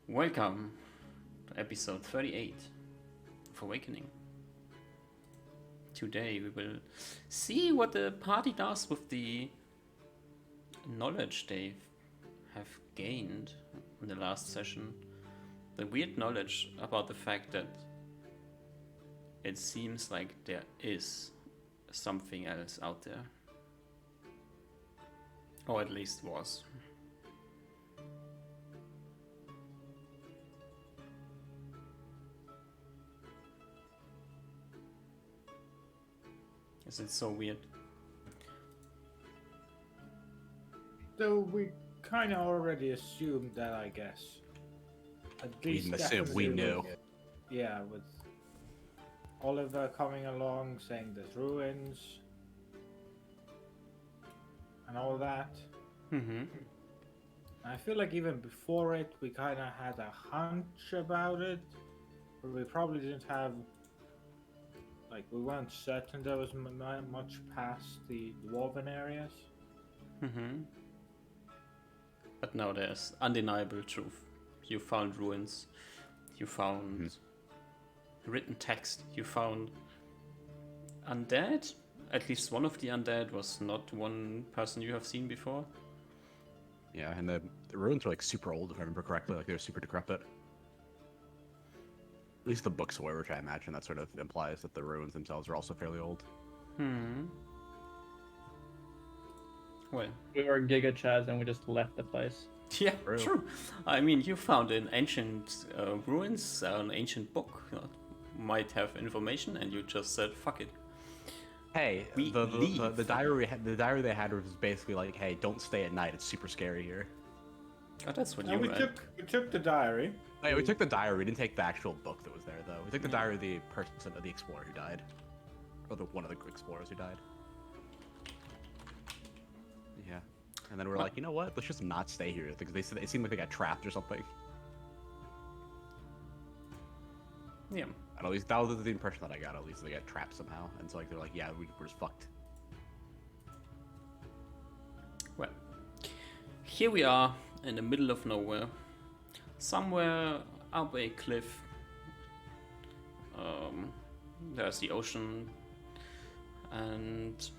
Welcome to episode 38 of Awakening. Today we will see what the party does with the knowledge they have gained in the last session. The weird knowledge about the fact that it seems like there is something else out there. Or at least was. Is it so weird? Though we kind of already assumed that, I guess. At We least assumed we knew. Yeah, with Oliver coming along saying there's ruins and all that. Mm-hmm. I feel like even before it, we kind of had a hunch about it, but we probably didn't have. Like, we weren't certain there was much past the dwarven areas. Mm-hmm. But now there's undeniable truth. You found ruins. You found written text. You found undead. At least one of the undead was not one person you have seen before. Yeah, and the ruins are like super old, if I remember correctly. Like they're super decrepit. At least the books were, which I imagine that sort of implies that the ruins themselves are also fairly old. Well, We were Giga Chads and we just left the place. yeah, True. true. I mean, you found an ancient ruins, an ancient book might have information, and you just said, "Fuck it." Hey, We the leave. diary they had was basically like, hey, don't stay at night. It's super scary here. Oh, that's what And you we read. took the diary. Oh, yeah, we took the diary. We didn't take the actual book that was there, though. We took the diary of the person, of the explorer who died, or one of the explorers who died. Yeah, and then we're like, you know what? Let's just not stay here because they said it seemed like they got trapped or something. Yeah. And at least that was the impression that I got. At least they got trapped somehow, and so like they're like, yeah, we're just fucked. Well, here we are in the middle of nowhere, somewhere up a cliff. There's the ocean, and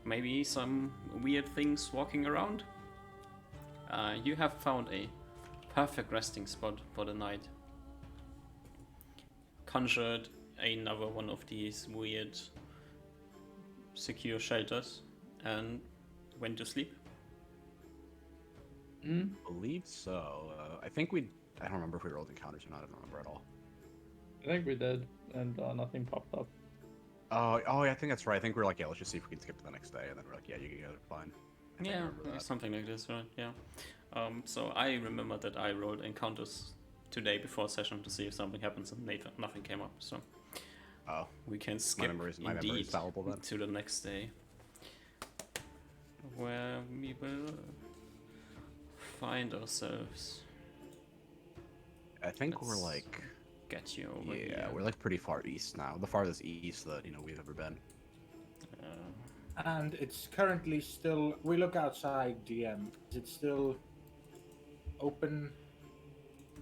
maybe some weird things walking around. You have found a perfect resting spot for the night. Conjured another one of these weird secure shelters and went to sleep. I believe so. I think I don't remember if we rolled encounters or not. I don't remember at all. I think we did, and nothing popped up. Oh, yeah, I think that's right. I think we're like, yeah, let's just see if we can skip to the next day, and then we're like, yeah, you can go, fine. I think I Yeah, remember that. something like this, right? Yeah. So I remember that I rolled encounters today before session to see if something happens, and nothing came up. So Oh, we can skip my memory is fallible then. to the next day, where we will find ourselves. I think we're Let's like, get you over yeah, here. we're like pretty far east now. The farthest east that we've ever been. And it's currently still. We look outside, DM. Is it still open?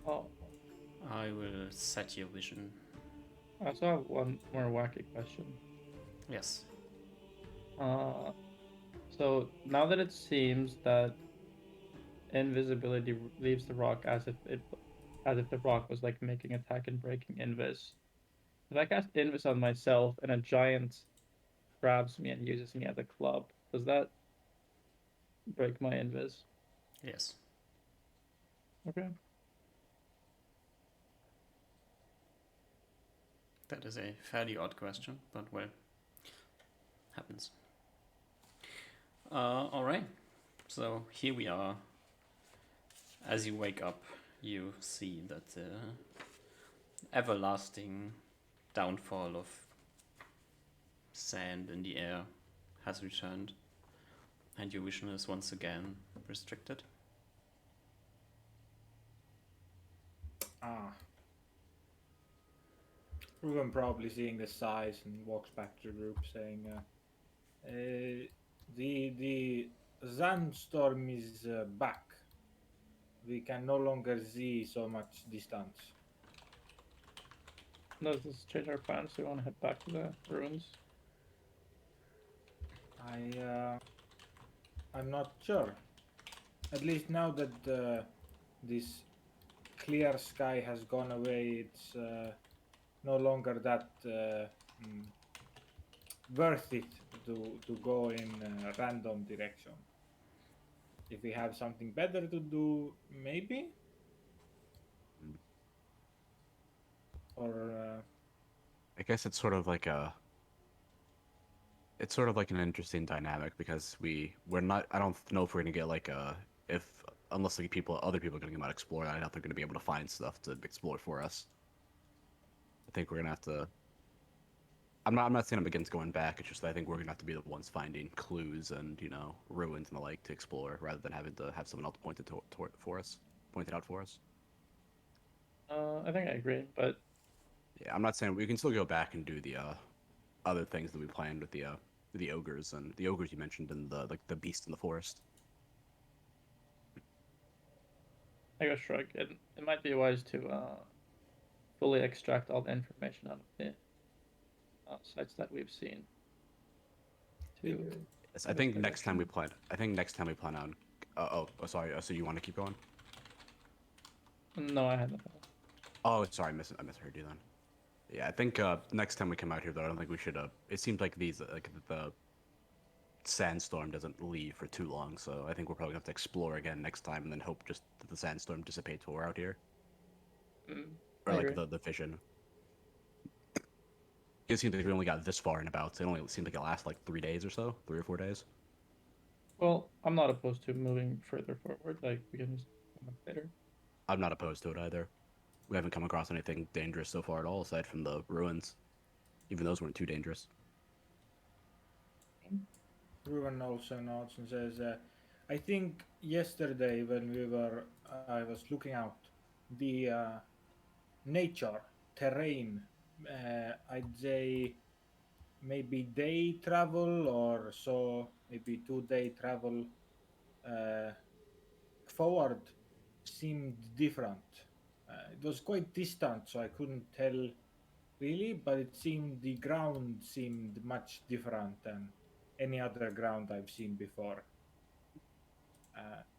Oh, I will set your vision. I also have one more wacky question. Yes. So now that it seems that invisibility leaves the rock as if the rock was like making attack and breaking invis. If I cast invis on myself and a giant grabs me and uses me as a club, does that break my invis? Yes. Okay. That is a fairly odd question, but well, happens. All right. So here we are. As you wake up, you see that the everlasting downfall of sand in the air has returned, and your vision is once again restricted. Ah. Ruben probably seeing the size and walks back to the group saying, the sandstorm is back. we can no longer see so much distance. Does this change our plans? Do we want to head back to the ruins? I'm not sure. At least now that this clear sky has gone away, it's no longer that mm, worth it to go in a random direction. If we have something better to do, maybe, Mm. or I guess it's sort of like an interesting dynamic because we're not. I don't know if we're gonna get like a if unless like other people are gonna come out explore. I doubt they're gonna be able to find stuff to explore for us. I think we're gonna have to. I'm not saying I'm against going back. It's just that I think we're gonna have to be the ones finding clues and ruins and the like to explore rather than having to have someone else pointed out for us. I think I agree, but Yeah, I'm not saying we can still go back and do the other things that we planned with the ogres and the ogres you mentioned and the beast in the forest. I go shrug. It might be wise to fully extract all the information out of the sites that we've seen. To Yes, I think next time we plan. I think next time we plan on. Sorry. So you want to keep going? No, I had nothing. Oh, sorry. I misheard you then. Yeah, I think next time we come out here, though, I don't think we should. It seems like the sandstorm doesn't leave for too long, so I think we're probably gonna have to explore again next time, and then hope just that the sandstorm dissipates while we're out here, or I like agree. the vision. It seems like we only got this far in about. It only seems like it lasts like 3 days or so, 3 or 4 days. Well, I'm not opposed to moving further forward. Like we can just come up later. I'm not opposed to it either. We haven't come across anything dangerous so far at all, aside from the ruins. Even those weren't too dangerous. Ruben also notes and says, I think yesterday when I was looking out, the nature, terrain, I'd say maybe day travel or so, maybe 2 day travel uh, forward seemed different. It was quite distant, so I couldn't tell really, but it seemed the ground seemed much different than any other ground I've seen before.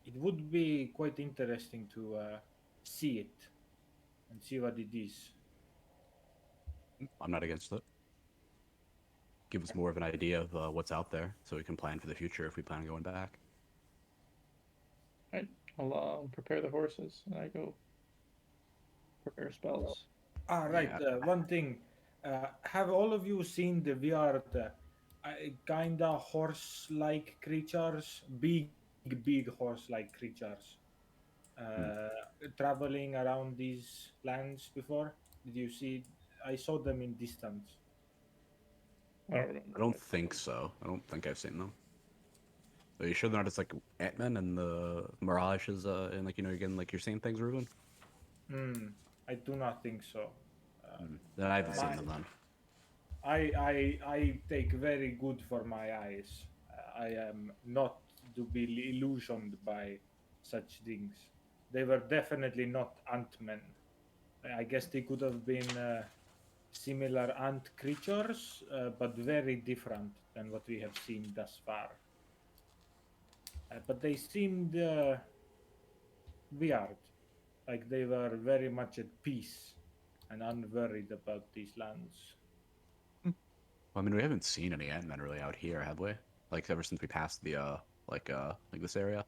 It would be quite interesting to see it and see what it is. I'm not against it. Give us more of an idea of what's out there, so we can plan for the future if we plan on going back. Right. I'll prepare the horses, and I go prepare spells. Ah, right. Yeah. One thing. Have all of you seen the weird, kinda horse-like creatures? Big horse-like creatures. Hmm. Traveling around these lands before? Did you see? I saw them in distance. I don't remember. I don't think so. I don't think I've seen them. Are you sure they're not just like Ant-Man and the Mirage is and like again like you're seeing things, Ruben? Hmm. I do not think so. Then I haven't seen My, them then. I take very good for my eyes. I am not to be illusioned by such things. They were definitely not ant-men. I guess they could have been similar ant creatures, but very different than what we have seen thus far. But they seemed weird, like they were very much at peace and unworried about these lands. Well, I mean, we haven't seen any Ant-Men really out here, have we? Like ever since we passed the like this area.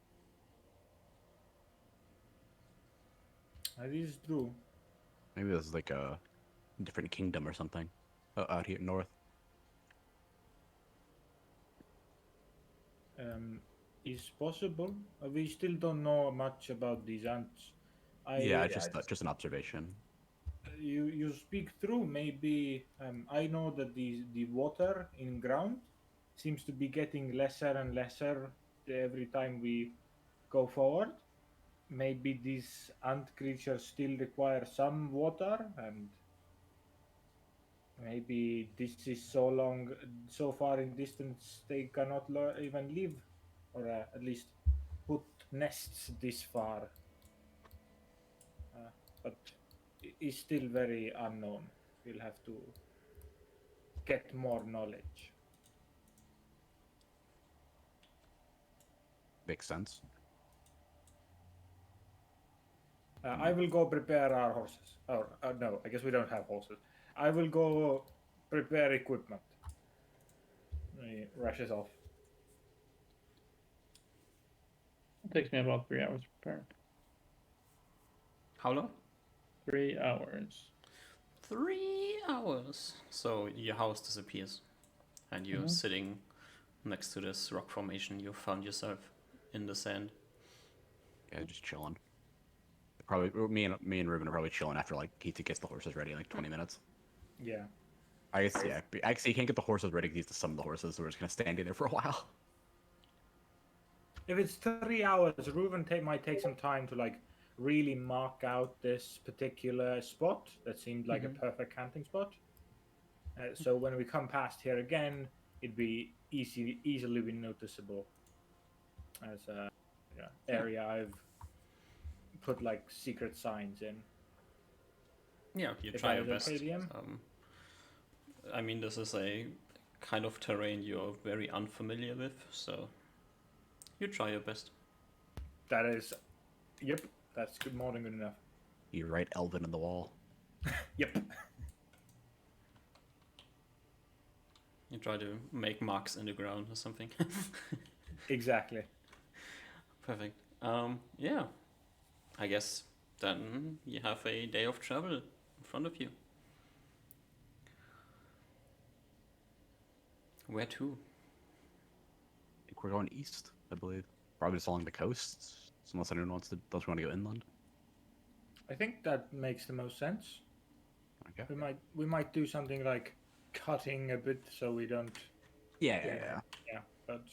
That is true. Maybe this is like a different kingdom or something out here north. Um, is possible. We still don't know much about these ants. Yeah, I, just an observation. you speak through. Maybe I know that the water in ground seems to be getting lesser and lesser every time we go forward. Maybe these ant creatures still require some water, and maybe this is so far in distance they cannot even live, or at least put nests this far. is still very unknown. We'll have to get more knowledge. Makes sense. I will go prepare our horses. Or no, I guess we don't have horses. I will go prepare equipment. He rushes off. It takes me about 3 hours to prepare. How long? 3 hours. 3 hours. So your house disappears, and you're Mhm. sitting next to this rock formation. You found yourself in the sand. Yeah, just chilling. Probably me and Ruben are probably chilling after like he gets the horses ready in like 20 minutes. Yeah. I guess yeah. Actually, you can't get the horses ready because he has to summon the horses, so we're just gonna stand in there for a while. If it's 3 hours, Reuven might take some time to like really mark out this particular spot that seemed like a perfect camping spot. So when we come past here again, it'd be easily be noticeable as a area I've put like secret signs in. Yeah, you If try that your is best. okay, DM? I mean, this is a kind of terrain you're very unfamiliar with, so you try your best. That is, yep, that's good, more than good enough. You write Elvin in the wall. Yep. You try to make marks in the ground or something. Exactly. Perfect. Yeah. I guess then you have a day of travel in front of you. Where to? I think we're going east, I believe. Probably just along the coast, unless anyone doesn't want to go inland. I think that makes the most sense. Okay. We might do something like cutting a bit so we don't. Yeah. Yeah, but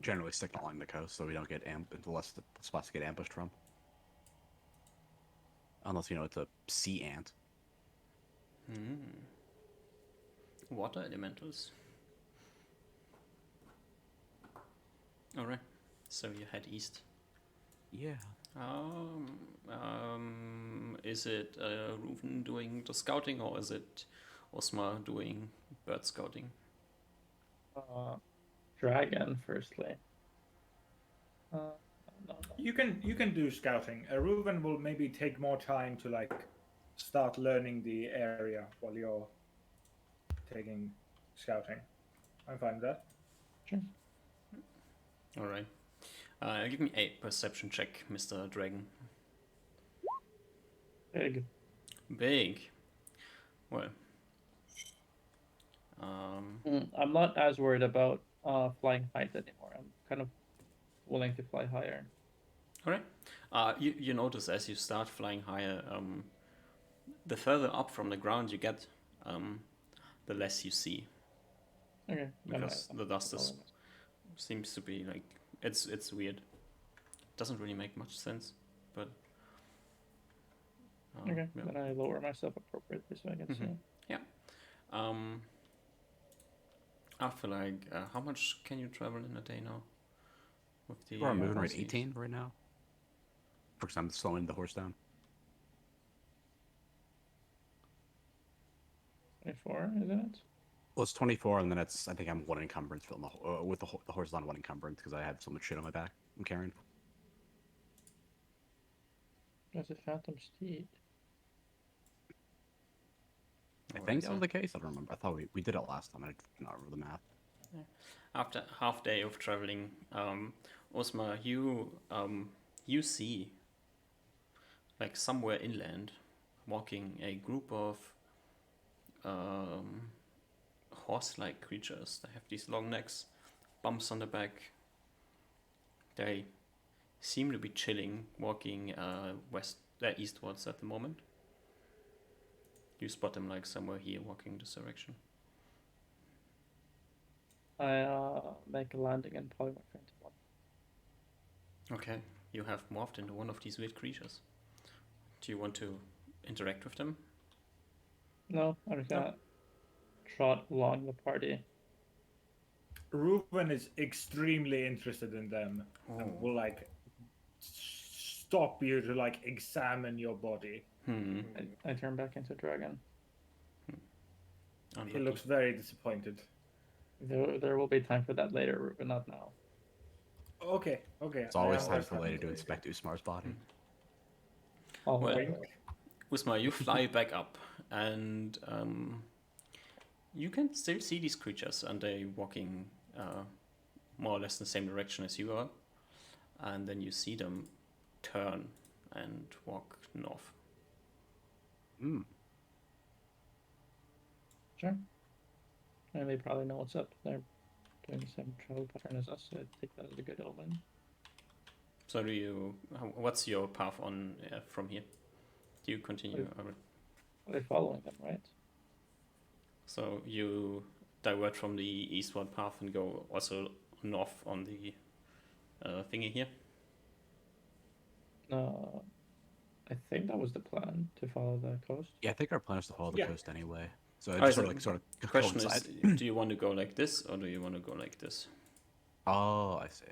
Generally stick along the coast so we don't get unless the spots to get ambushed from. Unless it's a sea ant. Water elementals. Alright. So you head east. Yeah. Is it Reuven doing the scouting, or is it Osmar doing bird scouting? Dragon, firstly. No. you can do scouting. Reuven will maybe take more time to like start learning the area while you're taking scouting. I'm fine with that. Sure. Alright. Give me a perception check, Mr. Dragon. Big. Big. Well. I'm not as worried about flying height anymore. I'm kind of willing to fly higher. Alright. You notice as you start flying higher, the further up from the ground you get, the less you see. Okay. Because the dust seems to be like it's weird. Doesn't really make much sense, but Okay. yeah. Then I lower myself appropriately so I can see. Yeah. After like how much can you travel in a day now? With the We're moving rate horses? 18 right now. Because I'm slowing the horse down. 24, isn't it? Well, it's 24, and then I think I'm one encumbrance with the horse is on one encumbrance because I have so much shit on my back I'm carrying. That's a phantom steed. I think that was the case. I don't remember. I thought we did it last time. I cannot remember the math. Yeah. After half day of traveling, Osmar, you see, like somewhere inland, walking a group of horse-like creatures. They have these long necks, bumps on the back. They seem to be chilling, walking eastwards at the moment. You spot them like somewhere here, walking this direction. I make a landing and probably my friend to one. Okay, you have morphed into one of these weird creatures. Do you want to interact with them? No, I'm just gonna trot along the party. Reuven is extremely interested in them and will like stop you to like examine your body. I turn back into a dragon. He looks very disappointed. There will be time for that later, but not now. Okay. It's always time for later to inspect Usmar's body. All Well, right. Usma, you fly back up, and you can still see these creatures, and they're walking more or less in the same direction as you are. And then you see them turn and walk north. Sure. And they probably know what's up. They're doing the same travel pattern as us, so I think that is a good omen. So what's your path on from here? Do you continue? Are they following them, right? So you divert from the eastward path and go also north on the thingy here? I think that was the plan, to follow the coast. Yeah, I think our plan is to follow the coast anyway. So it Oh, just so sort of the question coincide. is, do you want to go like this or do you want to go like this? Oh, I see.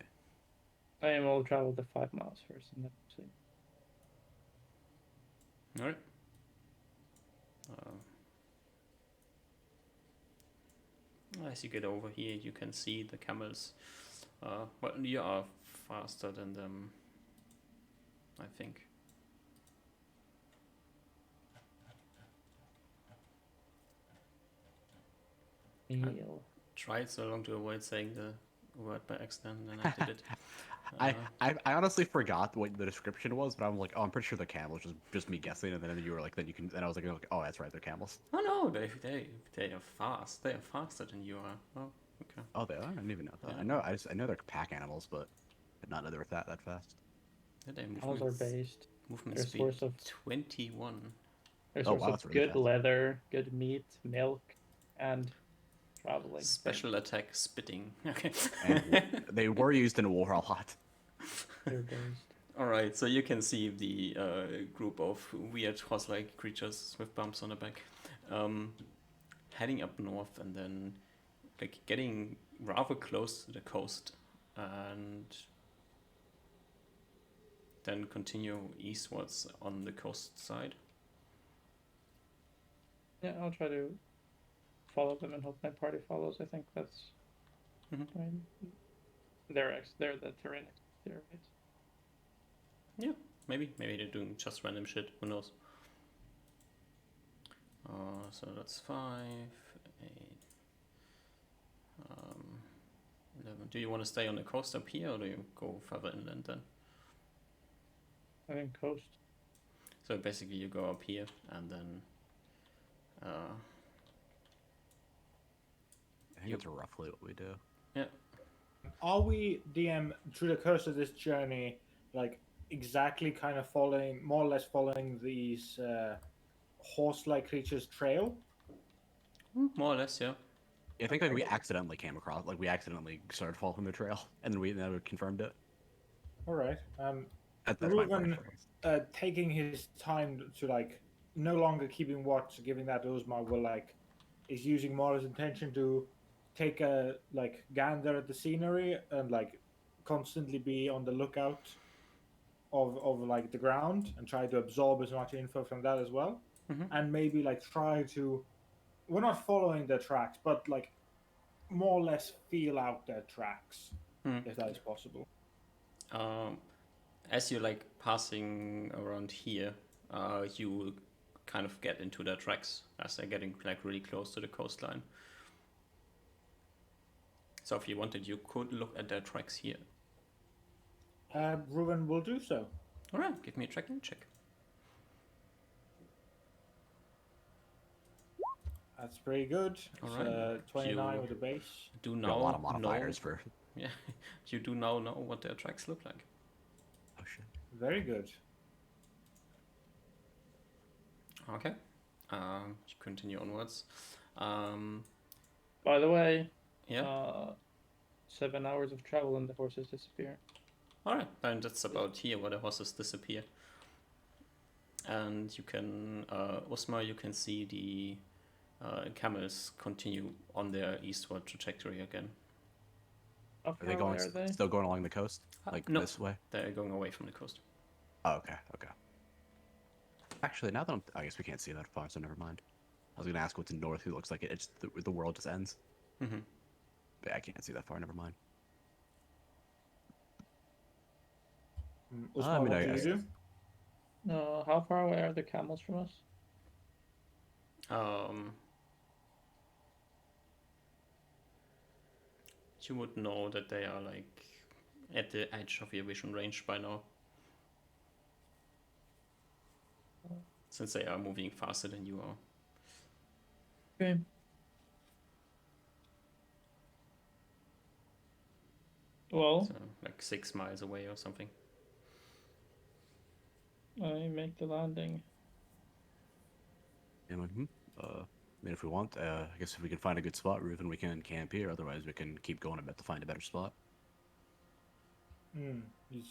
I will travel the 5 miles first and then see. All right. As you get over here, you can see the camels. Well, you are faster than them, I think. Meal. Tried so long to avoid saying the word by accident, and I did it. I honestly forgot what the description was, but I'm like, oh, I'm pretty sure they're camels. Just me guessing, and then you were like, then you can. And I was like, oh, that's right, they're camels. Oh no, they are fast. They are faster than you are. Oh, okay. Oh, they are. I didn't even know that. Yeah. I know they're pack animals, but I did not know they were that fast. Yeah, their Camels are based. movement They're speed source of 21. They're Oh, source wow, of that's really good fast. leather, good meat, milk, and traveling. Special attack spitting. Okay. And they were used in war a lot. They're based. Alright, so you can see the group of weird horse-like creatures with bumps on the back heading up north and then like getting rather close to the coast and then continue eastwards on the coast side. Yeah, I'll try to follow them and hope my party follows. I think that's right. They're the terrain there, right? Yeah, maybe they're doing just random shit. Who knows? So that's 5, 8, 11. Do you want to stay on the coast up here, or do you go further inland then? I think coast. So basically, you go up here and then. I think that's roughly what we do. Yeah. Are we, DM, through the course of this journey, like exactly kind of following, more or less following these horse-like creatures' trail? More or less, yeah. Yeah, I think like we accidentally came across, like we accidentally started following the trail, and then we never confirmed it. All right. That's my Ruben, impression. taking his time to like no longer keeping watch, giving that Uzma will like is using more his intention to take a like gander at the scenery and like constantly be on the lookout of like the ground and try to absorb as much info from that as well, and maybe like try to. We're not following their tracks, but like more or less feel out their tracks, if that is possible. As you're like passing around here, you will kind of get into their tracks as they're getting like really close to the coastline. So if you wanted, you could look at their tracks here. Ruben will do so. All right, give me a tracking check. That's pretty good. All It's, right. 29 You with the base. Do Got now a lot of modifiers know, for. yeah, you do now know what their tracks look like. Oh shit. Very good. Okay. You continue onwards. By the way, Yeah. 7 hours of travel and the horses disappear. All right, and that's about here where the horses disappear. And you can, Osmar, you can see the camels continue on their eastward trajectory again. How Are far they away going are they? still going along the coast, like no. this way? They're going away from the coast. Oh, okay, okay. Actually, now that I guess we can't see that far, so never mind. I was gonna ask what's north. It looks like it's the world just ends. Mm-hmm. But I can't see that far. Never mind. I Usma, mean, what I do you guess do? How far away are the camels from us? You would know that they are like at the edge of your vision range by now, since they are moving faster than you are. Okay. Well, So like 6 miles away or something. I make the landing. yeah, I mean, if we want, I guess if we can find a good spot, Ruven, we can camp here. Otherwise, we can keep going a bit to find a better spot.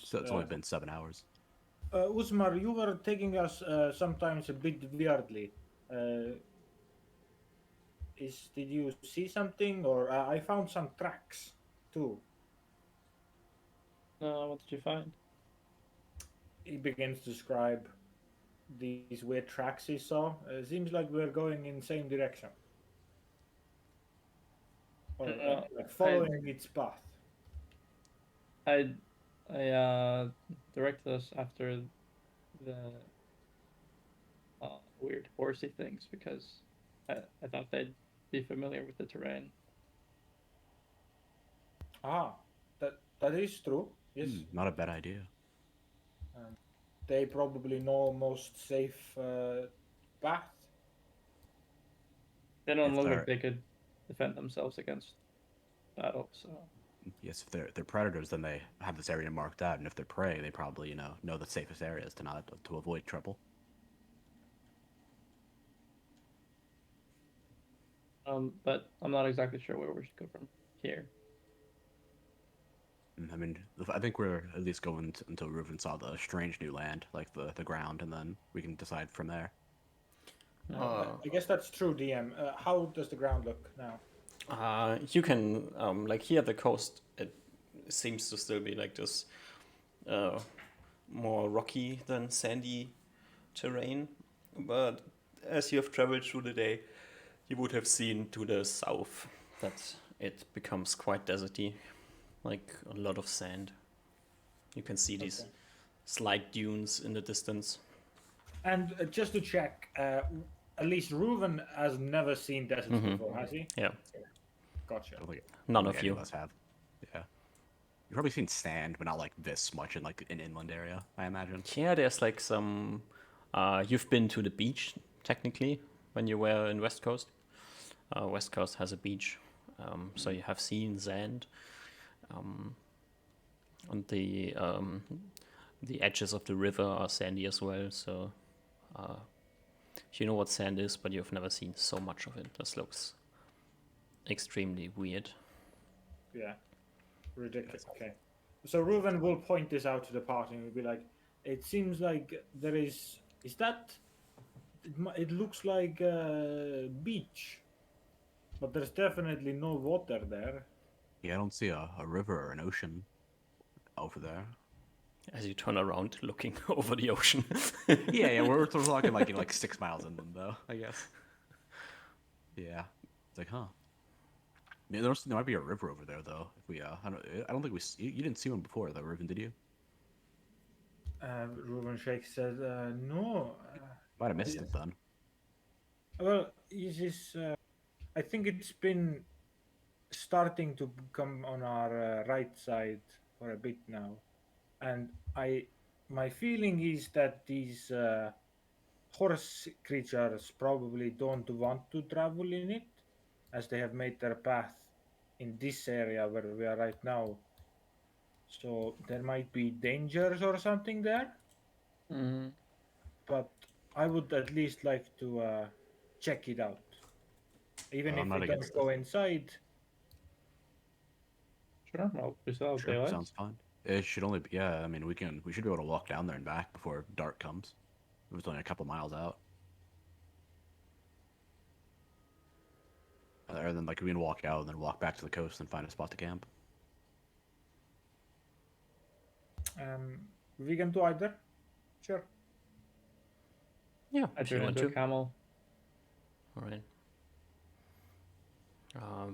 So it's only been 7 hours. Usmar, you were taking us sometimes a bit weirdly. Did you see something, or I found some tracks too? What did you find? He begins to describe these weird tracks he saw. Seems like we're going in same direction, or like following its path. I directed us after the weird horsey things because I thought they'd be familiar with the terrain. Ah, that is true. Yes, Not a bad idea. they probably know most safe path. They don't If look they're like they could defend themselves against battle, so yes, if they're predators, then they have this area marked out, and if they're prey, they probably know the safest areas to avoid trouble. but I'm not exactly sure where we should go from here. I mean, I think we're at least going until Ruven saw the strange new land, like the ground, and then we can decide from there. I guess that's true, DM. How does the ground look now? You can like here at the coast. It seems to still be like this, more rocky than sandy terrain. But as you have traveled through the day, you would have seen to the south that it becomes quite deserty, like a lot of sand. You can see these Okay. slight dunes in the distance. And just to check, at least Reuven has never seen deserts before, has he? Yeah, Gotcha. I don't think, none I don't of think any you. of us have. Yeah, you've probably seen sand, but not like this much in like an inland area, I imagine. Yeah, there's like some. You've been to the beach technically when you were in West Coast. West Coast has a beach, so you have seen sand. And the edges of the river are sandy as well. So you know what sand is, but you've never seen so much of it. This looks extremely weird. Yeah. Ridiculous. Okay. So Reuven will point this out to the party and will be like, it seems like there is. Is that. It looks like a beach, but there's definitely no water there. Yeah, I don't see a river or an ocean over there. As you turn around, looking over the ocean. Yeah, we're talking like 6 miles inland though, I guess. Yeah, it's like, huh. Yeah, there might be a river over there though. If we, I don't think you didn't see one before though, Ruben, did you? Reuven shakes said, no. Might have missed it then. Well, it is. I think it's been starting to come on our right side for a bit now, and my feeling is that these horse creatures probably don't want to travel in it, as they have made their path in this area where we are right now. So there might be dangers or something there, Mm-hmm. but I would at least like to check it out, even I'm if we not don't against go it. inside. Sure. Well, we still have Sure, daylight. sounds fine. It should only be, yeah, I mean, we should be able to walk down there and back before dark comes. It was only a couple miles out. Or then like we can walk out and then walk back to the coast and find a spot to camp. We can do either. Sure. Yeah, I if you turn want into a to. camel. All right.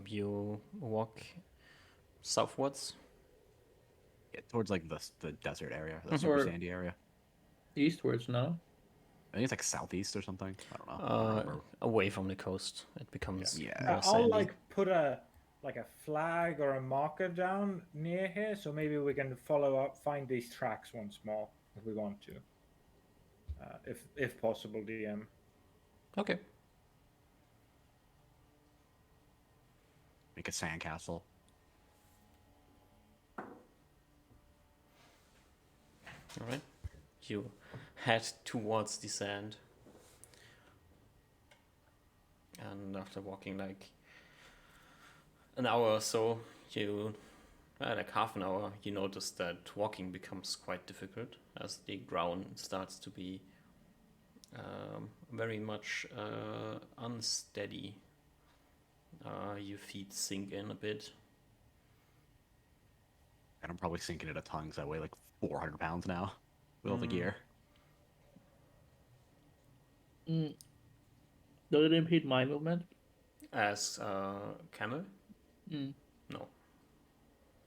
You walk southwards. Yeah, towards like the desert area, the super Or sandy area. eastwards, no? I think it's like southeast or something. I don't know. I don't remember. Away from the coast. It becomes Yeah. more I'll sandy. like put a flag or a marker down near here, so maybe we can follow up, find these tracks once more if we want to, if possible, DM. Okay. Make a sandcastle. All right. You head towards the sand. And after walking like an hour or so, like half an hour, you notice that walking becomes quite difficult as the ground starts to be very much unsteady. Your feet sink in a bit. And I'm probably sinking it a ton because I weigh like 400 pounds now with all the gear. Does it impede my movement? As camel? Mm. No.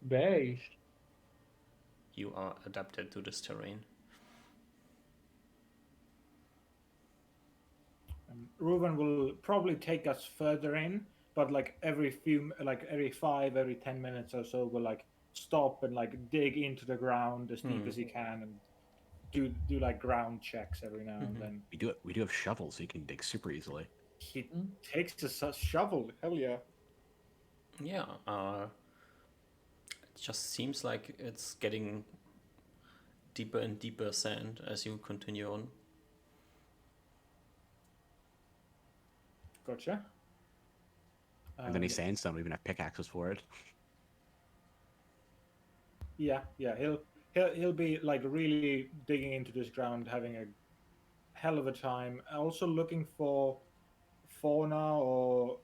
Beige. You are adapted to this terrain. Reuben will probably take us further in, but like every 5, every 10 minutes or so, we'll like stop and like dig into the ground as deep as he can and do like ground checks every now and then. We do have shovels, so you can dig super easily. He takes a shovel. Hell yeah. Yeah. It just seems like it's getting deeper and deeper sand as you continue on. Gotcha. And then he's sandstone, we even have pickaxes for it. Yeah. He'll be like really digging into this ground, having a hell of a time. Also looking for fauna or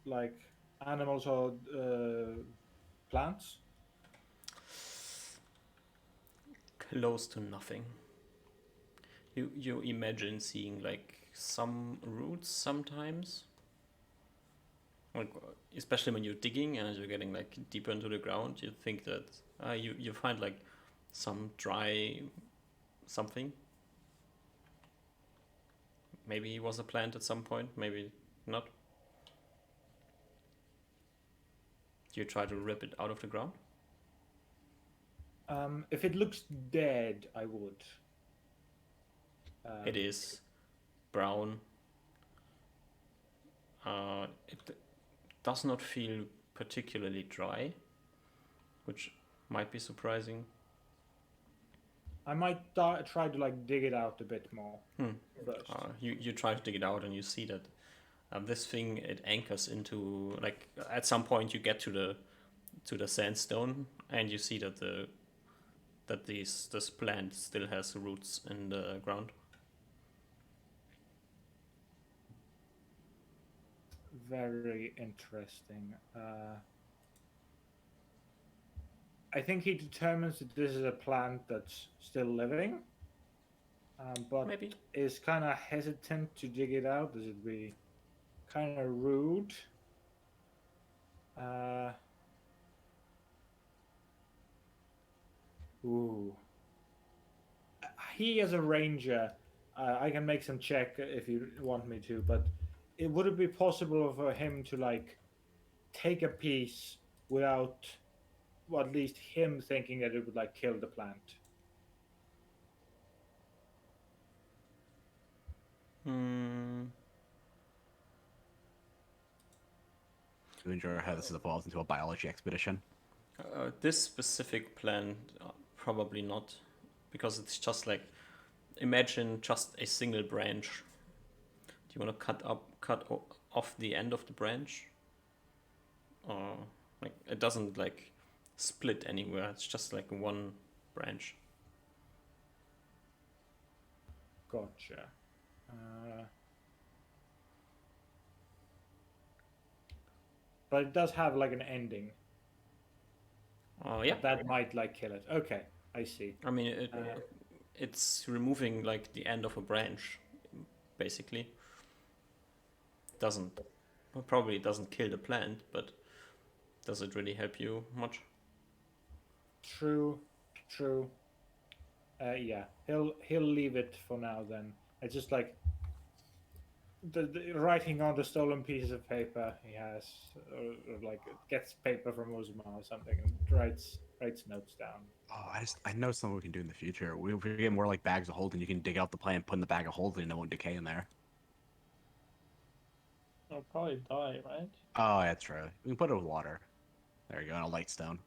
like animals or plants. Close to nothing. You imagine seeing like some roots sometimes, like especially when you're digging and you're getting like deeper into the ground. You think that you find like some dry something. Maybe it was a plant at some point, maybe not. You try to rip it out of the ground. If it looks dead, I would. It is brown. It does not feel particularly dry, which might be surprising. I might try to like dig it out a bit more first. You try to dig it out and you see that this thing, it anchors into, like, at some point you get to the sandstone and you see that this plant still has roots in the ground. Very interesting. I think he determines that this is a plant that's still living, but Maybe. is kind of hesitant to dig it out. Does it be kind of rude? Ooh. He as a ranger, I can make some check if you want me to, but would it be possible for him to like take a piece without, well, at least him thinking that it would like kill the plant? You enjoy how this evolves into a biology expedition. This specific plant, probably not, because it's just like, imagine just a single branch. Do you want to cut off the end of the branch? Or like it doesn't like split anywhere. It's just like one branch. Gotcha. But it does have like an ending. Oh yeah. That might like kill it. Okay, I see. I mean, it's removing like the end of a branch, basically. Doesn't probably doesn't kill the plant, but does it really help you much? True. Yeah, he'll leave it for now. Then it's just like the writing on the stolen pieces of paper he has, or like gets paper from Uzma or something and writes notes down. Oh, I know something we can do in the future. If we get more like bags of holding, you can dig out the plant, put in the bag of holding, and it won't decay in there. It'll probably die, right? Oh, that's true. We can put it with water. There you go, and a light stone.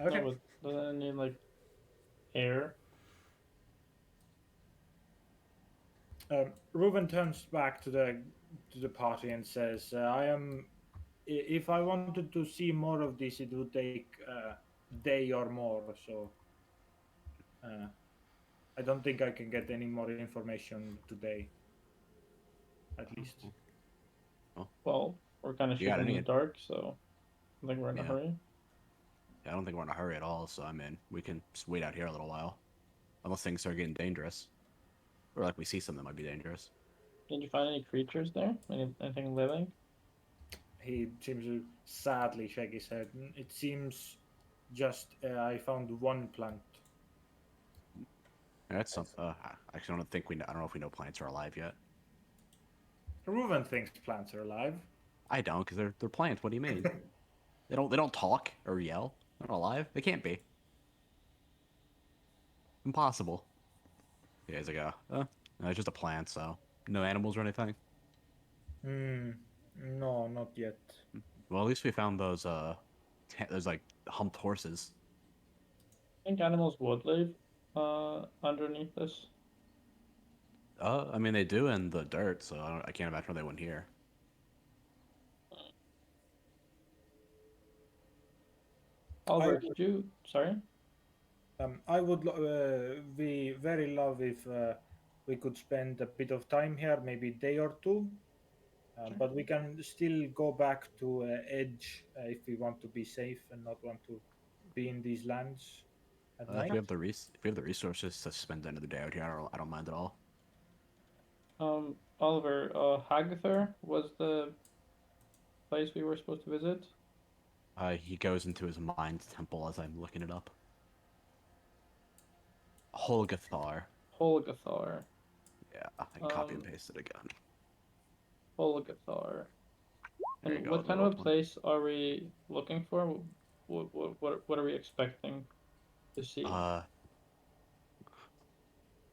Okay. No, but doesn't it need like air? Reuben turns back to the party and says, "I am. If I wanted to see more of this, it would take a day or more. So I don't think I can get any more information today, at least." Well, we're kind of You got shooting in the any? dark, so I think we're in a Yeah. hurry. I don't think we're in a hurry at all. So I mean, we can just wait out here a little while, unless things start getting dangerous, or like we see something that might be dangerous. Did you find any creatures there? Anything living? He seems to sadly shake his head. It seems just I found one plant. That's some. Actually, I don't think we. I don't know if we know plants are alive yet. Reuven thinks plants are alive. I don't, because they're plants. What do you mean? They don't talk or yell. They're not alive. They can't be. Impossible. Yeah, he's like, no, it's just a plant, so no animals or anything. No, not yet. Well, at least we found those like humped horses. I think animals would live underneath this. I mean they do in the dirt, so I can't imagine they wouldn't here. Oliver, could you? Sorry. I would be very love if we could spend a bit of time here, maybe a day or two. But we can still go back to Edge if we want to be safe and not want to be in these lands at If night. we have if we have the resources to spend another day out here, I don't mind at all. Oliver, Hagather was the place we were supposed to visit. He goes into his mind temple as I'm looking it up. Holgathar. Holgathar. Yeah, I can copy and paste it again. Holgathar. There you And go, what the kind of a little one. place are we looking for? What are we expecting to see? I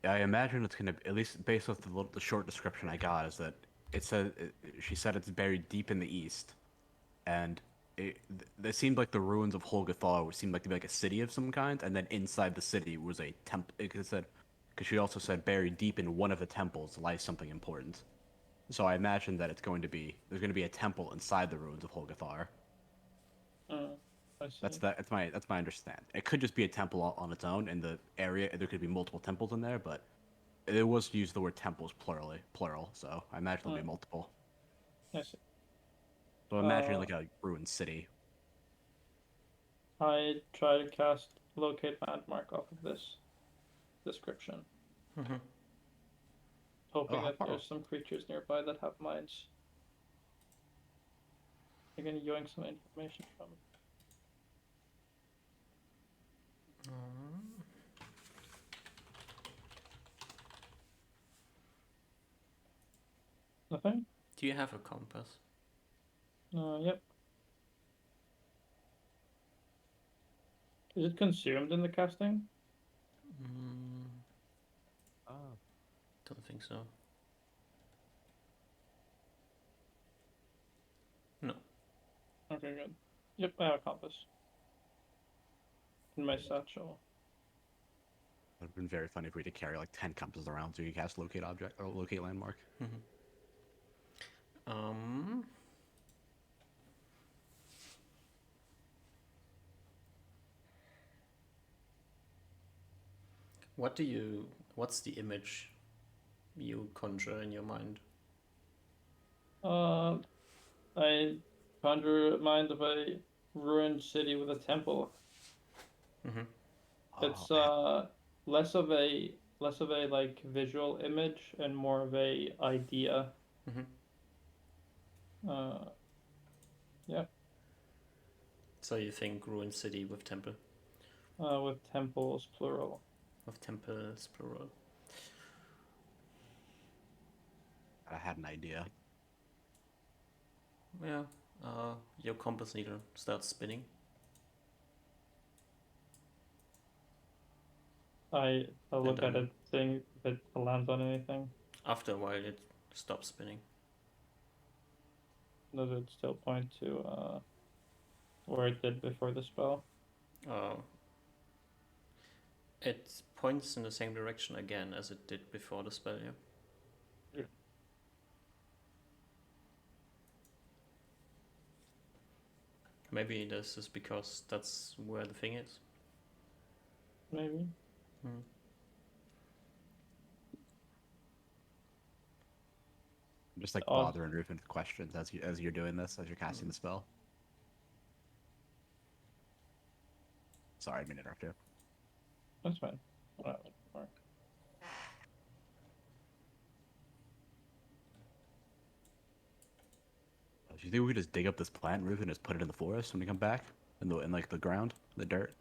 imagine it's gonna, at least based off the short description I got, is that she said it's buried deep in the east, and it seemed like the ruins of Holgathar would seem like to be like a city of some kind, and then inside the city was a temple. It said, because she also said buried deep in one of the temples lies something important. So I imagine that there's going to be a temple inside the ruins of Holgathar. I see. That's my understanding. It could just be a temple on its own in the area. There could be multiple temples in there, but it was used the word temples plural. So I imagine there'll be multiple. I see. So imagine like a ruined city. I try to cast locate landmark off of this description. Mm-hmm. Hoping that how- there's some creatures nearby that have minds. I'm gonna yoink some information from it. Nothing? Do you have a compass? Yep. Is it consumed in the casting? Don't think so. No. Okay, good. Yep, I have a compass. In my satchel. It would have been very funny if we had to carry like 10 compasses around so you could cast locate object or locate landmark. What's the image you conjure in your mind? I conjure a mind of a ruined city with a temple. It's man. less of a like visual image and more of a idea. Hmm. Uh, yeah. So you think ruined city with temple, With temples plural. with temples plural. I had an idea. Yeah. Your compass needle starts spinning. I look at then it, seeing if it lands on anything. After a while, it stops spinning. Does it still point to where it did before the spell? Uh, it points in the same direction again as it did before the spell. Yeah. Maybe this is because that's where the thing is. Maybe. Hmm. I'm just like Odd. bothering Rufin with questions as you're doing this, as you're casting the spell. Sorry, I didn't mean to interrupt you. That's fine. Whatever. Do you think we could just dig up this plant, Rufin, and just put it in the forest when we come back? In like the ground, the dirt?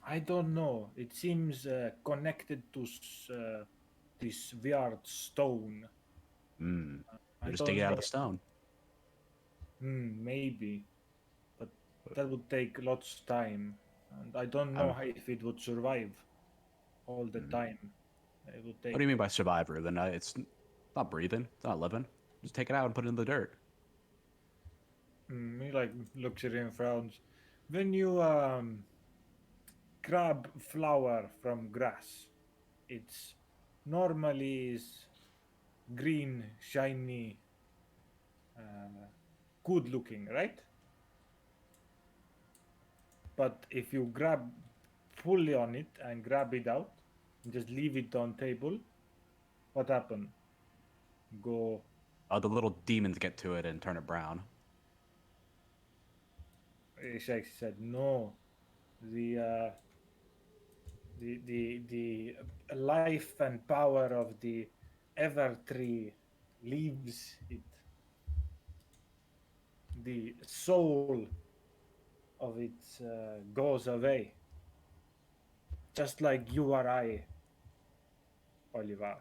I don't know. It seems connected to this weird stone. Hmm. I Just don't dig it out know. of the stone. Maybe, but that would take lots of time, and I don't know if it would survive all the time. It would take. What do you mean by survive, Reuben? It's not breathing. It's not living. Just take it out and put it in the dirt. He like looks at it and frowns. When you grab flower from grass, it's normally is green, shiny, good looking, right? But if you grab fully on it and grab it out and just leave it on table, what happen? Go. The little demons get to it and turn it brown. Ishak said no. The the life and power of the ever tree leaves it. The soul of it goes away, just like you or I, Oliver.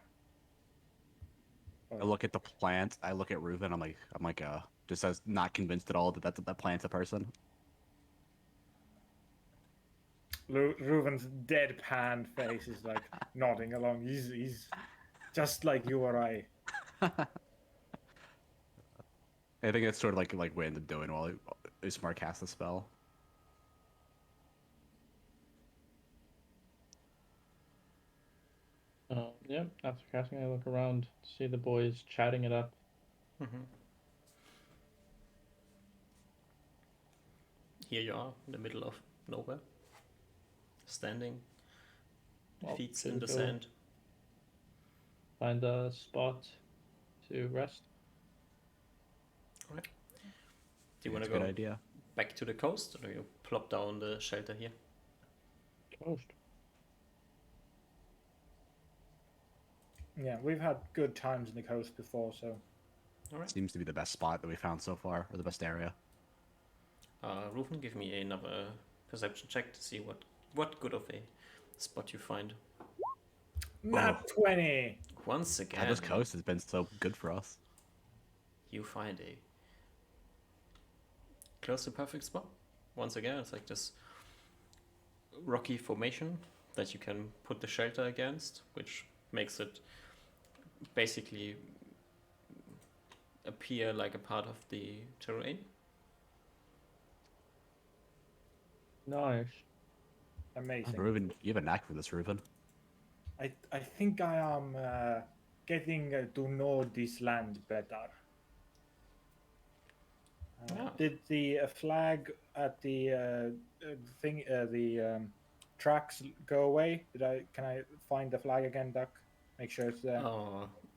I look at the plant. I look at Reuben. I'm like, just as not convinced at all that plant's a person. Reuven's deadpan face is like nodding along. He's just like you or I. I think it's sort of like what we ended up doing while Usmar cast the spell. Yeah, after casting, I look around, see the boys chatting it up. Mm-hmm. Here you are, in the middle of nowhere, standing, Well, feet should in we the go sand. Find a spot to rest. All right. Do you want It's to a good go idea. back to the coast, or do you plop down the shelter here? Coast. Yeah, we've had good times in the coast before, so. All right. Seems to be the best spot that we found so far, or the best area. Rufen, give me another perception check to see what good of a spot you find. Not 20! Once again, This coast has been so good for us. you find a close to perfect spot. Once again, it's like this rocky formation that you can put the shelter against, which makes it basically appear like a part of the terrain. Nice. Amazing. Reuben, you have a knack for this, Reuben. I think I am getting to know this land better. Yeah. Did the flag at the thing, the tracks go away? Can I find the flag again, Duck? Make sure it's there.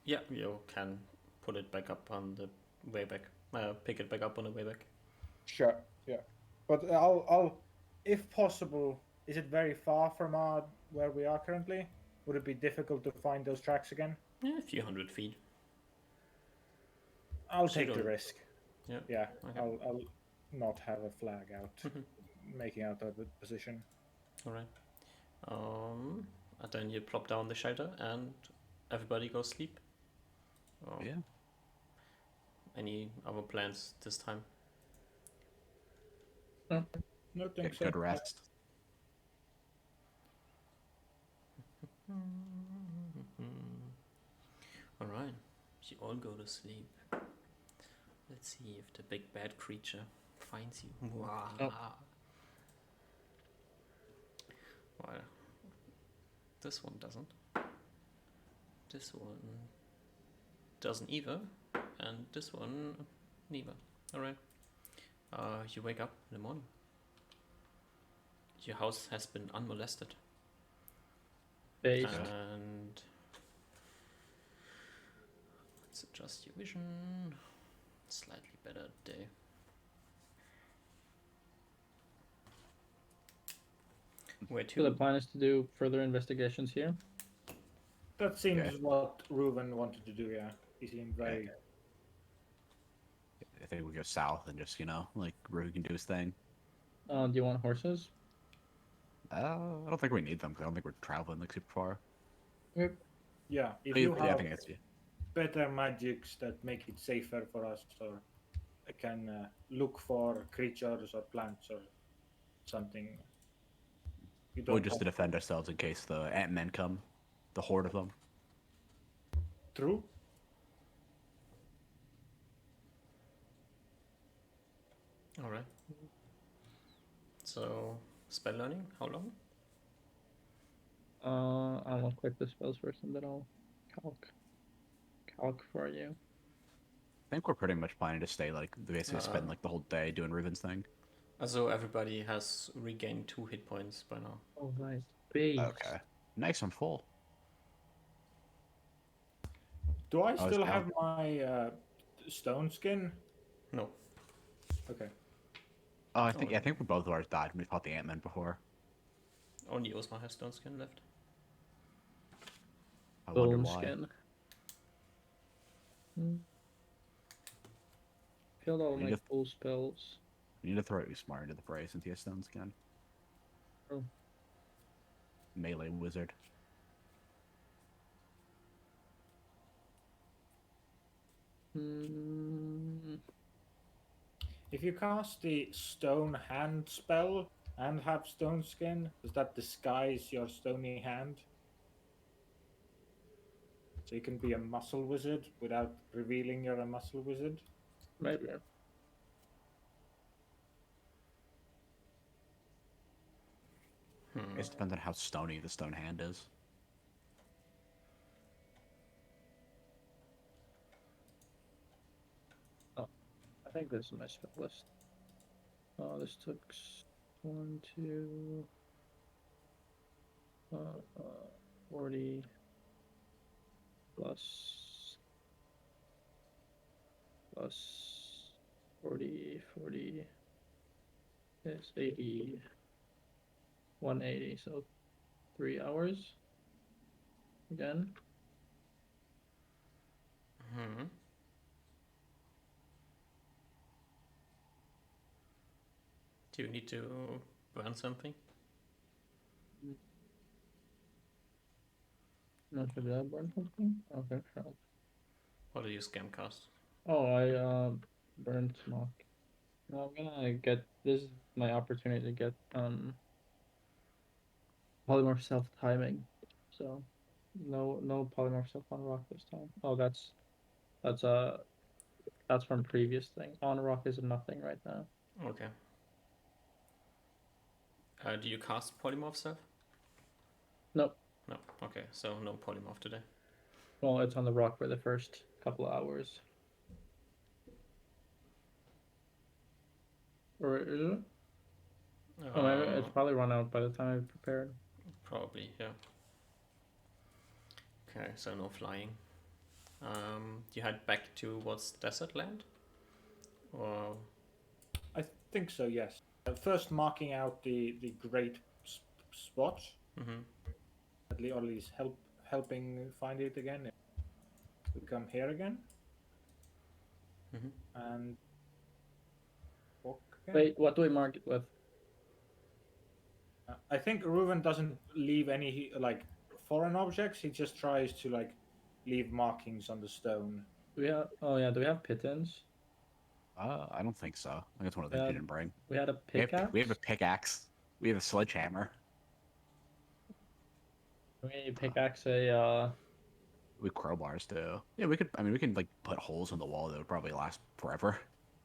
Yeah, you can put it back up on the way back. Pick it back up on the way back. Sure, yeah. But I'll, if possible, is it very far from where we are currently? Would it be difficult to find those tracks again? Yeah, a few 100 feet. I'll So you take the don't- risk. Yeah. Yeah, Okay. I'll not have a flag out, making out of the position. All right. And then you plop down the shelter and everybody goes sleep. Yeah. Any other plans this time? No, think Get so. good rest. All right. You all go to sleep. Let's see if the big bad creature finds you. Wah. Well, this one doesn't. This one doesn't either. And this one neither. Alright. You wake up in the morning. Your house has been unmolested. Base. And let's adjust your vision. Slightly better day. Where So the to? plan is to do further investigations here. That seems Okay. what Reuven wanted to do. Yeah, he seemed very. I think we go south and just, like, Rue can do his thing. Do you want horses? I don't think we need them, because I don't think we're traveling, like, super far. Yeah, if I you I have think it's, better magics that make it safer for us, or I can look for creatures or plants or something. You Well, don't just to defend ourselves in case the Ant-Men come. The horde of them. True. Alright. So, spell learning, how long? I'll equip the spells first and then I'll calc for you. I think we're pretty much planning to stay, like, basically spend, like, the whole day doing Reuven's thing. So everybody has regained 2 hit points by now. Oh, nice. Base. Okay. Nice and full. Do I was still down. have my stone skin? No. Okay. Oh, I think we both of ours died when we fought the Ant-Man before. Only Osmar has stone skin left. I wonder Bone why. skin. Killed all We my need to- full spells. We need to throw Usmar into the fray since he has stone skin. Oh. Melee wizard. If you cast the stone hand spell and have stone skin, does that disguise your stony hand? So you can be a muscle wizard without revealing you're a muscle wizard? Maybe. It depends on how stony the stone hand is. I think this is my spell list. Oh, this took 1, 2, 40 plus 40 is 80, 180, so 3 hours again. Do you need to burn something? Not sure, did I burn something? Okay, sure. Or do you scam cast? Oh, I burned smoke. No, I'm gonna get this is my opportunity to get polymorph self timing. So no polymorph self on rock this time. Oh, that's from previous thing. On rock is nothing right now. Okay. Do you cast polymorph self? Nope. No. Okay, so no polymorph today. Well, it's on the rock for the first couple of hours. Or is it? Oh, maybe it's probably run out by the time I prepared. Probably, yeah. Okay, so no flying. You head back towards desert land? Or I think so, yes. First marking out the great spots. Mm-hmm. At least helping find it again. We come here again Mm-hmm. and walk again. Wait, what do we mark it with? I think Reuven doesn't leave any like foreign objects. He just tries to like leave markings on the stone. Do we have? Oh yeah, do we have pittons? I don't think so. I think that's one of the We things we had, didn't bring. we had a We have a pickaxe. pickaxe. We have a sledgehammer. We pickaxe a. We crowbars too. Yeah, we could. I mean, we can like put holes in the wall that would probably last forever.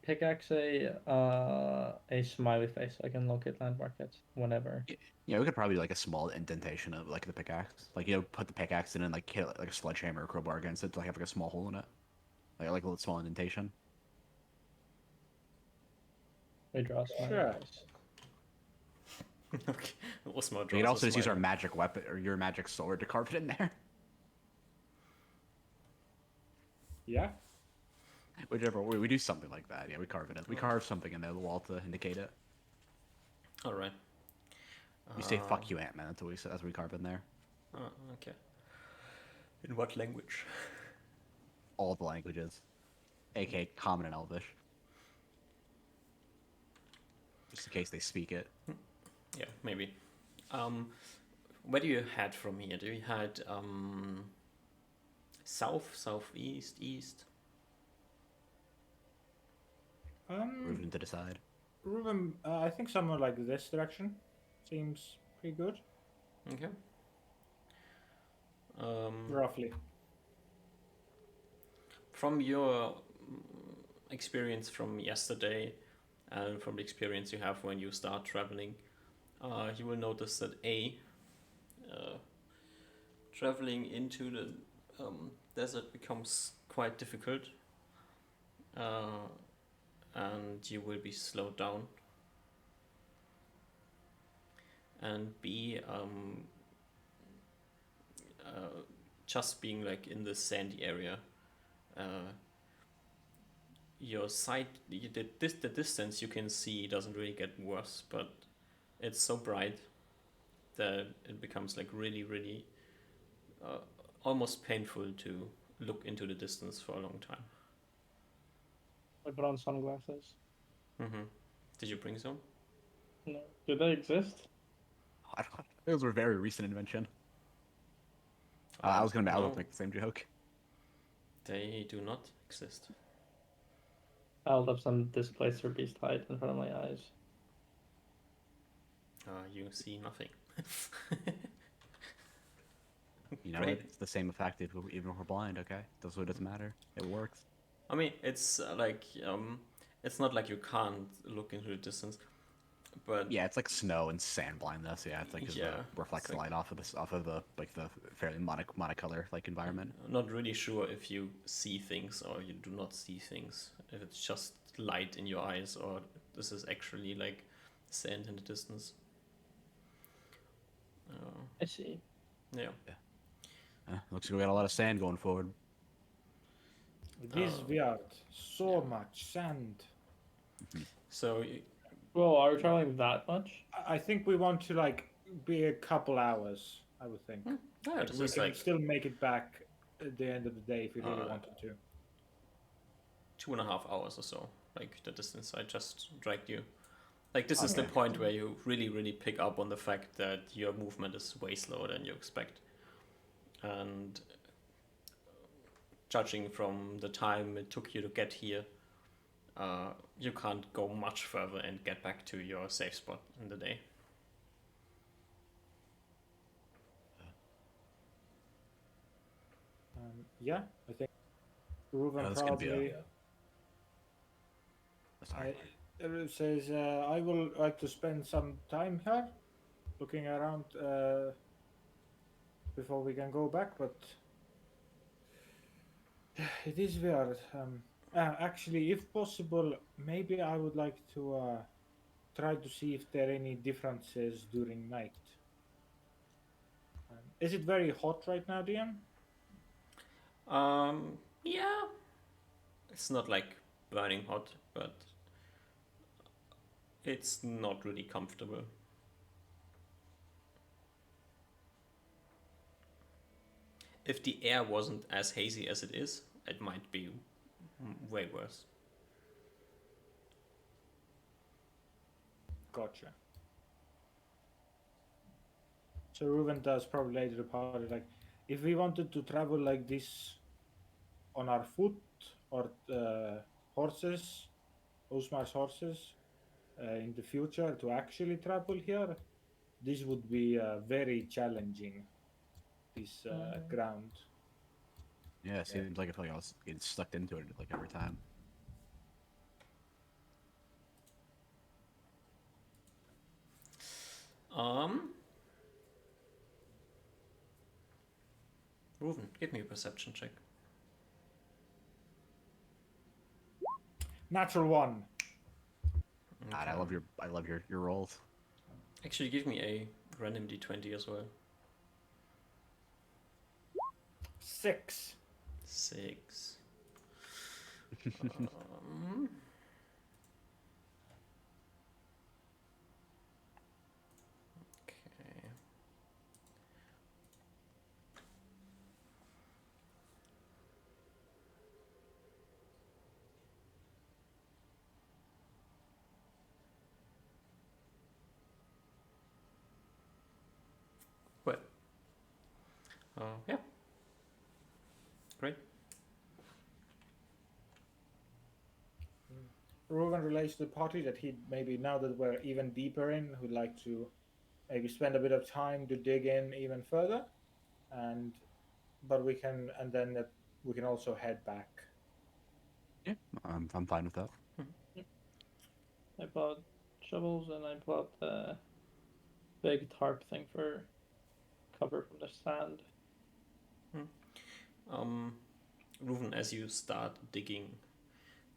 Pickaxe a smiley face. I can locate landmarks whenever. Yeah, we could probably do, like a small indentation of like the pickaxe. Like put the pickaxe in and like hit like a sledgehammer or crowbar against it to like have like a small hole in it, like a little small indentation. We draw a smiley Sure. face. Okay. Osmo We could draws also a just use our smiley. magic weapon or your magic sword to carve it in there. Yeah. Whichever. We do something like that. Yeah, we carve it in. We carve something in there, the wall to indicate it. All right. We say "fuck you, Ant-Man" until as we carve in there. Oh, okay. In what language? All the languages, aka Common and Elvish, just in case they speak it. Yeah, maybe. Where do you head from here? Do you head south, southeast, east? Reuven to decide. Reuven, I think somewhere like this direction seems pretty good. Okay. Roughly. From your experience from yesterday and from the experience you have when you start traveling, you will notice that traveling into the desert becomes quite difficult, and you will be slowed down. And B, just being like in the sandy area, your sight, the distance you can see doesn't really get worse, but it's so bright that it becomes like really, really almost painful to look into the distance for a long time. I put on sunglasses. Mm-hmm. Did you bring some? No. Do they exist? I don't, those were a very recent invention. I was gonna No, make the same joke. they do not exist. I held up some displacer beast hide in front of my eyes. You see nothing. You know, Great. it's the same effect even if we're blind. Okay, that's what it doesn't matter. It works. I mean, it's it's not like you can't look into the distance, but Yeah, it's like snow and sand blindness. Yeah, it's like just Yeah, reflects it's like- light off of the like the fairly monocolor like environment. I'm not really sure if you see things or you do not see things. If it's just light in your eyes or this is actually like sand in the distance. I see. Yeah. Looks like we got a lot of sand going forward. It is weird. So much sand. So Well, are we traveling that much? I think we want to like be a couple hours. I would think. yeah, Like, this we is can like still make it back at the end of the day if we really Uh, wanted to. 2.5 hours or so. Like the distance I just dragged you. Like this is the Okay. point where you really, really pick up on the fact that your movement is way slower than you expect. And judging from the time it took you to get here, you can't go much further and get back to your safe spot in the day. Yeah, I think Reuven that's gonna be probably Sorry. says, I will like to spend some time here looking around before we can go back, but it is weird. Actually, if possible, maybe I would like to try to see if there are any differences during night. Is it very hot right now, Dian? Yeah, it's not like burning hot, but it's not really comfortable. if the air wasn't as hazy as it is, it might be way worse. Gotcha. So Ruben does probably later the party, like, if we wanted to travel like this on our foot or horses, Osmar's horses, in the future to actually travel here, this would be very challenging, this ground. Yeah, it seems like I feel like I was getting sucked into it like every time. Ruven, give me a perception check. Natural one. God, I love your rolls. Actually, give me a random d20 as well. 6. 6. Okay. Well. Yeah. Great. Ruben relates to the party that he maybe, now that we're even deeper in, would like to maybe spend a bit of time to dig in even further, and then we can also head back. Yeah, I'm fine with that. I bought shovels and I bought the big tarp thing for cover from the sand. Ruven, as you start digging,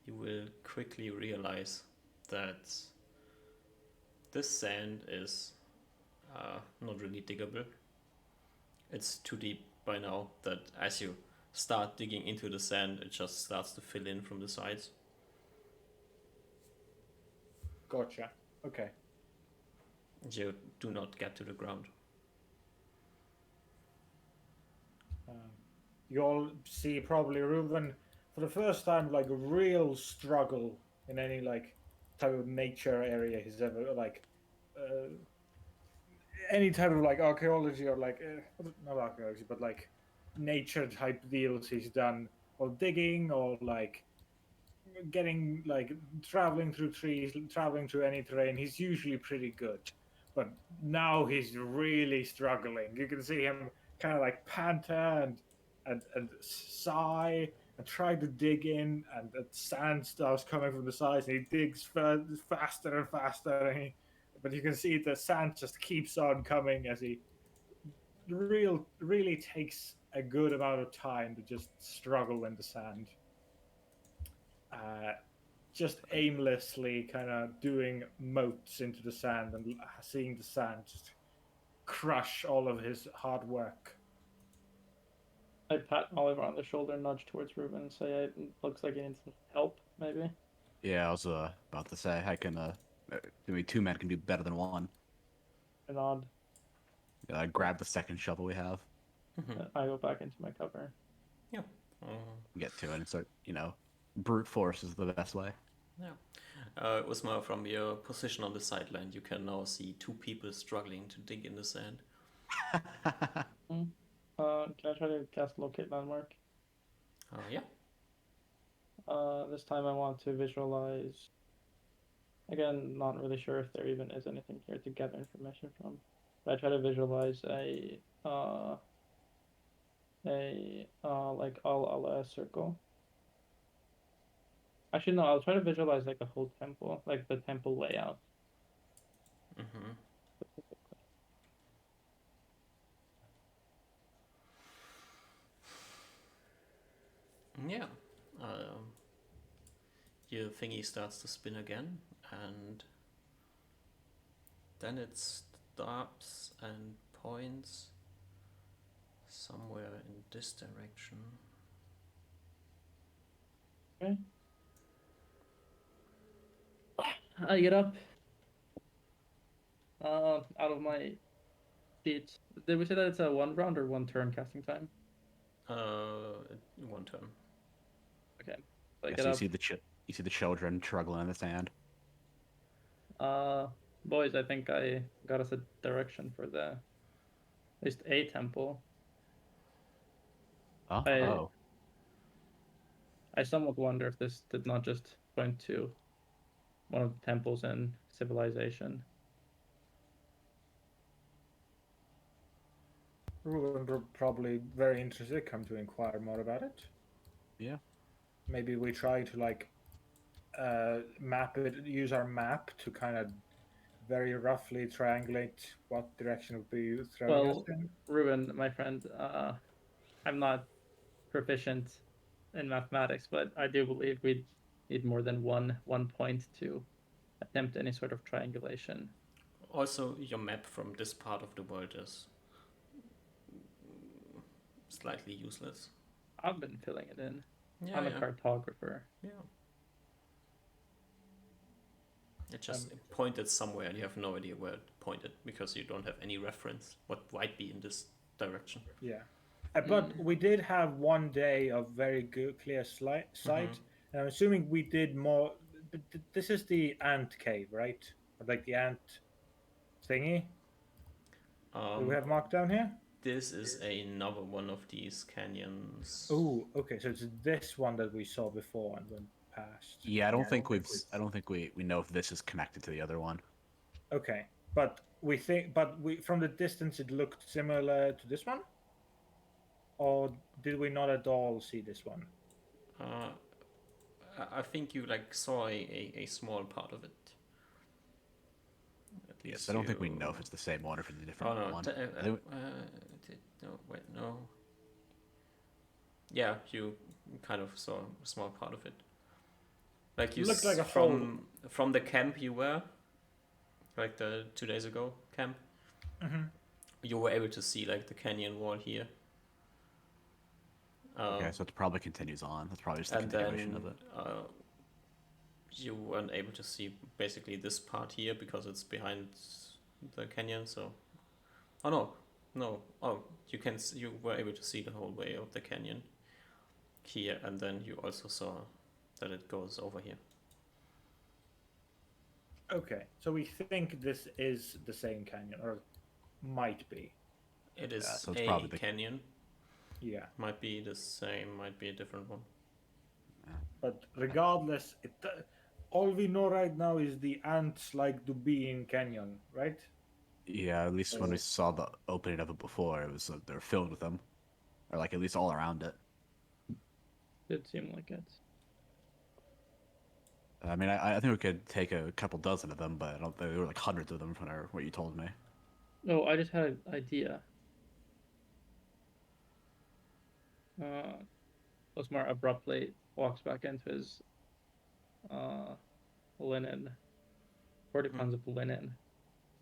you will quickly realize that this sand is not really diggable. It's too deep by now that as you start digging into the sand, it just starts to fill in from the sides. Gotcha. Okay. You do not get to the ground. You all see probably Ruben for the first time like a real struggle in any like type of nature area he's ever like any type of like archaeology or like not archaeology but like nature type deals he's done, or digging, or like getting like traveling through trees, traveling through any terrain. He's usually pretty good, but now he's really struggling. You can see him kind of like pant and sigh and try to dig in, and the sand starts coming from the sides, and he digs faster and faster, but you can see the sand just keeps on coming as he really takes a good amount of time to just struggle in the sand. Just aimlessly kind of doing moats into the sand and seeing the sand just crush all of his hard work. I pat Oliver on the shoulder, nudge towards Ruben, and say, "It looks like he needs some help, maybe." Yeah, I was about to say I can maybe two men can do better than one. I nod. Yeah, I grab the second shovel we have, I go back into my cover. Yeah. get to it, and start brute force is the best way. Yeah. Usma, from your position on the sideline, you can now see two people struggling to dig in the sand. Can I try to cast Locate Landmark? Yeah. This time I want to visualize. Again, not really sure if there even is anything here to gather information from. But I try to visualize a like Allah circle. Actually, no, I'll try to visualize like a whole temple, like the temple layout. Yeah. Your thingy starts to spin again, and then it stops and points somewhere in this direction. Okay. I get up. Out of my seat. Did we say that it's a 1 round or 1 turn casting time? One turn. Okay. So I Yeah, get so you up. see you see the children struggling in the sand. Boys, I think I got us a direction for at least a temple. Oh, I oh. I somewhat wonder if this did not just point to one of the temples in civilization. Ruben probably very interested, come to inquire more about it. Yeah. Maybe we try to like map it, use our map to kind of very roughly triangulate what direction would be throwing us Well, in. Ruben, my friend, I'm not proficient in mathematics, but I do believe we'd need more than one point to attempt any sort of triangulation. Also, your map from this part of the world is slightly useless. I've been filling it in. Yeah, I'm a yeah, cartographer. yeah. It just pointed somewhere and you have no idea where it pointed because you don't have any reference what might be in this direction. Yeah. But we did have one day of very good, clear sight. And I'm assuming we did more. This is the ant cave, right? Or like the ant thingy that we have marked down here? This is another one of these canyons. Oh, okay. So it's this one that we saw before and went past. Yeah, I don't think we know if this is connected to the other one. Okay. But we from the distance it looked similar to this one? Or did we not at all see this one? I think you like saw a small part of it. At Yes, I don't think we know if it's the same one or if it's a different one. No, wait, no. Yeah, you kind of saw a small part of it. Like you looked like a from the camp you were, like the 2 days ago camp. You were able to see like the canyon wall here. Okay, so it probably continues on. That's probably just a continuation of it. You weren't able to see basically this part here because it's behind the canyon. So, you were able to see the whole way of the canyon here, and then you also saw that it goes over here. Okay, so we think this is the same canyon, or might be. It is so it's a probably the canyon. Yeah. Might be the same, might be a different one. But regardless, all we know right now is the ants like to be in canyon, right? Yeah, at least when we saw the opening of it before, it was they were filled with them, or like at least all around it. Did seem like it. I mean, I think we could take a couple dozen of them, but I don't think there were like hundreds of them from what you told me. No, I just had an idea. Osmar abruptly walks back into his linen, 40 pounds of linen.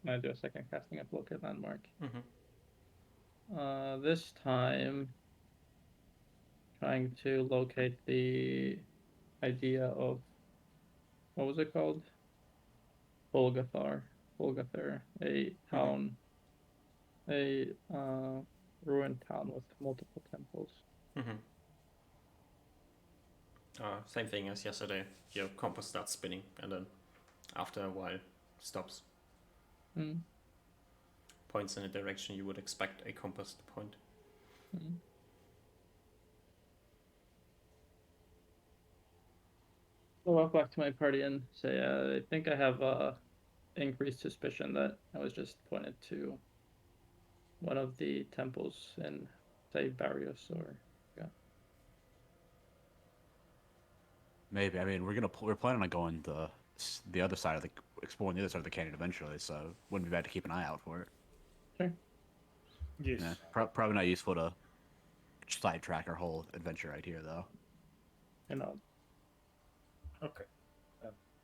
I'm gonna do a second casting at locate landmark. This time, trying to locate the idea of what was it called? Volgathar, a town, a ruined town with multiple temples. Same thing as yesterday. Your compass starts spinning, and then after a while, stops. Points in a direction you would expect a compass to point. I'll walk back to my party and say, I think I have increased suspicion that I was just pointed to one of the temples in, say, Barrios or Maybe. I mean, we're planning on going the other side of exploring the other side of the canyon eventually, so it wouldn't be bad to keep an eye out for it. Sure. Yes. Yeah, probably not useful to sidetrack our whole adventure right here, though. You know. Okay.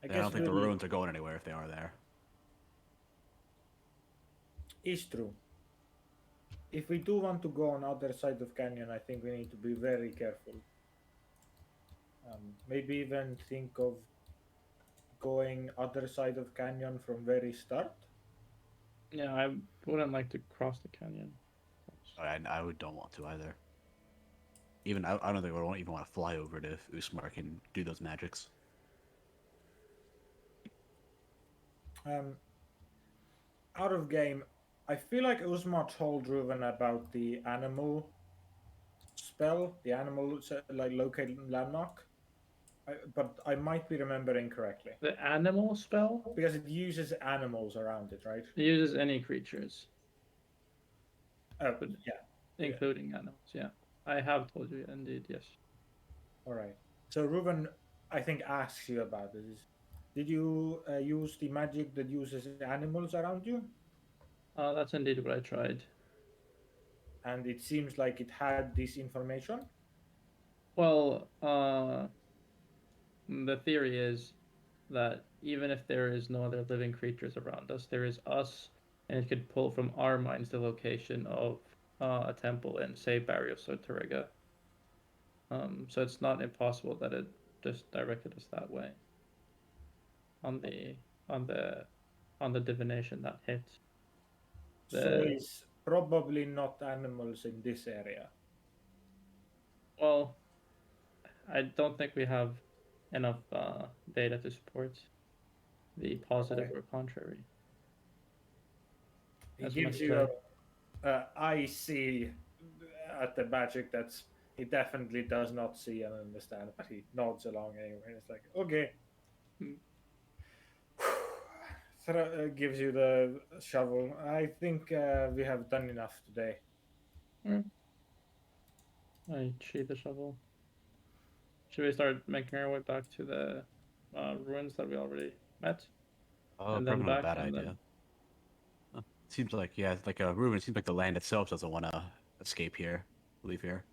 I don't think the ruins are going anywhere if they are there. It's true. If we do want to go on other side of canyon, I think we need to be very careful. Maybe even think of going other side of canyon from very start. Yeah, I wouldn't like to cross the canyon. I don't want to either. Even I don't think I won't even want to fly over to Usmark and do those magics. Out of game, I feel like Usma told Ruven about the animal spell, the animal like locate landmark. But I might be remembering correctly The animal spell because it uses animals around it, right? it uses any creatures, Oh, but yeah. including animals. Yeah, I have told you indeed. Yes. All right. So Ruben, I think asks you about this. Did you use the magic that uses animals around you? That's indeed what I tried. And it seems like it had this information. Well, the theory is that even if there is no other living creatures around us, there is us, and it could pull from our minds the location of a temple in, say, Barrios or Torrega. So it's not impossible that it just directed us that way on the on the on the divination that hit. So The it's probably not animals in this area. well, I don't think we have enough data to support the positive Okay. or contrary. He As gives much as you a I see at the magic that's he definitely does not see and understand, but he nods along anyway. It's like, okay. Hmm. Gives you the shovel. I think we have done enough today. I sheathe the shovel. Should we start making our way back to the ruins that we already met, Oh, and then probably not a back, bad and then idea. Seems like yeah, like Ruben. It seems like the land itself doesn't want to escape here, leave here.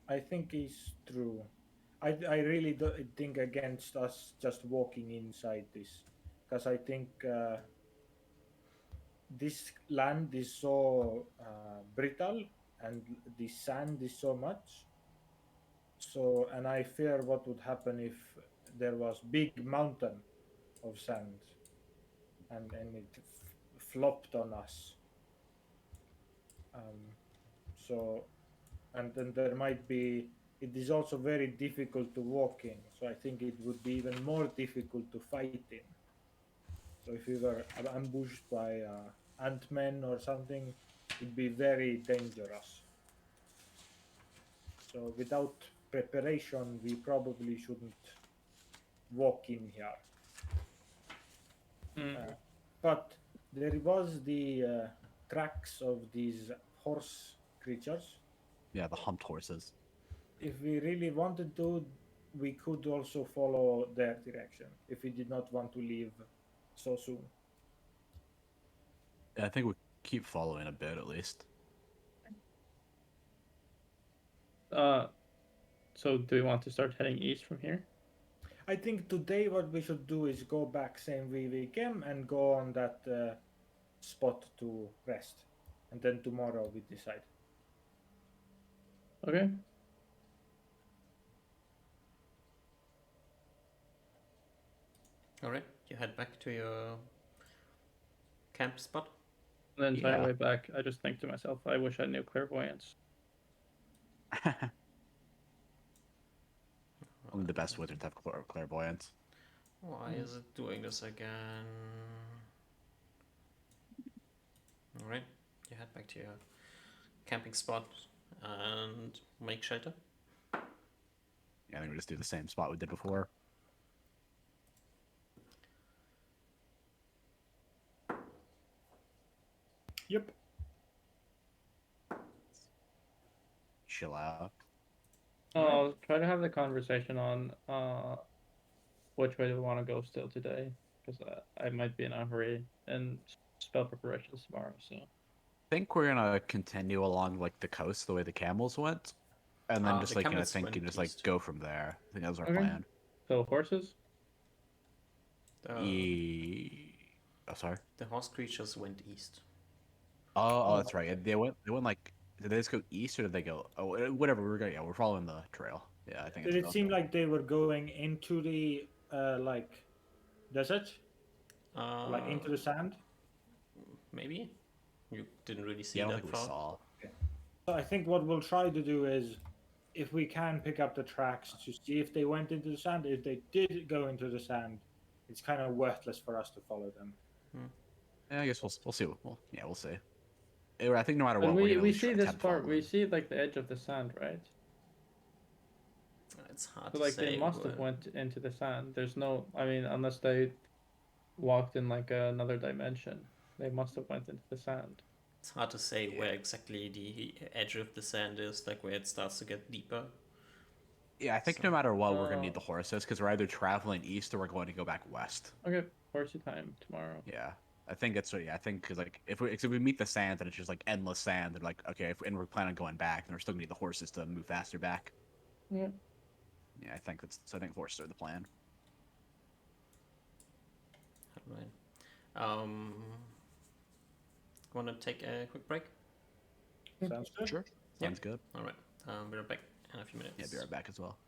I think it's true. I really do think against us just walking inside this, because I think this land is so brittle and the sand is so much. So, and I fear what would happen if there was big mountain of sand and it flopped on us. Um, so, and then there might be. It is also very difficult to walk in. So I think it would be even more difficult to fight in. So if we were ambushed by ant-men or something, it'd be very dangerous. So without preparation, we probably shouldn't walk in here. Uh, but there was the tracks of these horse creatures. Yeah, the humped horses. If we really wanted to, we could also follow their direction if we did not want to leave so soon. Yeah, I think we keep following a bit at least. so do we want to start heading east from here? I think today what we should do is go back same way we came and go on that spot to rest, and then tomorrow we decide. Okay. All right, you head back to your camp spot. The entire Yeah. way back, I just think to myself, I wish I knew clairvoyance. Only the best wizards have clairvoyance. Why is it doing this again? All right, you head back to your camping spot and make shelter. Yeah, I think we just do the same spot we did before. Yep. Chill out. I'll try to have the conversation on which way do we want to go still today, because I might be in a hurry and spell preparations tomorrow. So I think we're gonna continue along like the coast the way the camels went, and then just The like I camels think went you just like east. go from there. I think that was our Okay. plan. so horses. Oh, sorry. The horse creatures went east. Oh, that's right. Yeah, they went like. Did they just go east or did they go? Oh, whatever. We're going. Yeah, we're following the trail. Yeah, I think Did it's. it seem like they were going into the like desert, like into the sand? Maybe you didn't really see Yeah, I don't that think we far. saw. So I think what we'll try to do is if we can pick up the tracks to see if they went into the sand, if they did go into the sand, it's kind of worthless for us to follow them. Yeah, I guess we'll see. We'll see. I think no matter But what, we're gonna at we least see this attempt part. We following. see like the edge of the sand, right? It's hard So to like say. they must have went into the sand. There's no. I mean, unless they walked in like another dimension, they must have went into the sand. It's hard to say Yeah. where exactly the edge of the sand is, like where it starts to get deeper. Yeah, I think So- no matter what, we're gonna need the horses because we're either traveling east or we're going to go back west. Okay, horsey time tomorrow. Yeah, I think it's yeah. I think because like if we meet the sand and it's just like endless sand, and like okay, and we're planning on going back, then we're still gonna need the horses to move faster back. Yeah. Yeah, I think horses are the plan. Right. Want to take a quick break? Sounds good. Sure, Yeah. sounds good. All right. We're back in a few minutes. Yeah, be right back as well.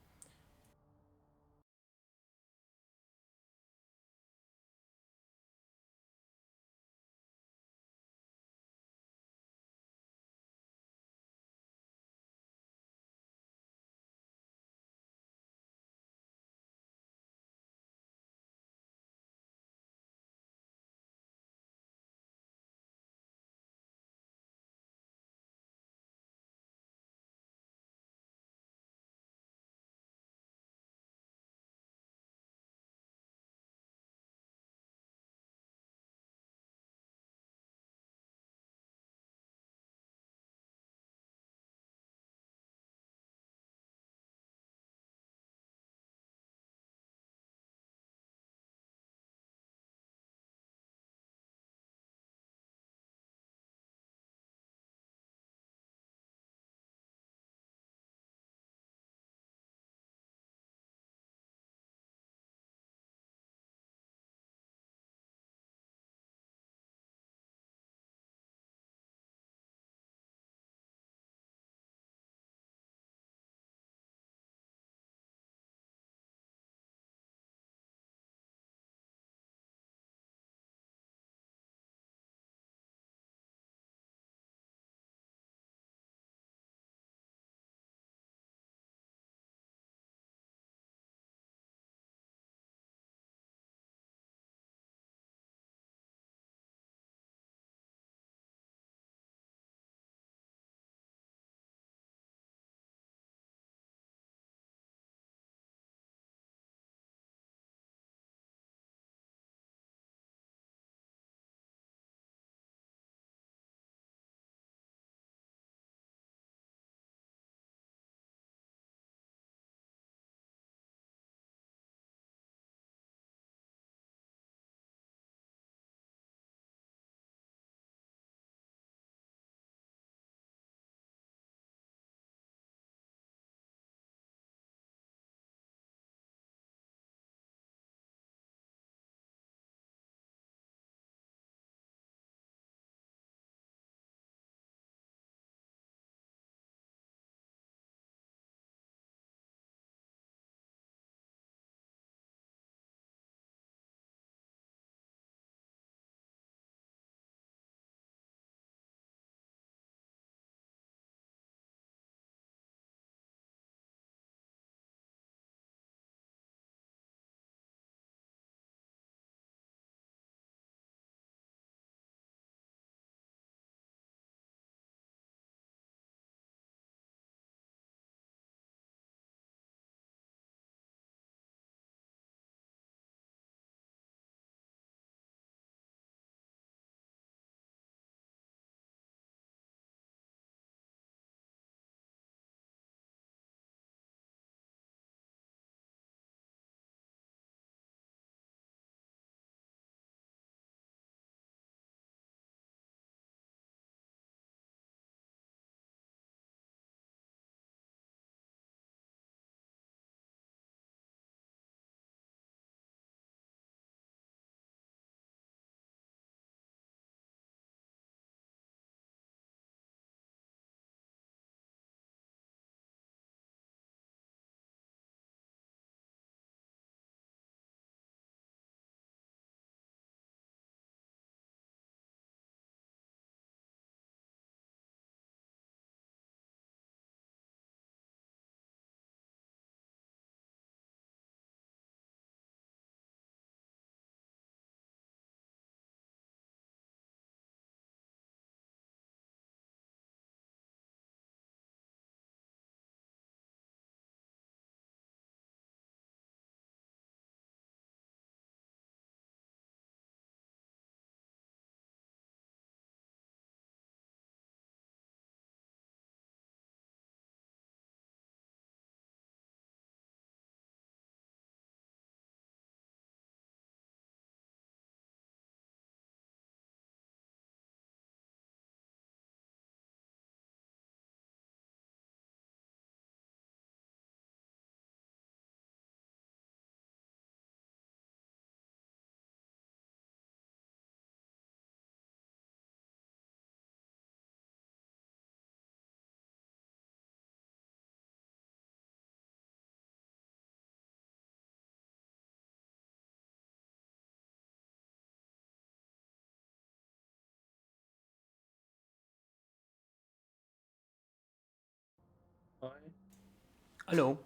Hello.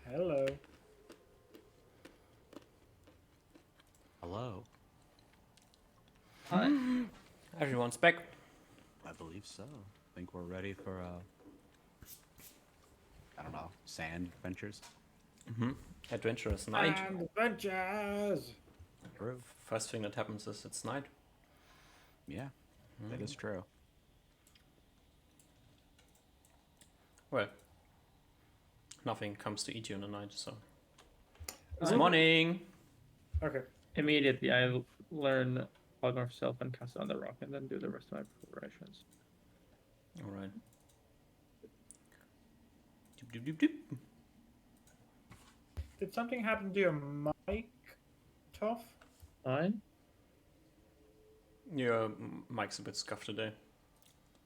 Hello. Hello. Hi. Everyone's back. I believe so. Think we're ready for I don't know, sand adventures. Adventurous night. And adventures! True. First thing that happens is it's night. Yeah, that is true. Well, nothing comes to eat you in the night, so. Is Good it- morning. Okay. Immediately, I learn Polymorph Self and cast it on the rock, and then do the rest of my preparations. All right. Doop, doop, doop, doop. Did something happen to your mic, Toff? Fine. Your mic's a bit scuffed today.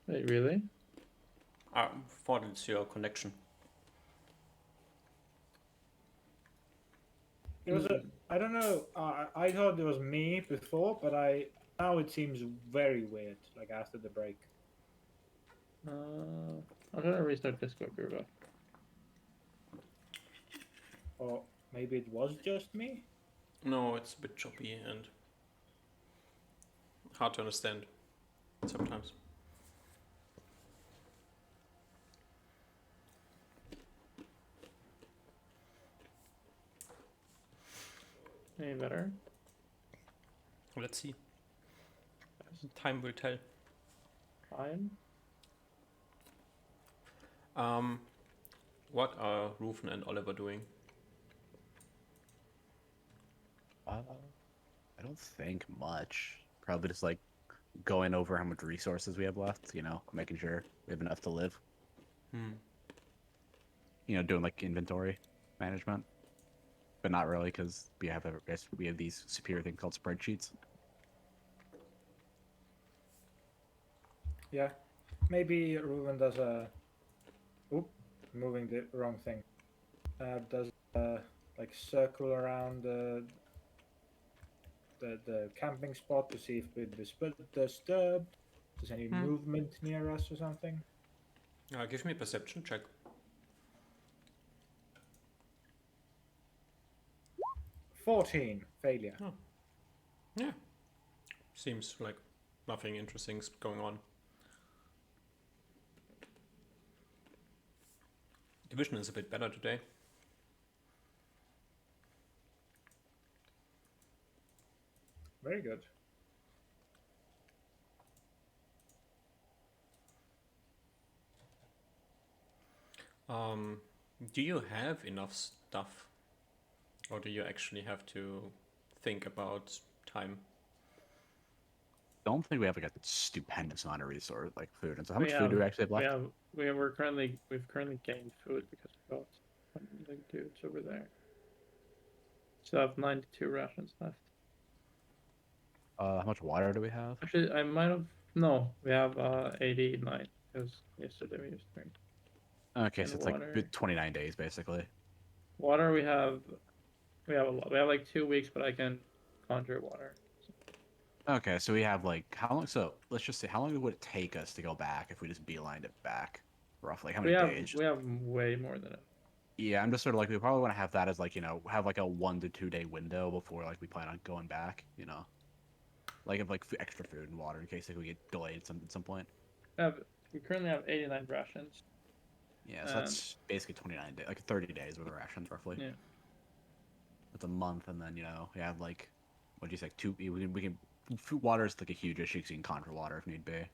Wait, really? I thought it's your connection. It was a. I don't know. I thought it was me before, but now it seems very weird. Like after the break. I'm gonna restart Discord group. Or maybe it was just me. No, it's a bit choppy and hard to understand sometimes. Any better? Let's see. Time will tell. Fine. What are Rufen and Oliver doing? I don't think much. Probably just like going over how much resources we have left. You know, making sure we have enough to live. You know, doing like inventory management, but not really because we have these superior things called spreadsheets. Yeah. Maybe Ruben does a. Oop, moving the wrong thing. Does like circle around the camping spot to see if we've disturbed. There's any movement near us or something? Give me a perception check. 14 failure. Oh. Yeah. Seems like nothing interesting's going on. Division is a bit better today. Very good. Do you have enough stuff? Or do you actually have to think about time? Don't think we have like a stupendous amount of resource like food. And so, how much food do we actually have left? We've currently gained food because we got one of the dudes over there. So I have 92 rations left. How much water do we have? Actually, I might have. No, we have 89 because yesterday we used 3. Okay, And so it's water. like 29 days basically. Water we have a lot. We have like 2 weeks, but I can conjure water. Okay, so we have like how long? So let's just say how long would it take us to go back if we just beelined it back? Roughly, how many days? We have way more than it. Yeah, I'm just sort of like we probably want to have that as like have like a 1 to 2 day window before like we plan on going back. Like have like extra food and water in case like we get delayed at some point. We currently have 89 rations. Yeah, so that's basically 29 days, like 30 days worth of rations roughly. Yeah. That's a month, and then we have like, what do you say, we can food water is like a huge issue because you can conjure water if need be.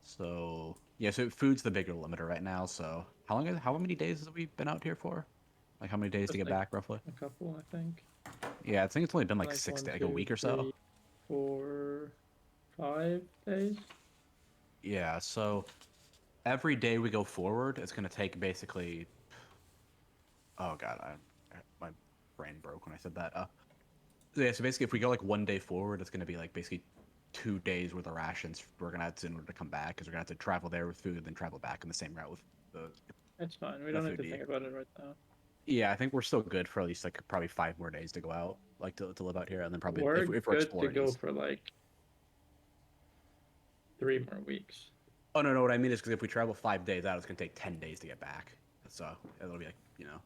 So yeah, so food's the bigger limiter right now. So how many days have we been out here for? Like how many days to Just get like back roughly? A couple, I think. Yeah, I think it's only been like Like 6 1, days, like a 2, week or so. 3, 4, 5 days. Yeah, so every day we go forward, it's gonna take basically. Oh god, my brain broke when I said that. Yeah, so basically, if we go like 1 day forward, it's gonna be like basically 2 days worth of rations we're gonna have to in order to come back because we're gonna have to travel there with food, then travel back in the same route with the. It's fine. We The don't need to foodie. think about it right now. Yeah, I think we're still good for at least like probably 5 more days to go out, like to live out here, and then probably We're if we're good to exploring. go for like 3 more weeks. Oh no, what I mean is because if we travel 5 days out, it's gonna take 10 days to get back. So it'll be like, you know.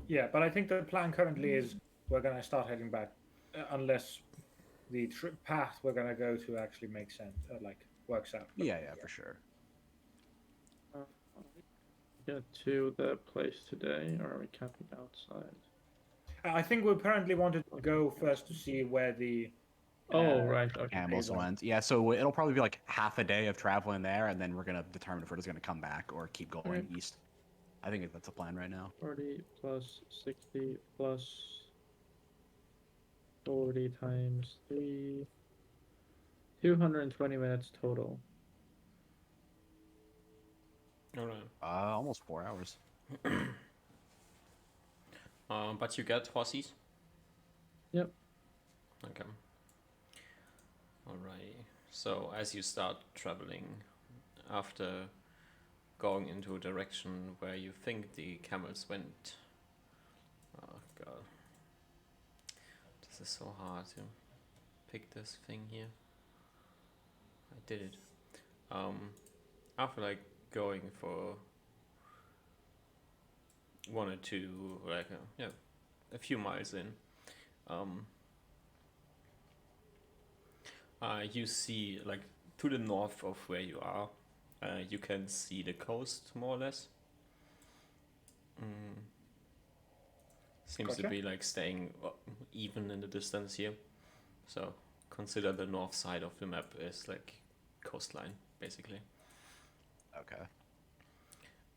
Yeah, but I think the plan currently is we're gonna start heading back, unless the path we're gonna go to actually makes sense, like works out. But, Yeah, for sure. Get to the place today, or are we camping outside? I think we apparently wanted to go first to see where the. Oh, right. Okay. Camels Avon. went. Yeah, so it'll probably be like half a day of traveling there, and then we're gonna determine if we're just gonna come back or keep going Alright. east. I think that's the plan right now. 40 plus 60 plus 40 times 3. 220 minutes total. All right. Almost 4 hours. But you get horses. Yep. Okay. Alright. So as you start traveling, after going into a direction where you think the camels went, oh god, this is so hard to pick this thing here. I did it. After like going for 1 or 2, like a few miles in, you see, like, to the north of where you are, you can see the coast, more or less. Seems to Gotcha. be, like, staying even in the distance here. So, consider the north side of the map as, like, coastline, basically. Okay.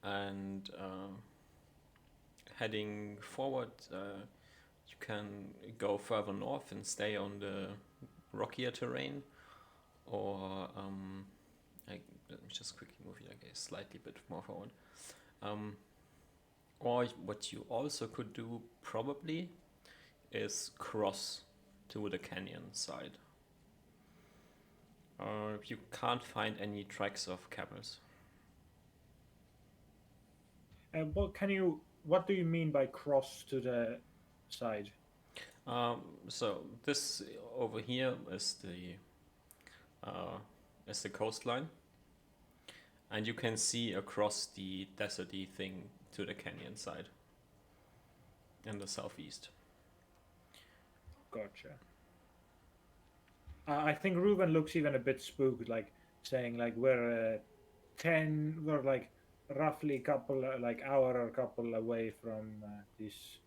And heading forward, you can go further north and stay on the rockier terrain, or let me just quickly move it, I guess, slightly bit more forward. Or what you also could do probably is cross to the canyon side. You can't find any tracks of camels. What do you mean by cross to the side? So this over here is the coastline, and you can see across the deserty thing to the canyon side in the southeast. Gotcha. I think Ruben looks even a bit spooked, like saying like we're like roughly couple like hour or couple away from this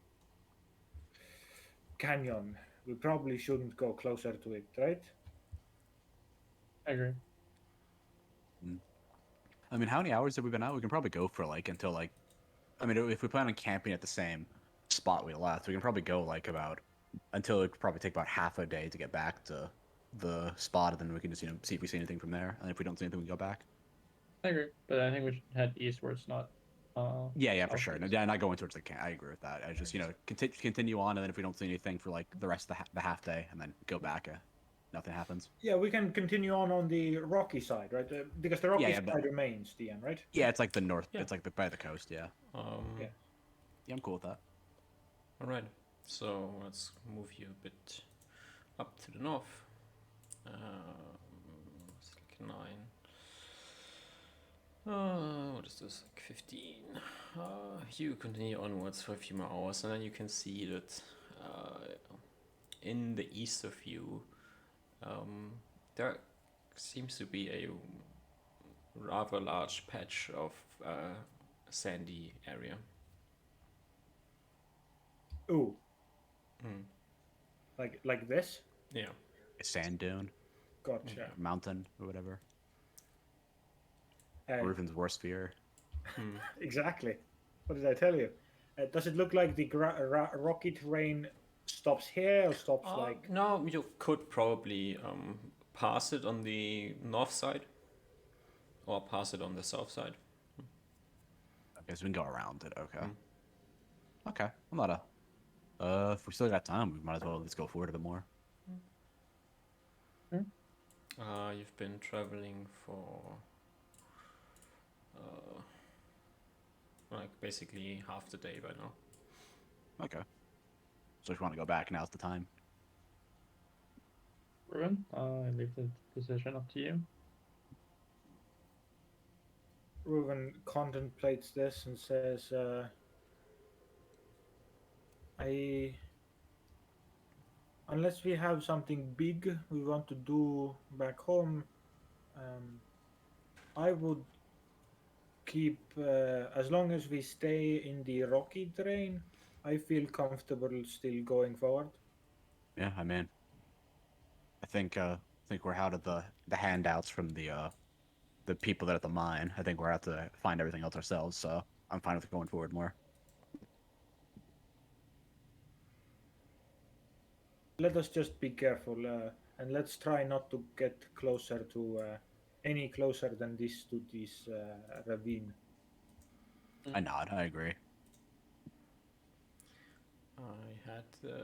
canyon. We probably shouldn't go closer to it, right? I agree. I mean, how many hours have we been out? We can probably go for like until like, I mean, if we plan on camping at the same spot we left, we can probably go like about until it probably take about half a day to get back to the spot, and then we can just see if we see anything from there, and if we don't see anything, we can go back. I agree, but I think we should head eastwards, not. Yeah, for sure. No, southeast. yeah, not going towards the camp. I agree with that. I just continue on, and then if we don't see anything for like the rest of the half day, and then go back, nothing happens. Yeah, we can continue on the rocky side, right? Because the rocky Yeah, side but- remains, DM, right? Yeah, it's like the north. Yeah. It's like by the coast. Yeah. Yeah. Yeah, I'm cool with that. All right, so let's move you a bit up to the north. It's like 9. What is this? Like 15. You continue onwards for a few more hours, and then you can see that in the east of you, there seems to be a rather large patch of sandy area. Ooh, Mm. like this? Yeah. A sand dune, Gotcha. mountain, or whatever. Uh, Ruben's worst fear. Exactly. What did I tell you? Does it look like the rocky terrain stops here or stops like? No, you could probably pass it on the north side, or pass it on the south side. Okay, so we can go around it. Okay. Okay, I'm not a. If we still got time, we might as well at least go forward a bit more. You've been traveling for like basically half the day by now. Okay. So if you want to go back, now's the time. Ruben, I leave the decision up to you. Ruben contemplates this and says, I unless we have something big we want to do back home, um, I would keep as long as we stay in the rocky terrain. I feel comfortable still going forward. Yeah, I mean, I think we're out of the handouts from the people that are at the mine. I think we're out to find everything else ourselves. So I'm fine with going forward more. Let us just be careful and let's try not to get closer to any closer than this to this ravine. I nod. I agree. I had the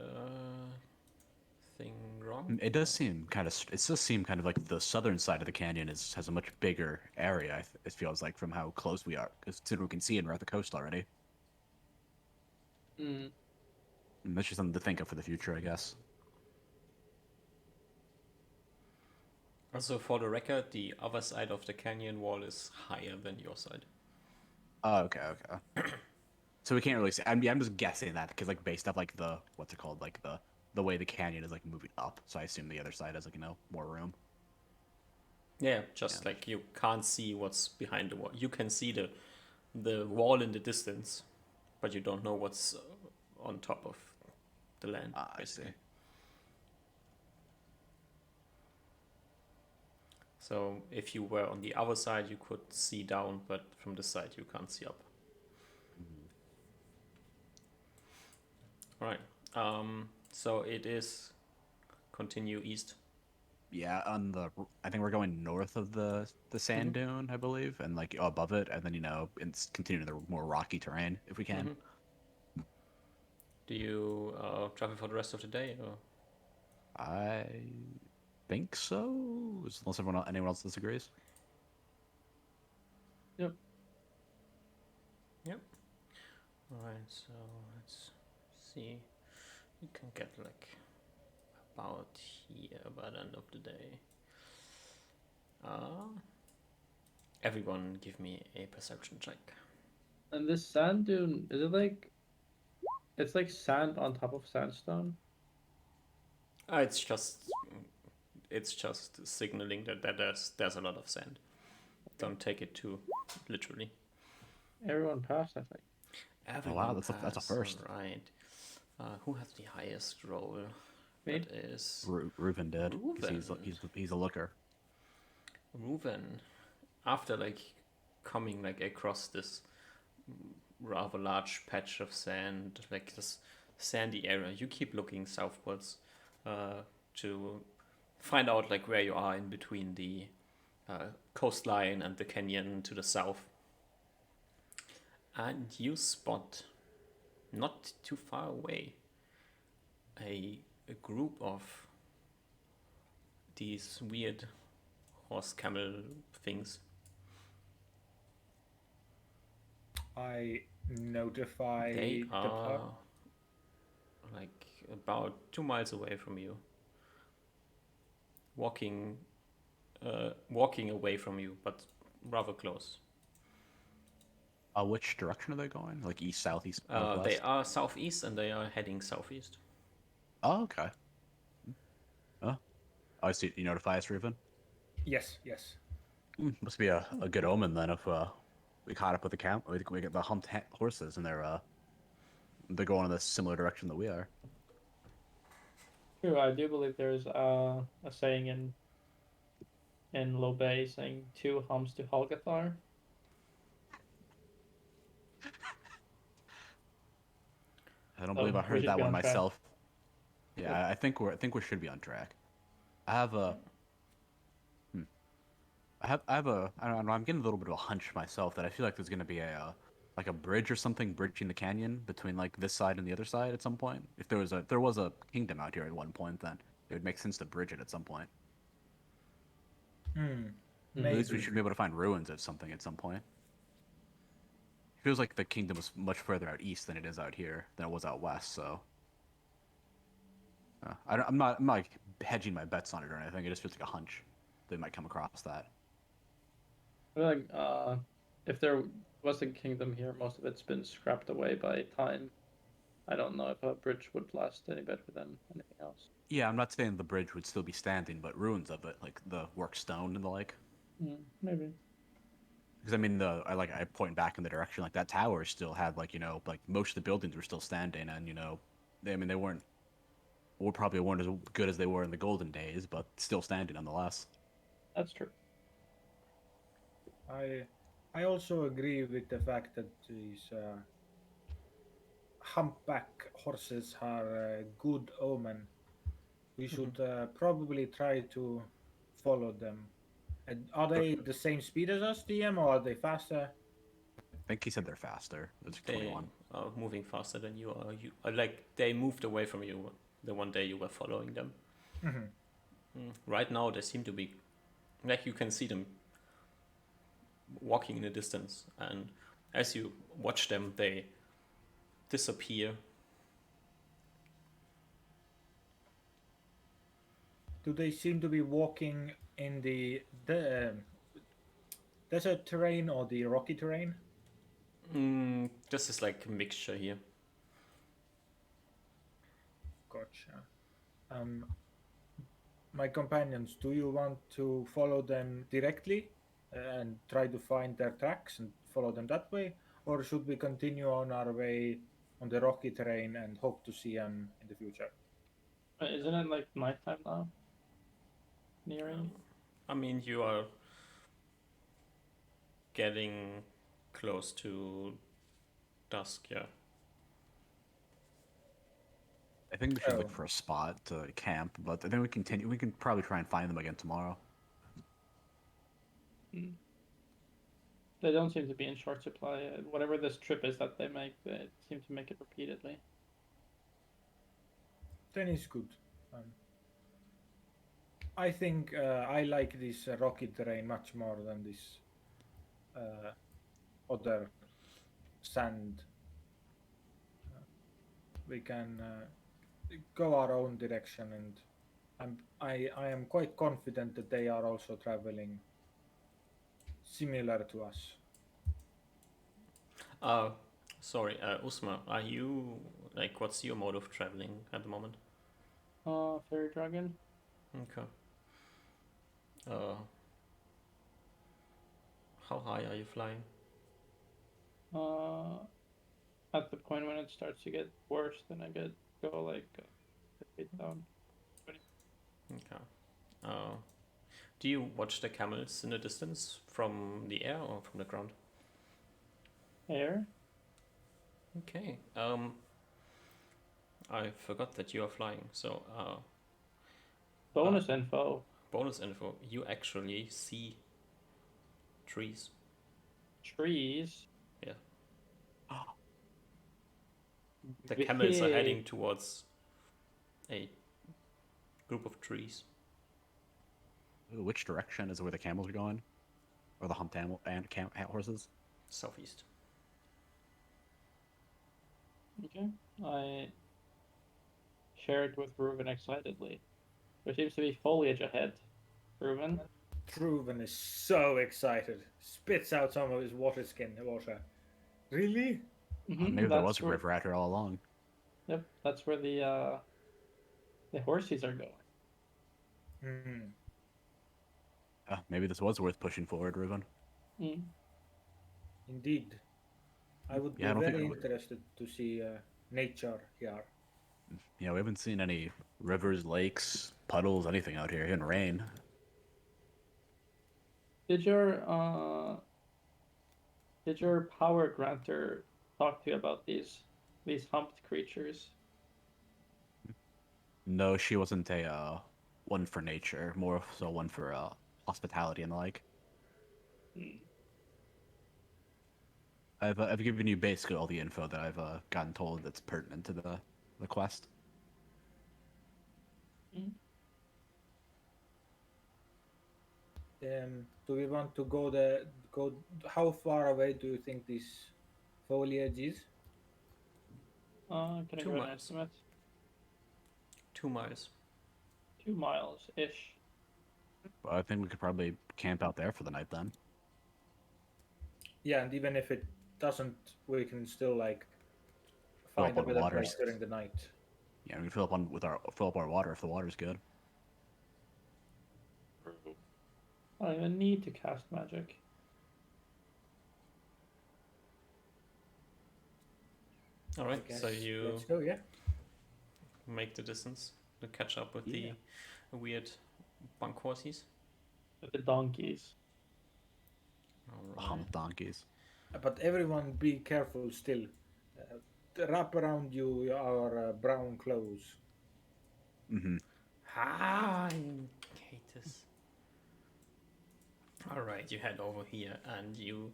thing wrong. It does seem kind of. It does seem kind of like the southern side of the canyon has a much bigger area. It feels like from how close we are, because we can see it, and we're at the coast already. Mm. And that's just something to think of for the future, I guess. Also, for the record, the other side of the canyon wall is higher than your side. Oh, okay, okay. So we can't really see. I'm just guessing that because like based off like the what's it called, like the way the canyon is like moving up. So I assume the other side has like more room. Yeah, just like you can't see what's behind the wall. You can see the wall in the distance, but you don't know what's on top of the land. I see. So if you were on the other side, you could see down, but from this side you can't see up. All right. So it is continue east. Yeah, I think we're going north of the sand dune, I believe, and like above it, and then it's continue to the more rocky terrain if we can. Do you travel for the rest of the day? Or? I think so, unless anyone else disagrees. Yep. Yep. All right. So let's see. You can get like about here by the end of the day. Everyone give me a perception check. And this sand dune, is it like... It's like sand on top of sandstone? It's just signaling that there's a lot of sand. Don't take it too literally. Everyone passed, I think. Everyone wow, that's a first. Right. Who has the highest roll? Me? That is Reuven did. 'Cause Reuven. He's a looker. Reuven. After like coming like across this rather large patch of sand, like this sandy area, you keep looking southwards to find out like where you are in between the coastline and the canyon to the south. And you spot, not too far away, a group of these weird horse camel things. I notify They the are like about 2 miles away from you, walking away from you, but rather close. Which direction are they going? Like east, southeast, They northwest? are southeast and they are heading southeast. Oh, okay. Oh, I see. You notify us, Reuven? Yes. Must be a good omen then if we caught up with the camp. We get the humped horses and they're going in the similar direction that we are. True, I do believe there's a saying in Low Bay saying 2 humps to Holgathar. I don't believe I we heard should that be one on track. myself. Yeah, I think we should be on track. I have a I don't know, I'm getting a little bit of a hunch myself that I feel like there's gonna be like a bridge or something bridging the canyon between like this side and the other side at some point. If there was a kingdom out here at one point, then it would make sense to bridge it at some point. At least we should be able to find ruins of something at some point. It feels like the kingdom was much further out east than it is out here than it was out west. So I'm not like hedging my bets on it or anything. It just feels like a hunch they might come across that. I feel like if there was a kingdom here, most of it's been scrapped away by time. I don't know if a bridge would last any better than anything else. Yeah, I'm not saying the bridge would still be standing, but ruins of it, like the work stone and the like. Maybe. Because I mean, I point back in the direction like that tower still had like like most of the buildings were still standing, and they weren't, or probably weren't as good as they were in the golden days, but still standing nonetheless. That's true. I also agree with the fact that these humpback horses are a good omen. We should probably try to follow them. And are they the same speed as us, DM, or are they faster? I think he said they're faster. It's They 21. are moving faster than you are. Like they moved away from you the one day you were following them. Right now they seem to be, like you can see them walking in the distance, and as you watch them, they disappear. Do they seem to be walking in the desert terrain or the rocky terrain? This is like a mixture here. Gotcha. My companions, do you want to follow them directly and try to find their tracks and follow them that way? Or should we continue on our way on the rocky terrain and hope to see them in the future? Isn't it like nighttime now? Nearing? I mean, you are getting close to dusk, yeah. I think we should look for a spot to camp, but then we continue. We can probably try and find them again tomorrow. They don't seem to be in short supply. Whatever this trip is that they make, they seem to make it repeatedly. Then it's good. I think I like this rocky terrain much more than this other sand. We can go our own direction, and I am quite confident that they are also traveling similar to us. Sorry, Usma, are you, like, what's your mode of traveling at the moment? Fairy dragon. Okay. How high are you flying? At the point when it starts to get worse, then I go like a bit down. Okay. Do you watch the camels in the distance from the air or from the ground? Air? Okay. I forgot that you are flying, so Bonus info. bonus info, you actually see trees. Trees. Yeah. The camels are heading towards a group of trees. Which direction is where the camels are going? Or the humped animal and horses? Southeast. Okay. I share it with Reuven excitedly. There seems to be foliage ahead. Reuven? Truven is so excited. Spits out some of his water. Really? Maybe there was a river out here all along. Yep, that's where the horses are going. Maybe this was worth pushing forward, Reuven. Indeed. I would be very interested to see nature here. Yeah, we haven't seen any rivers, lakes, puddles, anything out here, even rain. Did your power granter talk to you about these humped creatures? No, she wasn't a one for nature, more so one for hospitality and the like. I've given you basically all the info that I've gotten told that's pertinent to the quest. Do we want to go how far away do you think this foliage is? Can I 2 give an miles. estimate? 2 miles. 2 miles-ish. Well, I think we could probably camp out there for the night then. Yeah, and even if it doesn't, we can still like Fill find up a on better waters. place during the night. Yeah, we can fill up our water if the water's good. I don't even need to cast magic. All I right, guess so you let's go. Yeah. make the distance to catch up with Yeah. the weird bunk horses. With the donkeys. All right. Hump donkeys. But everyone, be careful still. Wrap around you our brown clothes. Mm-hmm. I hate this. All right, you head over here and you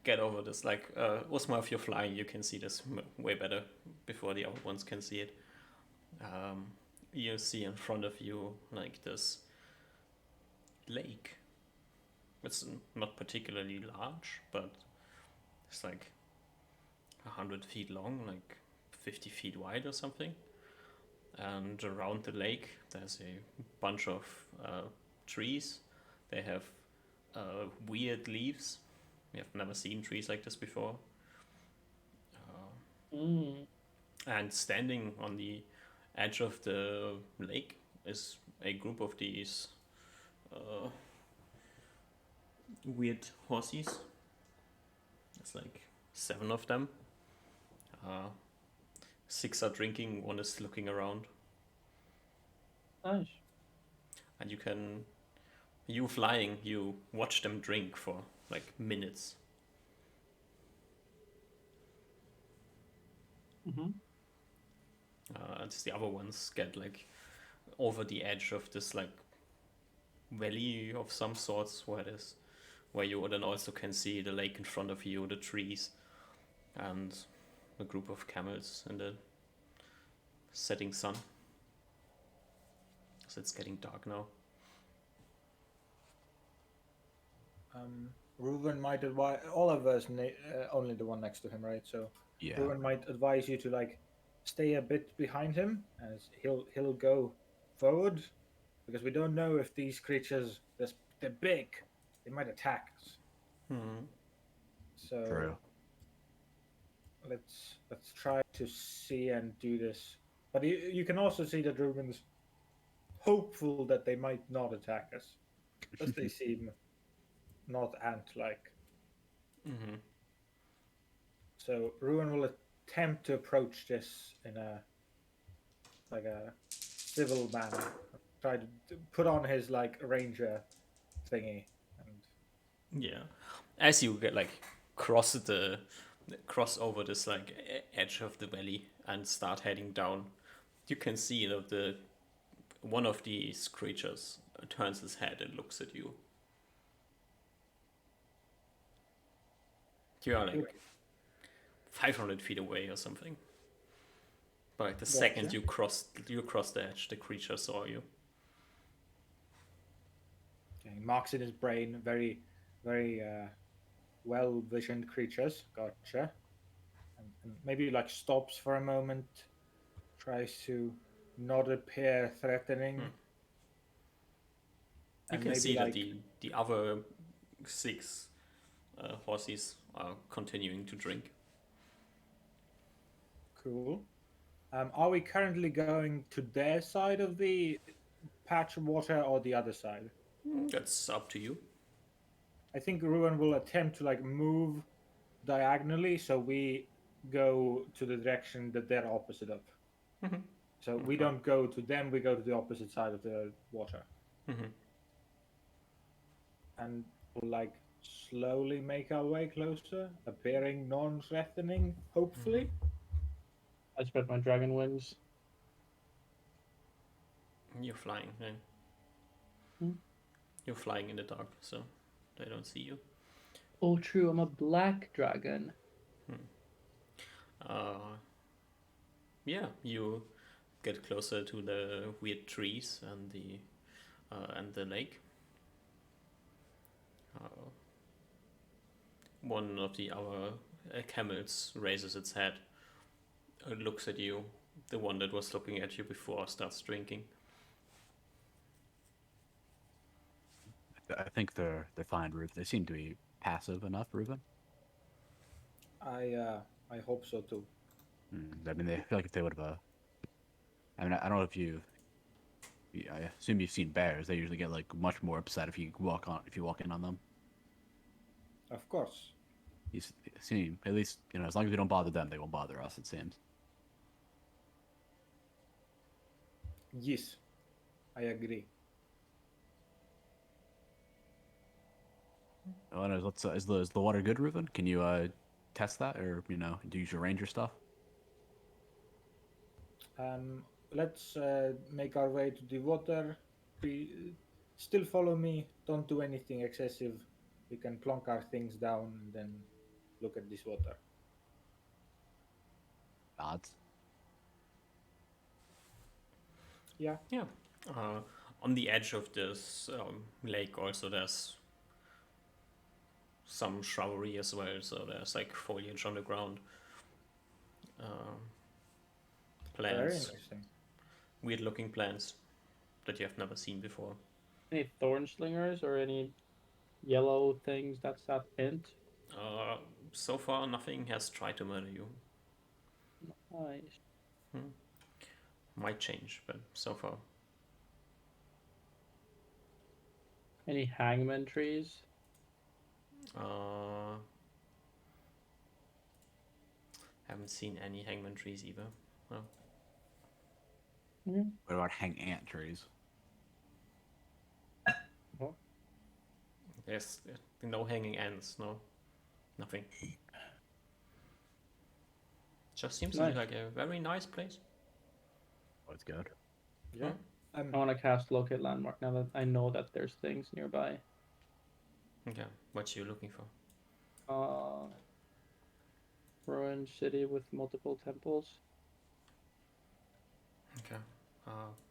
get over this. Like, Osma, if you're flying, you can see this way better before the other ones can see it. You see in front of you like this lake. It's not particularly large, but it's like 100 feet long, like 50 feet wide or something. And around the lake, there's a bunch of trees. They have weird leaves. We have never seen trees like this before. And standing on the edge of the lake is a group of these weird horses. There's like 7 of them. 6 are drinking, 1 is looking around. Nice. And you flying, you watch them drink for like minutes. Mm-hmm. And the other ones get like over the edge of this like valley of some sorts where you then also can see the lake in front of you, the trees, and a group of camels in the setting sun. So it's getting dark now. Reuven might advise all of us, only the one next to him, right? So Yeah. Reuven might advise you to like stay a bit behind him, as he'll go forward, because we don't know if these creatures they're big, they might attack us. So True. let's try to see and do this. But you can also see that Reuven's hopeful that they might not attack us, as they seem not ant-like. So Ruin will attempt to approach this in a civil manner. Try to put on his like ranger thingy. And Yeah, as you get like cross over this like edge of the valley and start heading down, you can see that one of these creatures turns his head and looks at you. You are like 500 feet away or something. But like the second you crossed the edge, the creature saw you. he marks in his brain very, very well-visioned creatures. Gotcha. And maybe like stops for a moment, tries to not appear threatening. You can see that the other 6 horses are continuing to drink. Cool. Are we currently going to their side of the patch of water or the other side? That's up to you. I think Ruin will attempt to like move diagonally, so we go to the direction that they're opposite of. So we don't go to them; we go to the opposite side of the water, and we'll like slowly make our way closer, appearing non-threatening. Hopefully. I spread my dragon wings. You're flying, yeah. You're flying in the dark, so they don't see you. Oh, true. I'm a black dragon. Yeah, you get closer to the weird trees and the lake. One of the other camels raises its head, looks at you. The one that was looking at you before starts drinking. I think they're fine, Ruth. They seem to be passive enough, Ruben? I hope so too. I mean, I feel like if they would have. I mean, I don't know if I assume you've seen bears. They usually get like much more upset if you walk in on them. Of course. You seem at least as long as we don't bother them, they won't bother us. It seems. Yes, I agree. Oh, no, let's. Is the water good, Ruben? Can you test that, or do you use your ranger stuff? Let's make our way to the water. Still follow me. Don't do anything excessive. We can plonk our things down and then look at this water. Nods. Yeah. Yeah. On the edge of this lake, also there's some shrubbery as well, so there's like foliage on the ground. Very Plants, interesting. weird looking plants that you have never seen before. Any thorn slingers or any yellow things that's that hint? So far, nothing has tried to murder you. Nice. Might change, but so far. Any hangman trees? Haven't seen any hangman trees either. No. What about hang ant trees? There's no hanging ants, no. Nothing. Just seems to be Nice. like a very nice place. Oh, it's good. Yeah. I want to cast locate landmark now that I know that there's things nearby. Okay, what you looking for? Ruined city with multiple temples. Okay.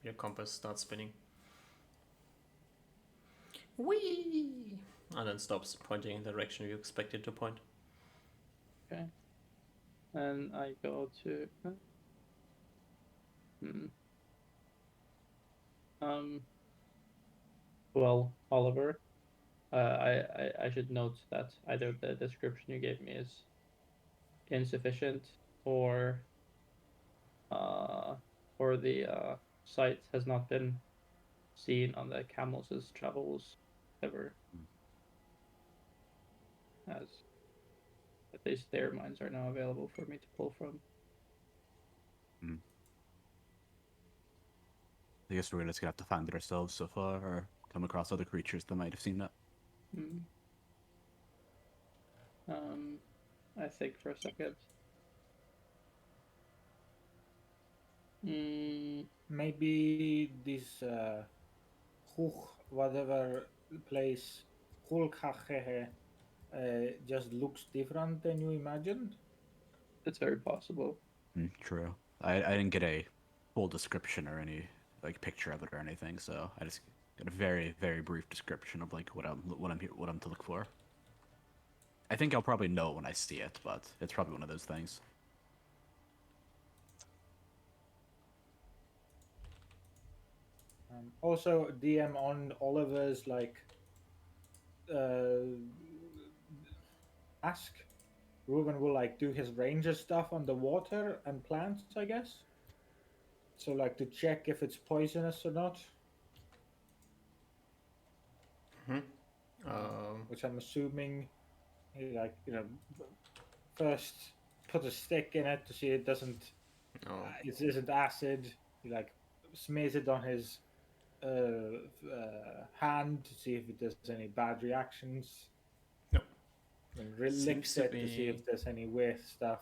Your compass starts spinning. Whee! And then stops pointing in the direction you expect it to point. Okay. And I go to. Well, Oliver, I should note that either the description you gave me is insufficient, or the site has not been seen on the camels' travels ever, as at least their mines are now available for me to pull from. I guess we're just gonna have to find it ourselves so far, or come across other creatures that might have seen it. I think for a second. Maybe this whatever place just looks different than you imagined. It's very possible. True. I didn't get a full description or any like picture of it or anything, so I just got a very very brief description of like what I'm to look for. I think I'll probably know when I see it, but it's probably one of those things. Also, DM on Oliver's ask. Ruben will do his ranger stuff on the water and plants, I guess. So to check if it's poisonous or not. Which I'm assuming, he first put a stick in it to see it doesn't. It isn't acid. He smears it on his hand to see if it does any bad reactions. No. And licks it to see if there's any weird stuff.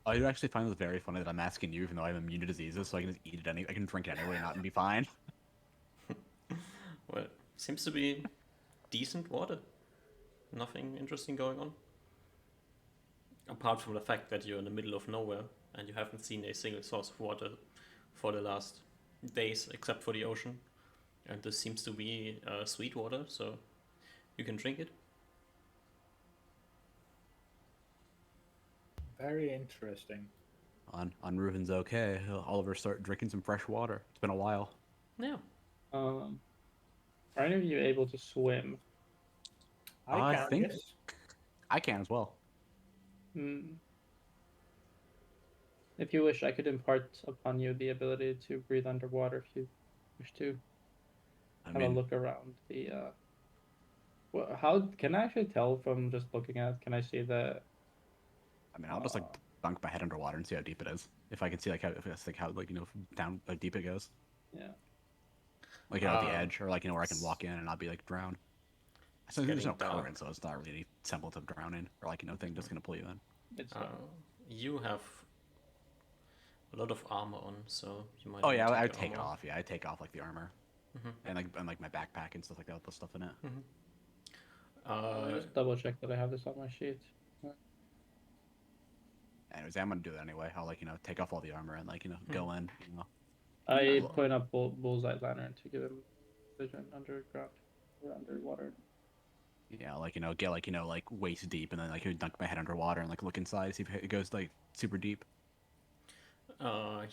I do actually find it very funny that I'm asking you, even though I'm immune to diseases, so I can just eat it I can drink it anyway and not be fine. Well, seems to be decent water. Nothing interesting going on. Apart from the fact that you're in the middle of nowhere and you haven't seen a single source of water for the last days except for the ocean. And this seems to be sweet water, so you can drink it. Very interesting. On Ruben's okay. Oliver start drinking some fresh water. It's been a while. Yeah. Are any of you able to swim? I can, think yes. I can as well. Hmm. If you wish, I could impart upon you the ability to breathe underwater if you wish to I have a mean, look around the. Well, how can I actually tell from just looking at? Can I see the? I'll just like Uh, dunk my head underwater and see how deep it is. If I can see like how, if it's like how like down how deep it goes, yeah. like at the edge, or like where I can It's, walk in and not be like drowned. it's So there's getting no current, dark. so it's not really any semblance of drowning, or like thing just gonna pull you in. It's Uh, you have a lot of armor on, so you might Oh want yeah, to I take would the take it armor off. off. Yeah, I take off like the armor Mm-hmm. and like my backpack and stuff like that with the stuff in it. Mm-hmm. Let me just double check that I have this on my sheet. Anyways, I'm gonna do that anyway. I'll like take off all the armor and like go in. I Well, point up bullseye lantern to give him vision underground or underwater. yeah, like get like waist deep and then like dunk my head underwater and like look inside, see if it goes like super deep.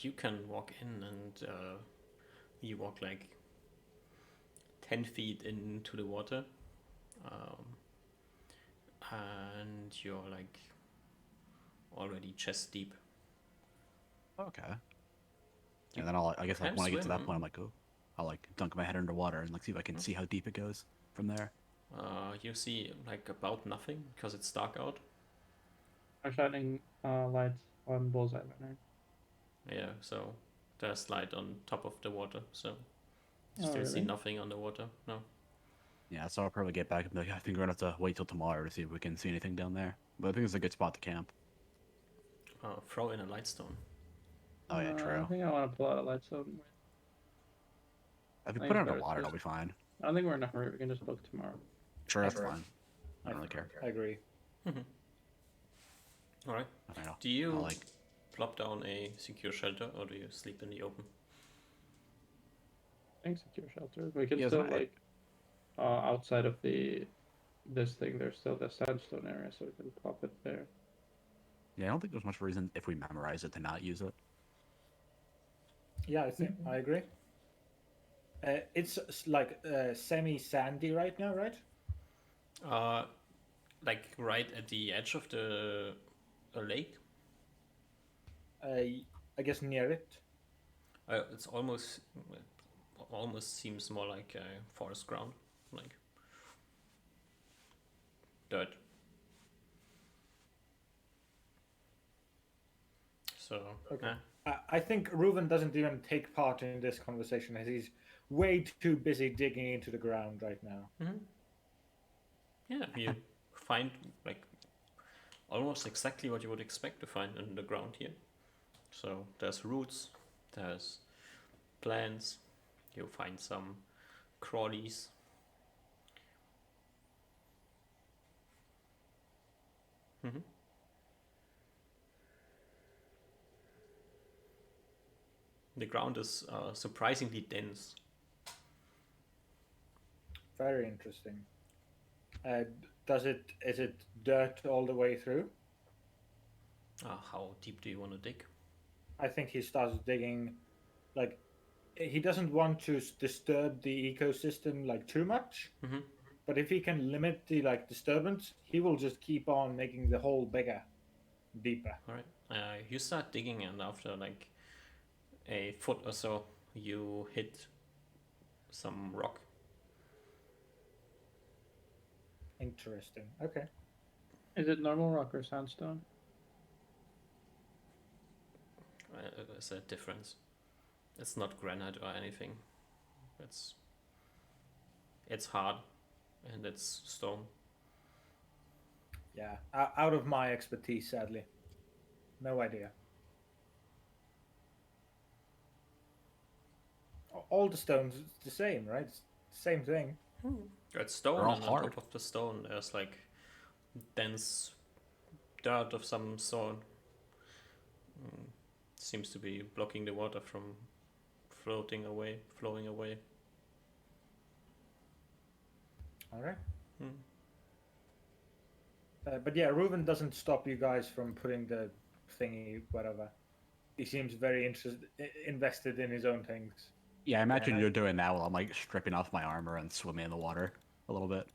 You can walk in and you walk like 10 feet into the water. Um, and you're like already chest deep. Okay. You And then I guess like can when I get to that swim. point, I'm like, oh, I'll like dunk my head underwater and like see if I can see how deep it goes from there. You see like about nothing because it's dark out. I'm shining light on bullseye lantern. Yeah, so there's light on top of the water, so you Oh still see really? nothing underwater. No. Yeah, so I'll probably get back and be like, I think we're gonna have to wait till tomorrow to see if we can see anything down there. But I think it's a good spot to camp. Throw in a light stone. Oh yeah, I true. think I want to pull out a light stone. If we I think put it it's better to underwater, it'll just. be fine. I don't think we're in a hurry. We can just look tomorrow. Sure, that's Agree. fine. I don't really care. I agree. All right. I know. Do you I'll, like, plop down a secure shelter or do you sleep in the open? I think secure shelter. We can Yeah, still isn't it- outside of this thing. There's still the sandstone area, so we can pop it there. yeah, I don't think there's much reason if we memorize it to not use it. Yeah, I agree. It's like semi-sandy right now, right? Like right at the edge of the lake. I guess near it. It's almost seems more like forest ground, like dirt. So Okay. I think Reuven doesn't even take part in this conversation as he's way too busy digging into the ground right now. yeah, you find like almost exactly what you would expect to find in the ground here. So there's roots, there's plants, you find some crawlies. The ground is surprisingly dense. Very interesting. Is it dirt all the way through? How deep do you want to dig? I think he starts digging, like he doesn't want to disturb the ecosystem like too much. But if he can limit the like disturbance, he will just keep on making the hole bigger, deeper. All right. You start digging, and after like a foot or so, you hit some rock. Interesting. Okay. Is it normal rock or sandstone? There's a difference. It's not granite or anything. It's hard, and it's stone. Yeah. Out of my expertise, sadly. No idea. All the stones the same, right? It's the same thing. It's stone, They're all and on hard. top of the stone, there's like dense dirt of some sort. Seems to be blocking the water from flowing away. All right. But yeah, Reuven doesn't stop you guys from putting the thingy, whatever. He seems very invested in his own things. Yeah, I imagine you're doing that while I'm like stripping off my armor and swimming in the water a little bit.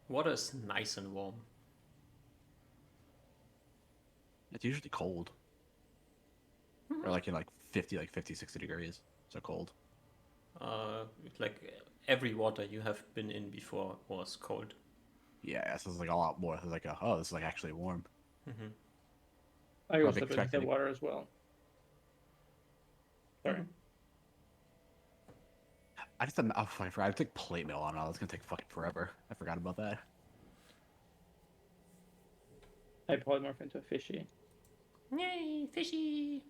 Water is nice and warm. It's usually cold. Or like in like 50, 60 degrees. So cold. Like every water you have been in before was cold. Yeah, so it's like a lot more. It's like oh, this is like actually warm. Mm-hmm. I go Probably step into the expecting- water as well. Sorry. I just I forgot. I took plate mail on it. It's gonna take fucking forever. I forgot about that. I polymorph into a fishy. Yay, fishy!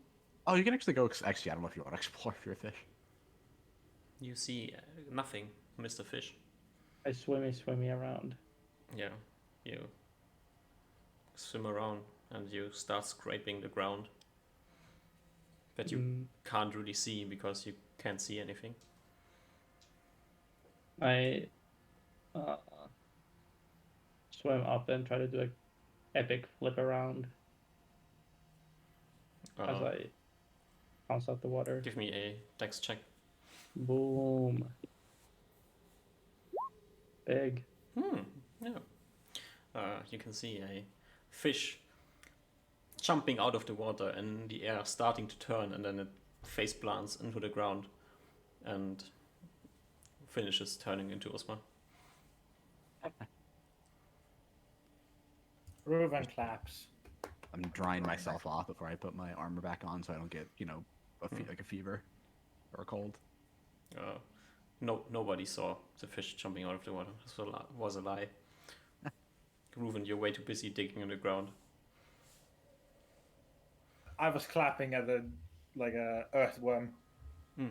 Oh, you can actually go. Actually, I don't know if you want to explore if you're a fish. You see nothing, Mr. Fish. I swimmy around. Yeah, you swim around and you start scraping the ground. But you can't really see because you can't see anything. I swim up and try to do an epic flip around as I bounce out the water. Give me a dex check. Boom. Big. Yeah. You can see a fish jumping out of the water and in the air, starting to turn, and then it face plants into the ground and finishes turning into Osman. Reuven claps. I'm drying myself off before I put my armor back on, so I don't get like a fever or a cold. Nobody saw the fish jumping out of the water. This was a lie. Reuven, you're way too busy digging in the ground. I was clapping at a earthworm.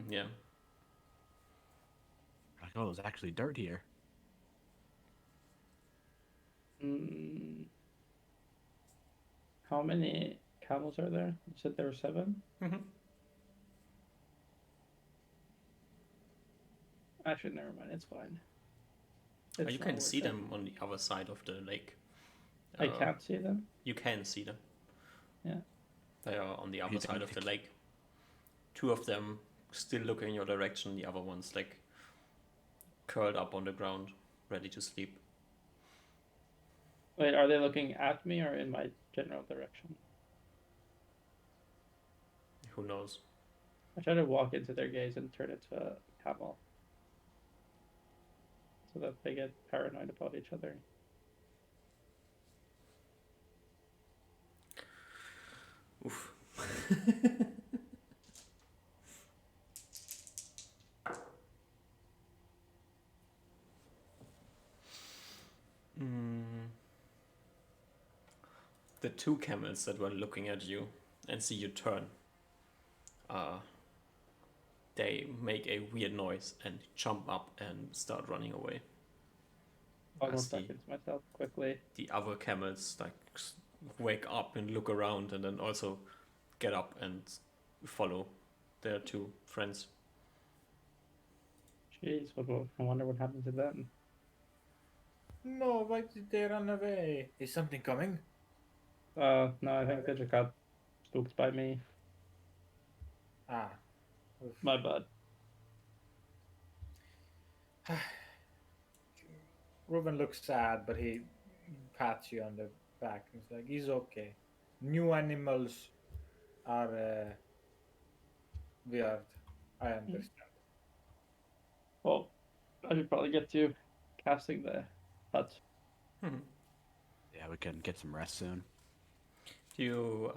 Yeah. Like, oh, there's actually dirt here. How many camels are there? You said there were 7? Mm-hmm. Actually, never mind. It's fine. You It's can not see worth it. them on the other side of the lake. I can't see them. You can see them. Yeah. They are on the other You side of the think- lake. 2 of them still looking in your direction. The other one's like curled up on the ground, ready to sleep. Wait, are they looking at me or in my general direction? Who knows? I try to walk into their gaze and turn it to a camel. So that they get paranoid about each other. Oof. The 2 camels that were looking at you and see you turn, they make a weird noise and jump up and start running away. I'll go As back into myself quickly. the other camels like wake up and look around and then also get up and follow their 2 friends. Jeez, I wonder what happened to them. No, why did they run away? Is something coming? No, I think they just got spooked by me. Ah. My bad. Reuven looks sad, but he pats you on the back and is like, he's okay. New animals are weird. I understand. Well, I should probably get to casting the hut. Yeah, we can get some rest soon. Do you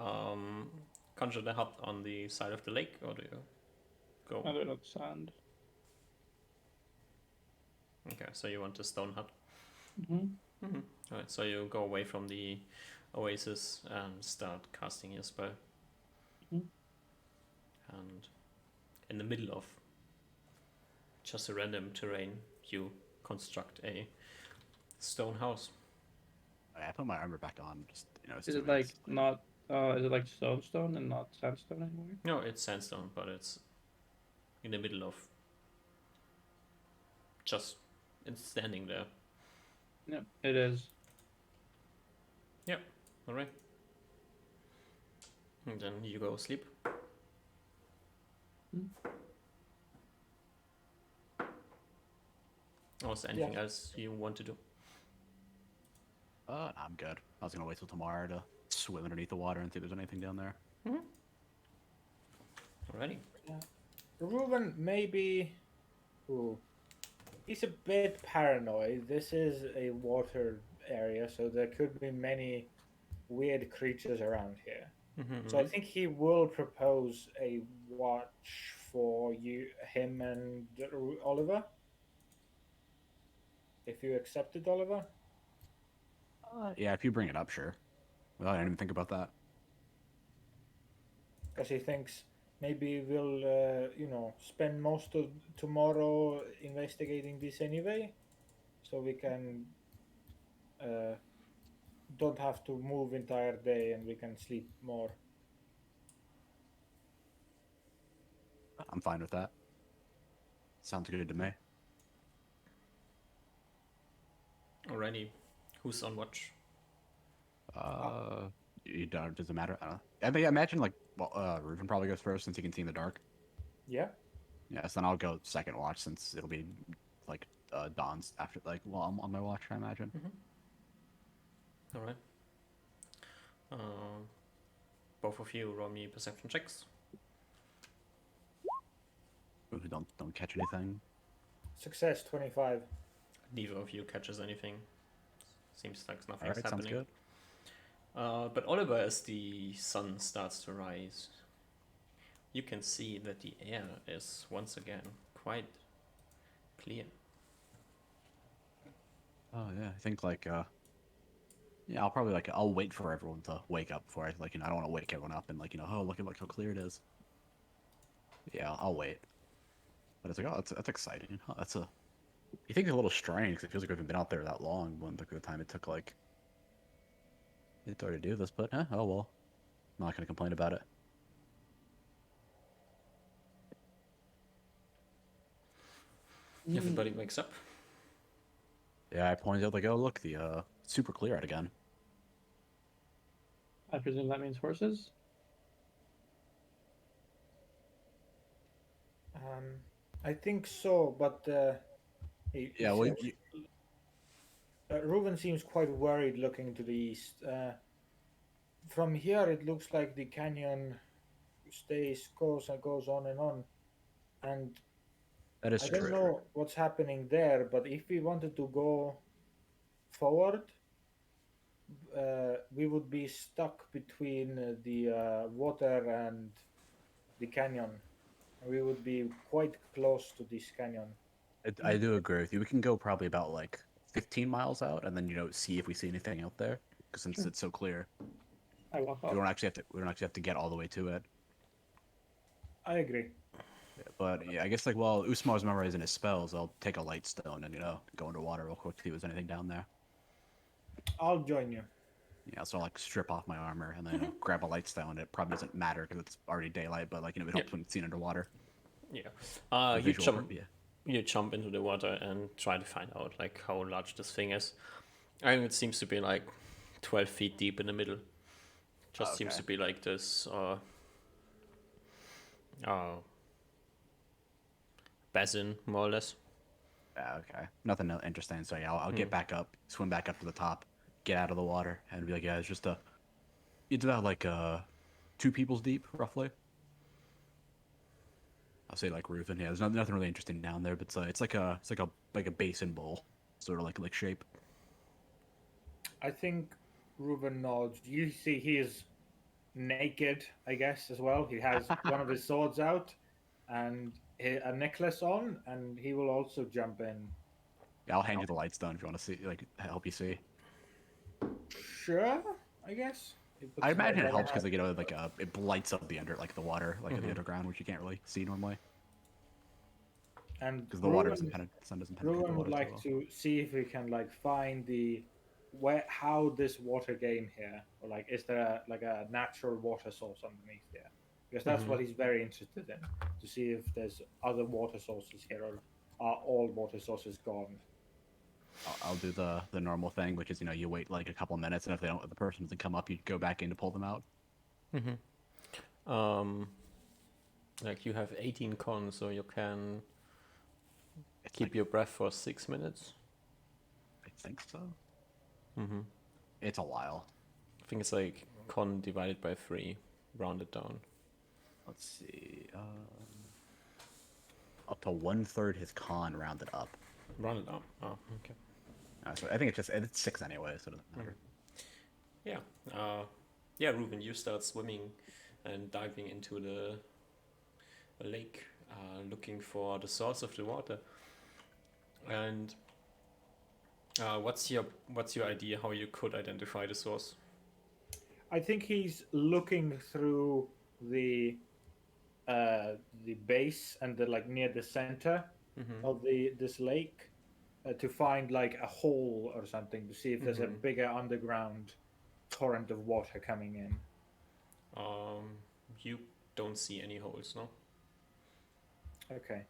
conjure the hut on the side of the lake, or do you go? I don't know sand. Okay, so you want the stone hut. Mm-hmm. Alright, so you go away from the oasis and start casting your spell. Mhm. And in the middle of just a random terrain, you construct a stone house. I put my armor back on. Just it's Is 2 it like minutes. not? Is it like stone and not sandstone anymore? No, it's sandstone, but it's in the middle of just it's standing there. Yep, it is. Yep, alright. And then you go sleep. Or is there anything else you want to do? I'm good. I was gonna wait till tomorrow to swim underneath the water and see if there's anything down there. Alrighty. Reuben maybe. Ooh. He's a bit paranoid. This is a water area, so there could be many weird creatures around here. So I think he will propose a watch for him and Oliver. If you accept it, Oliver. Yeah, if you bring it up, sure. Well, I didn't even think about that. Because he thinks maybe we'll, spend most of tomorrow investigating this anyway, so we can don't have to move entire day and we can sleep more. I'm fine with that. Sounds good to me. Alrighty. Who's on watch? You don't. Doesn't matter. I mean, imagine like, well, Reuben probably goes first since he can see in the dark. Yeah. Yes, then I'll go second watch since it'll be like dawn's after while I'm on my watch. I imagine. Alright. Both of you roll me perception checks. Ooh, don't catch anything. Success 25. Neither of you catches anything. Seems like nothing's All right, sounds happening. good. But Oliver, as the sun starts to rise, you can see that the air is once again quite clear. Oh yeah, I think yeah, I'll probably I'll wait for everyone to wake up before I I don't want to wake everyone up and oh look at how clear it is. Yeah, I'll wait. But it's like, oh, that's exciting. Huh, you think it's a little strange because it feels like we haven't been out there that long. When the time it took to do this, but oh well. I'm not gonna complain about it. Everybody wakes up. Yeah, I pointed out oh look, the super clear out again. I presume that means horses. I think so, but Yeah, well, Reuben seems quite worried looking to the east. From here, it looks like the canyon goes on, and that is I true. don't know what's happening there. But if we wanted to go forward, we would be stuck between the water and the canyon. We would be quite close to this canyon. I do agree with you. We can go probably about 15 miles out, and then see if we see anything out there. Because since it's so clear, I walk we up. don't actually have to get all the way to it. I agree. Yeah, but yeah, I guess while Usmar's memorizing his spells, I'll take a light stone and go underwater real quick to see if there's anything down there. I'll join you. Yeah, so I'll strip off my armor and then grab a light stone. It probably doesn't matter because it's already daylight, but it helps when it's seen underwater. Yeah. You Visual jump. yeah. You jump into the water and try to find out how large this thing is. I think it seems to be 12 feet deep in the middle. Just seems to be this basin, more or less. Okay. Nothing interesting. So yeah, I'll get back up, swim back up to the top, get out of the water, and be yeah, it's about 2 people's deep, roughly. I'll say Reuben. Yeah, there's nothing really interesting down there, but it's like a basin bowl, sort of like shape. I think Reuben nods. You see, he is naked, I guess, as well. He has one of his swords out and a necklace on, and he will also jump in. Yeah, I'll hand you the light stone if you want to see, help you see. Sure, I guess. I imagine it helps because it lights up the the water, the underground, which you can't really see normally. And because the water doesn't sun doesn't penetrate the Reuben would water like so well. to see if we can find how this water came here, or is there a natural water source underneath there? Because that's what he's very interested in, to see if there's other water sources here, or are all water sources gone. I'll do the normal thing, which is you wait a couple of minutes, and if the person doesn't come up, you go back in to pull them out. You have 18 con, so you can keep your breath for 6 minutes. I think so. It's a while. I think it's like con divided by 3, rounded down. Let's see. Up to 1/3 his con rounded up. Rounded up. Oh, okay. So I think it's 6 anyway, so it doesn't matter. Yeah. Yeah, Ruben, you start swimming and diving into the lake, looking for the source of the water. And what's your idea how you could identify the source? I think he's looking through the base and the like near the center of this lake to find like a hole or something to see if there's a bigger underground torrent of water coming in. You don't see any holes, no? Okay.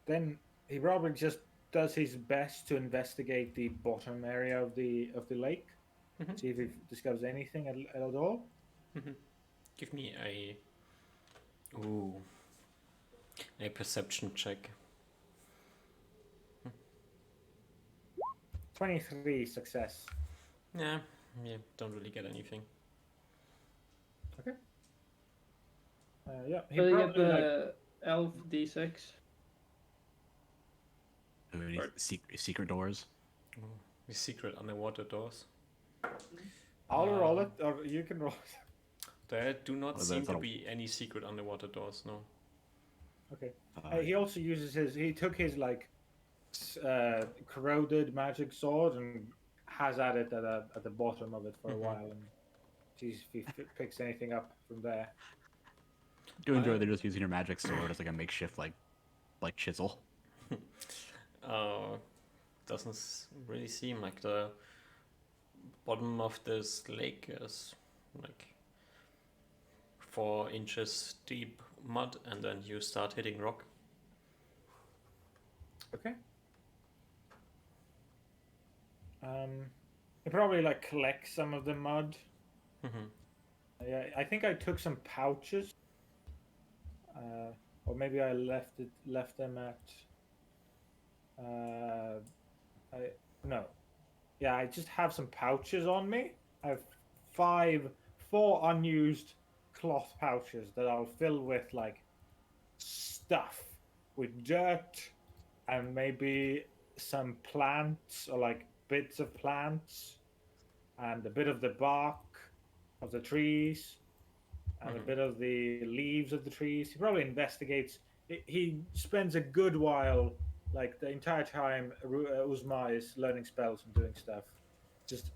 Then he probably just does his best to investigate the bottom area of the lake, see if he discovers anything at all. Give me a perception check. 23 success. Yeah, don't really get anything. Okay. Yeah, he So you get probably the elf d6. Any secret doors? The secret underwater doors. I'll roll it, or you can roll it. There do not Well, seem there's to not a- be any secret underwater doors, no. Okay. He also uses he took his like corroded magic sword and has at it at the bottom of it for a while and sees if he picks anything up from there. Do enjoy they're just using your magic sword as like a makeshift like chisel. Doesn't really seem like the bottom of this lake is like 4 inches deep mud, and then you start hitting rock. Okay. He probably like collects some of the mud. Yeah, I think I took some pouches, or maybe I left them at. No, yeah, I just have some pouches on me. I have 4 unused cloth pouches that I'll fill with like stuff, with dirt, and maybe some plants or like bits of plants, and a bit of the bark of the trees, and a bit of the leaves of the trees. He probably investigates. He spends a good while, like the entire time Uzma is learning spells and doing stuff, just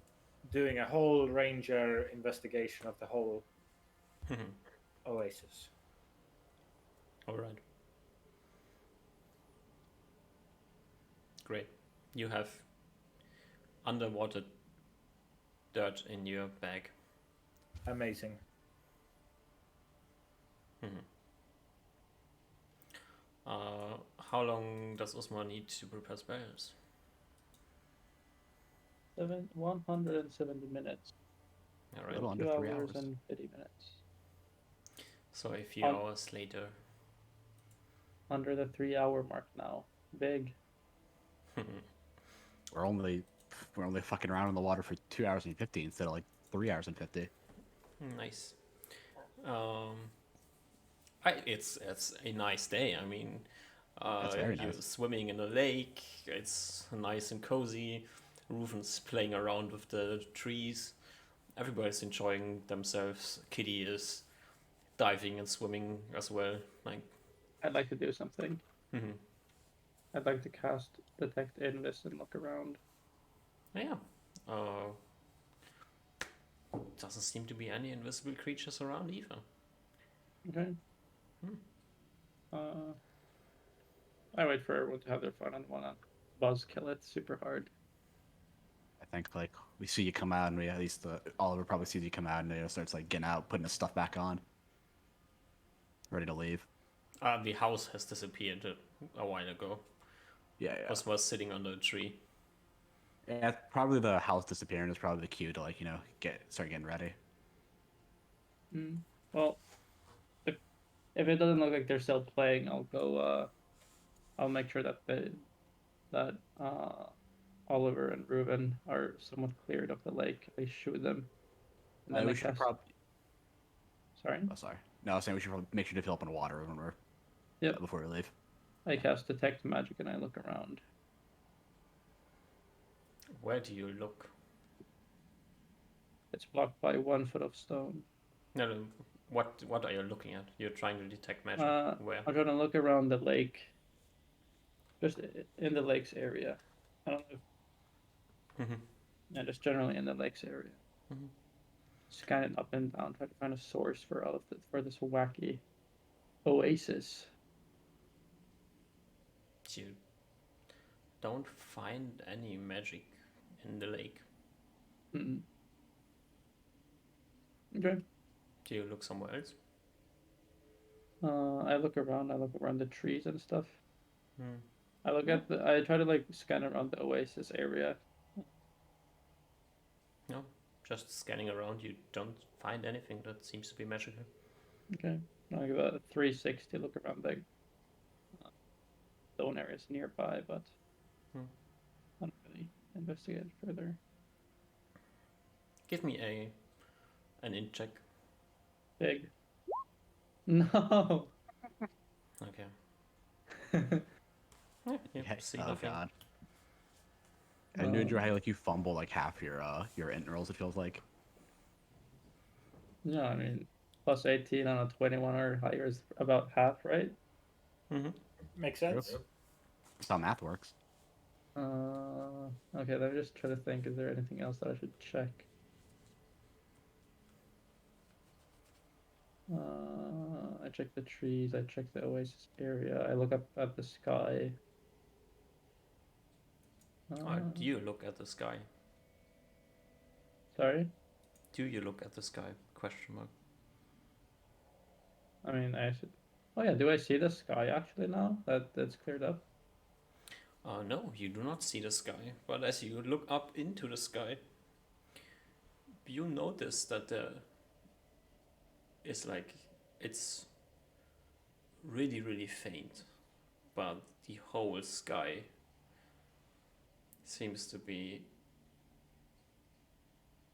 doing a whole ranger investigation of the whole oasis. All right. Great. You have underwater dirt in your bag. Amazing. How long does Usman need to prepare spells? 170 minutes. All A right. little under 2 3 hours hours. and 50 minutes. So a few hours later. Under the 3-hour mark now. Big. We're only fucking around in the water for 2 hours and 50 instead of like 3 hours and 50. Nice. It's a nice day. I mean, That's very you're nice. swimming in a lake. It's nice and cozy. Ruven's playing around with the trees. Everybody's enjoying themselves. Kitty is diving and swimming as well. Like, I'd like to do something. mhm. I'd like to cast Detect Invis and look around. Yeah. Doesn't seem to be any invisible creatures around either. Okay. I wait for everyone to have their fun and wanna buzz kill it super hard. I think like we see you come out and we at least Oliver probably sees you come out and starts like getting out, putting his stuff back on, ready to leave. The house has disappeared a while ago. Yeah. Was sitting under a tree. Yeah, probably the house disappearing is probably the cue to like start getting ready. Well, if it doesn't look like they're still playing, I'll go. I'll make sure that Oliver and Reuben are somewhat cleared of the lake, I shoot them. And then I we should cast... probably. Sorry? Oh, sorry. No, I was saying we should probably make sure to fill up on water when we're Yep. before we leave. I cast Detect Magic and I look around. Where do you look? It's blocked by 1 foot of stone. No, no. What are you looking at? You're trying to detect magic. Where? I'm trying to look around the lake. Just in the lake's area. I don't know if... Yeah, just generally in the lake's area. Scan it up and down, try to find a source for all of for this wacky oasis. You don't find any magic in the lake. Okay. Do you look somewhere else? I look around the trees and stuff. Hmm. I try to like scan around the oasis area. No, just scanning around, you don't find anything that seems to be magical. Okay. I'll give a 360 look around the stone areas nearby, but I don't really investigate further. Give me an int check. Big. No. Okay. You see Oh nothing. god. I do enjoy how like you fumble like half your int rolls. It feels like. Yeah, I mean, plus 18 on a 21 or higher is about half, right? Makes sense. That's how math works. Okay, let me just try to think. Is there anything else that I should check? I check the trees. I check the oasis area. I look up at the sky. Do you look at the sky? Sorry? Do you look at the sky? Question mark. I mean, I should... Oh yeah, do I see the sky actually now that that's cleared up? No, you do not see the sky. But as you look up into the sky, you notice that it's really, really faint. But the whole sky seems to be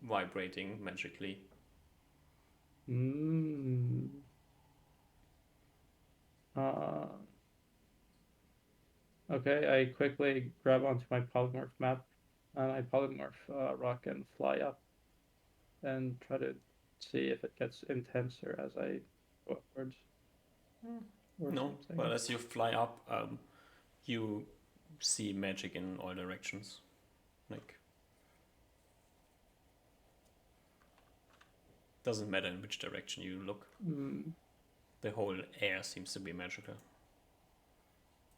vibrating magically. Okay, I quickly grab onto my polymorph map and I polymorph rock and fly up and try to see if it gets intenser as I go upwards. No, but as you fly up, you see magic in all directions. Like, doesn't matter in which direction you look. The whole air seems to be magical.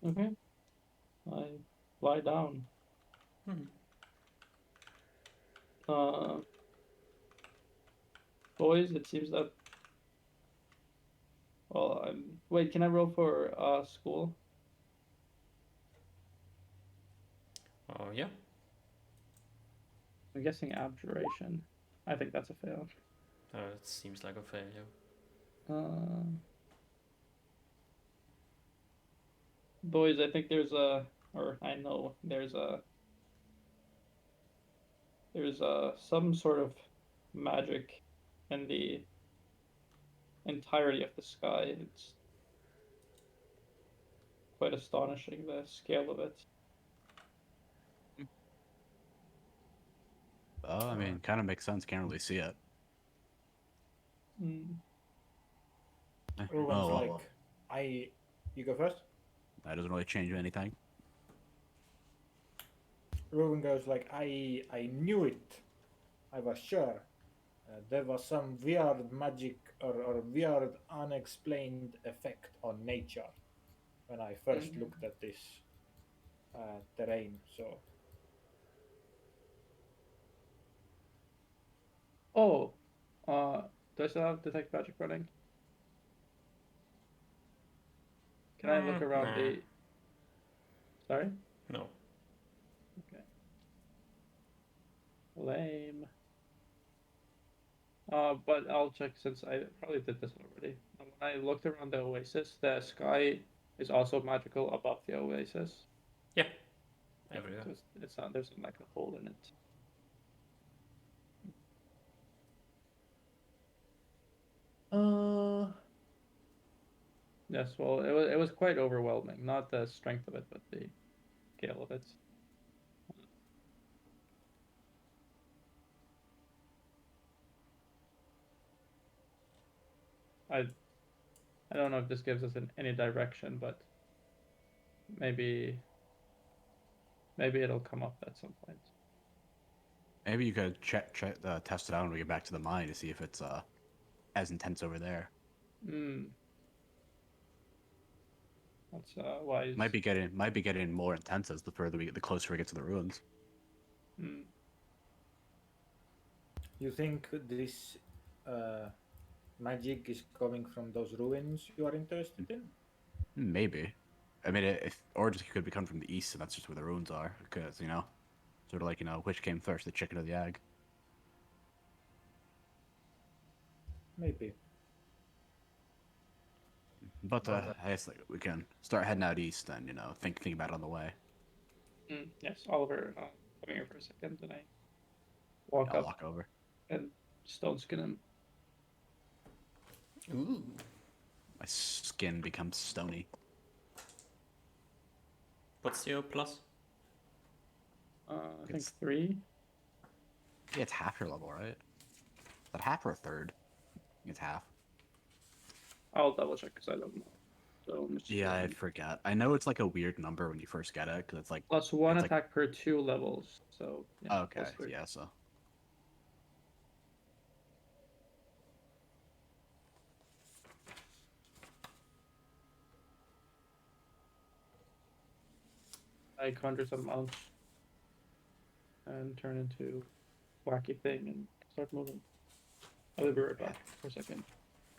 Okay. I fly down. Boys, it seems that... Well, wait, can I roll for school? Yeah. I'm guessing abjuration. I think that's a fail. It seems like a failure. Boys, I think there's I know there's some sort of magic in the entirety of the sky. It's quite astonishing, the scale of it. Oh, I mean, kind of makes sense. Can't really see it. Ruben's you go first? That doesn't really change anything. Ruben goes like, I knew it. I was sure. There was some weird magic or weird unexplained effect on nature when I first looked at this terrain. So. Oh, do I still have detect magic running? Can I look around the... Sorry? No. Okay. Lame. But I'll check since I probably did this already. When I looked around the oasis, the sky is also magical above the oasis. Yeah. everywhere. It's not. There's like a hole in it. Yes. Well, it was quite overwhelming. Not the strength of it, but the scale of it. I I don't know if this gives us any direction, but maybe it'll come up at some point. Maybe you could test it out when we get back to the mine to see if it's as intense over there. Hmm. That's wise. Might be getting more intense as the closer we get to the ruins. Hmm. You think this magic is coming from those ruins you are interested in? Maybe. I mean, or just could be coming from the east, and that's just where the ruins are. Because sort of like which came first, the chicken or the egg? Maybe. But I guess like we can start heading out east, and think about it on the way. Yes, Oliver. Come here for a second, and I walk I'll up walk over. and stone skin him. Ooh. My skin becomes stony. What's your plus? I think It's- 3. Yeah, it's half your level, right? Is that half or a third? I think it's half. I'll double check because I don't know. So Yeah, I forget. I know it's like a weird number when you first get it, because it's like +1 it's like- attack per 2 levels. So yeah, okay, +3. yeah, so I conjure some mounts and turn into wacky thing and start moving. I'll be right back for a second.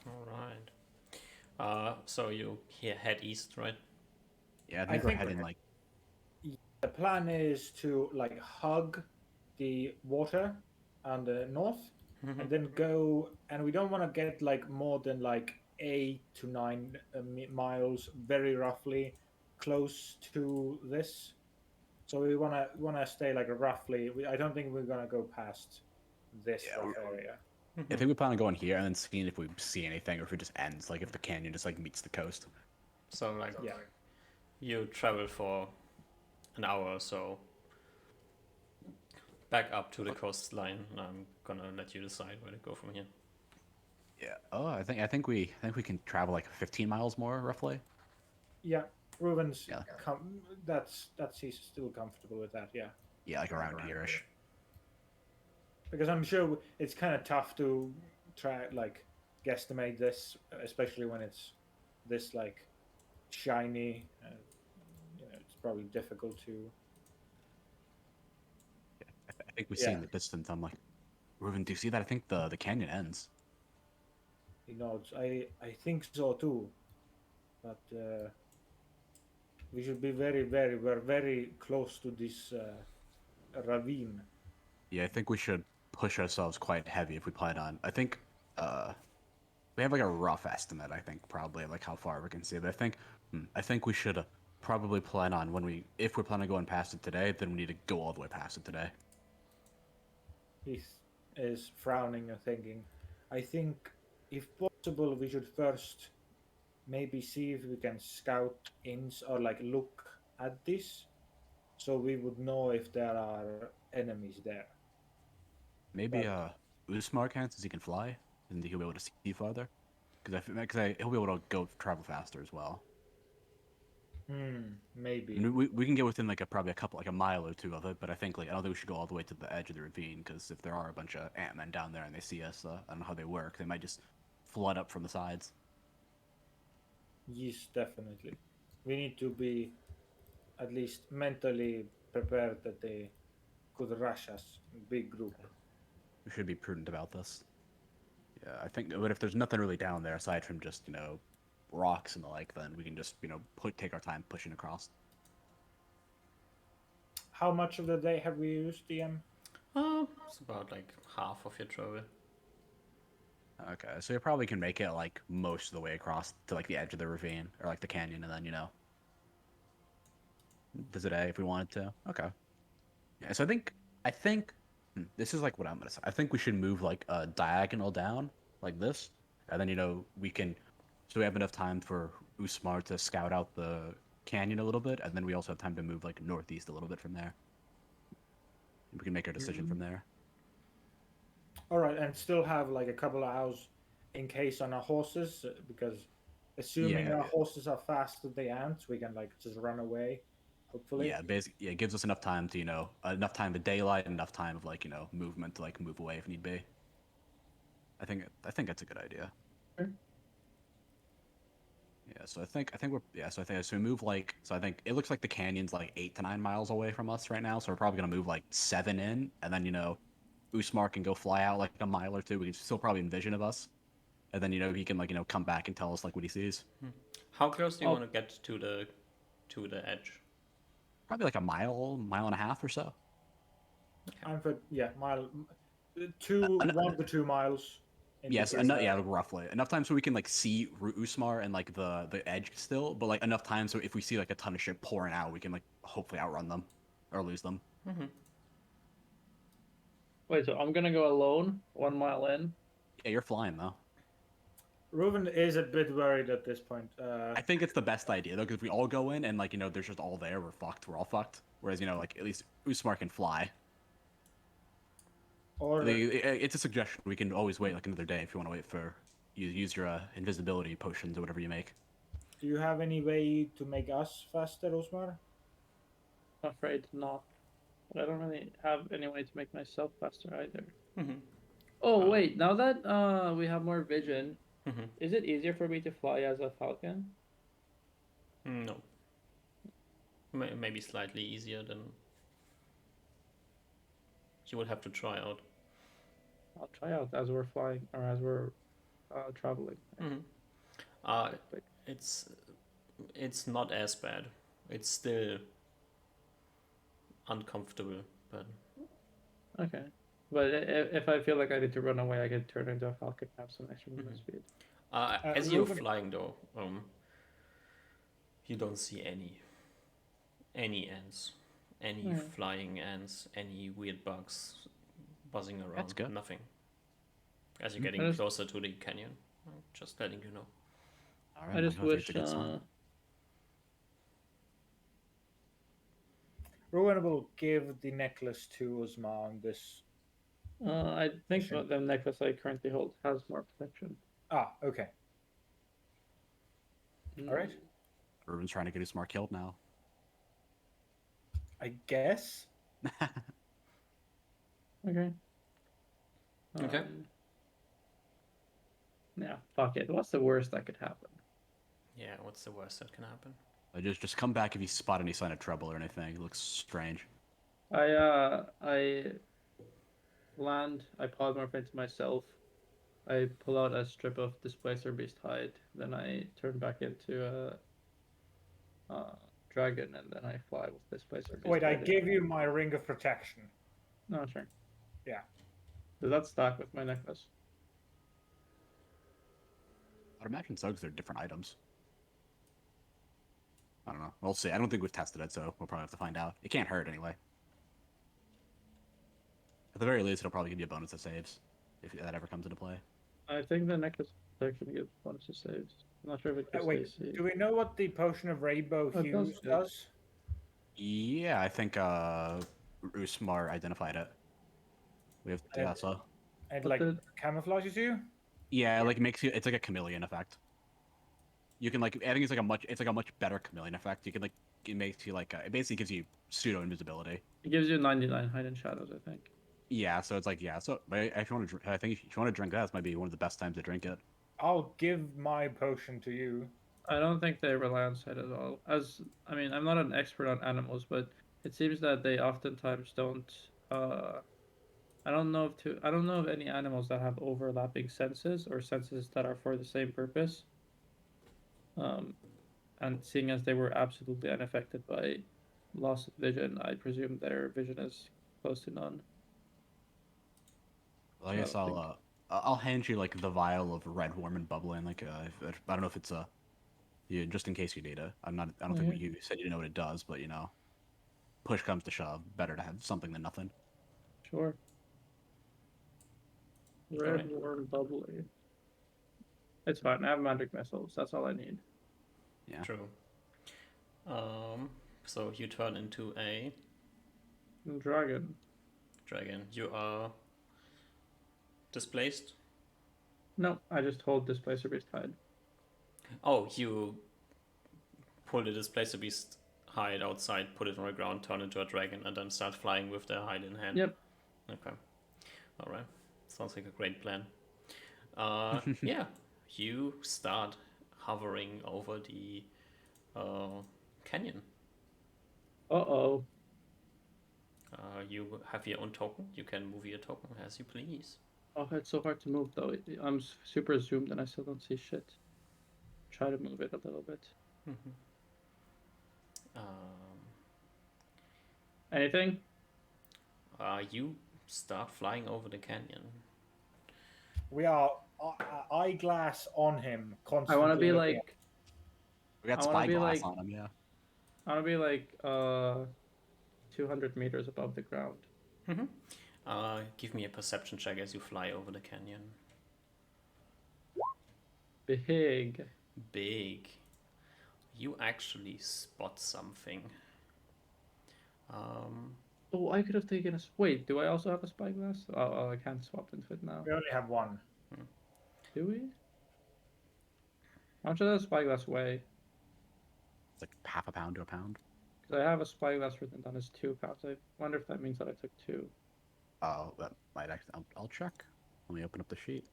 All right. So you head east, right? yeah, I think we're heading like The plan is to like hug the water on the north and then go, and we don't want to get like more than like 8 to 9 miles, very roughly, close to this. So we wanna stay like roughly. I don't think we're gonna go past this Yeah, rough area. I think we plan on going here and then seeing if we see anything or if it just ends, like if the canyon just like meets the coast. So like Yeah. you travel for an hour or so back up to the coastline, and I'm gonna let you decide where to go from here. Yeah. Oh, I think we can travel like 15 miles more roughly. Yeah, Ruben's Yeah. that's he's still comfortable with that. Yeah, Yeah, like around here-ish. because I'm sure it's kind of tough to try like guesstimate this, especially when it's this like shiny. It's probably difficult to. I think we see in the distance. I'm like, Ruben, do you see that? I think the canyon ends. He nods. I think so too, but we should be we're very close to this ravine. Yeah, I think we should push ourselves quite heavy if we plan on. I think we have like a rough estimate. I think probably like how far we can see. But I think we should probably plan on if we're planning on going past it today, then we need to go all the way past it today. He is frowning and thinking. I think, if possible, we should first maybe see if we can scout in or like look at this, so we would know if there are enemies there. Maybe But- Usmar can, since he can fly, and he'll be able to see farther. Because he'll be able to go travel faster as well. Maybe. And we can get within like probably a mile or two of it, but I don't think we should go all the way to the edge of the ravine, because if there are a bunch of ant-men down there and they see us, I don't know how they work. They might just flood up from the sides. Yes, definitely. We need to be at least mentally prepared that they could rush us in big group. We should be prudent about this. Yeah, I think. But if there's nothing really down there aside from just rocks and the like, then we can just take our time pushing across. How much of the day have we used, DM? It's about like half of your travel. Okay, so you probably can make it like most of the way across to like the edge of the ravine or like the canyon, and then visit A if we wanted to. Okay. Yeah. So I think this is like what I'm gonna say. I think we should move like a diagonal down like this, and then we can, so we have enough time for Usmar to scout out the canyon a little bit, and then we also have time to move like northeast a little bit from there. We can make our decision from there. All right, and still have like a couple of hours in case on our horses, because assuming Yeah, our horses are faster than the ants, we can like just run away. Hopefully. yeah. Basically, yeah, it gives us enough time to enough time to daylight, and enough time of like movement to like move away if need be. I think that's a good idea. Sure. Yeah, so I think we're yeah, so I think so we move like so I think it looks like the canyon's like 8 to 9 miles away from us right now, so we're probably gonna move like 7 in, and then Usmar can go fly out like a mile or two. We can still probably envision of us, and then he can like come back and tell us like what he sees. How close do you Oh. want to get to the edge? Probably like a mile and a half or so. I'm for mile, 1 to 2 miles. Yes, indicates enough. that. Yeah, roughly enough time so we can like see Usmar and like the edge still, but like enough time so if we see like a ton of shit pouring out, we can like hopefully outrun them or lose them. Wait, so I'm gonna go alone, 1 mile in. Yeah, you're flying though. Reuven is a bit worried at this point. I think it's the best idea though, because if we all go in and like there's just all there, we're fucked. We're all fucked. Whereas like at least Usmar can fly. Or It's a suggestion. We can always wait like another day if you want to wait for use your invisibility potions or whatever you make. do you have any way to make us faster, Osmar? I'm afraid not. But I don't really have any way to make myself faster either. Mm-hmm. Oh wait, now that we have more vision, Mm-hmm. is it easier for me to fly as a falcon? No. Maybe slightly easier than. You would have to try out. I'll try out as we're flying or as we're traveling. Mm-hmm. Like, It's not as bad. It's still uncomfortable, but okay. But if I feel like I need to run away, I can turn into a falcon and have some extra movement speed. as you're Reuven- flying though, you don't see any ants, any flying ants, any weird bugs buzzing around. That's good. Nothing. As you're getting closer to the canyon, just letting you know. All right, I just think it's wish. a good sign. Reuven will give the necklace to Osmar on this. I think Sure. the necklace I currently hold has more protection. Okay. All right. Ruben's trying to get Usmar killed now. I guess. Okay. Okay. Yeah, fuck it. What's the worst that could happen? Yeah, what's the worst that can happen? Just come back if you spot any sign of trouble or anything. It looks strange. I land. I polymorph into myself. I pull out a strip of displacer beast hide. Then I turn back into a dragon, and then I fly with displacer beast. Wait, I hide. gave you my ring of protection. No, sure. Yeah. Does that stack with my necklace? I'd imagine Zugs are different items. I don't know. We'll see. I don't think we've tested it, so we'll probably have to find out. It can't hurt anyway. At the very least, it'll probably give you a bonus to saves, if that ever comes into play. I think the necklace protection gives bonus to saves. I'm not sure if it gives Wait, AC. do we know what the potion of rainbow Oh, it does, hues yeah. does? Yeah, I think Usmar identified it. We have so And But like the- camouflages you? yeah, like makes you. It's like a chameleon effect. You can like. I think it's like a much better chameleon effect. You can like. It makes you like. It basically gives you pseudo invisibility. It gives you 99 hidden shadows, I think. Yeah, so it's like So, but if you want to, I think if you want to drink that, this might be one of the best times to drink it. I'll give my potion to you. I don't think they rely on sight at all. I mean, I'm not an expert on animals, but it seems that they oftentimes don't. I don't know of any animals that have overlapping senses or senses that are for the same purpose. And seeing as they were absolutely unaffected by loss of vision, I presume their vision is close to none. Well, I guess I'll hand you like the vial of red warm and bubbling. Like I don't know if it's just in case you need it. I don't think you said you know what it does, but push comes to shove, better to have something than nothing. Sure. Red, Alright. warm, bubbly. It's fine. I have magic missiles. That's all I need. Yeah. True. So you turn into a Dragon. dragon. You are displaced. No, I just hold Displacer Beast hide. Oh, you pull the displacer beast hide outside, put it on the ground, turn into a dragon, and then start flying with the hide in hand. Yep. Okay. All right. Sounds like a great plan. Yeah, you start hovering over the canyon. Uh-oh. You have your own token. You can move your token as you please. Oh, it's so hard to move, though. I'm super zoomed and I still don't see shit. Try to move it a little bit. Mm-hmm. Anything? You start flying over the canyon. We are eyeglass on him constantly. I want to be looking like... We got I wanna be spyglass like- on him, yeah. I want to be like 200 meters above the ground. Mm-hmm. Give me a perception check as you fly over the canyon. Big. Big. You actually spot something. Oh, I could have taken a... Wait, do I also have a spyglass? Oh, I can't swap into it now. We only have one. Do we? How much does that spyglass weigh? It's like half a pound to a pound. Because I have a spyglass written down as 2 pounds. I wonder if that means that I took 2. Oh, that might actually. I'll check. Let me open up the sheet.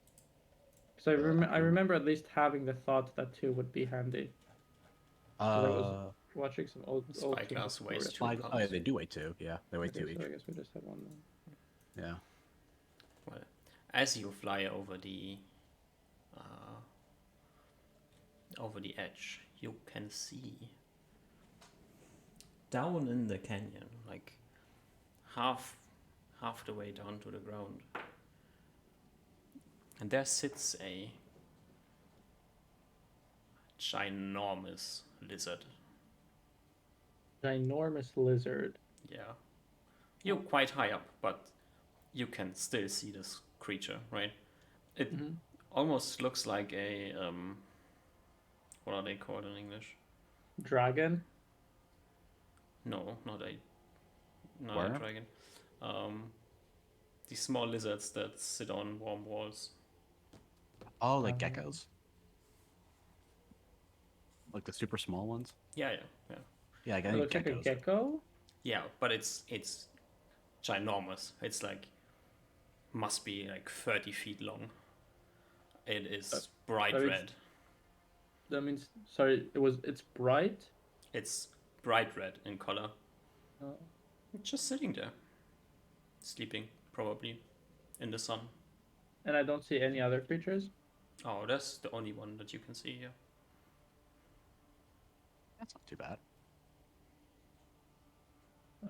Because I remember at least having the thought that 2 would be handy. Watching some old Spyglass Team weighs Victoria. 2 Oh, yeah, pounds. they do weigh 2. Yeah, they weigh Okay, 2 so each. I guess we just have one then. Yeah. Well, as you fly over the edge, you can see down in the canyon, like half the way down to the ground, and there sits a ginormous lizard. Ginormous lizard. Yeah, you're quite high up, but you can still see this creature, right? It almost looks like a what are they called in English? Dragon. No, not a Where? dragon. These small lizards that sit on warm walls. Oh, like geckos? Like the super small ones? Yeah. Yeah, I It think looks like a geckos. gecko. Yeah, but it's ginormous. It's like must be like 30 feet long. It is bright that means- red. That means, sorry, it's bright. It's bright red in color. Oh. It's just sitting there, sleeping probably in the sun. And I don't see any other creatures. Oh, that's the only one that you can see here. That's not too bad.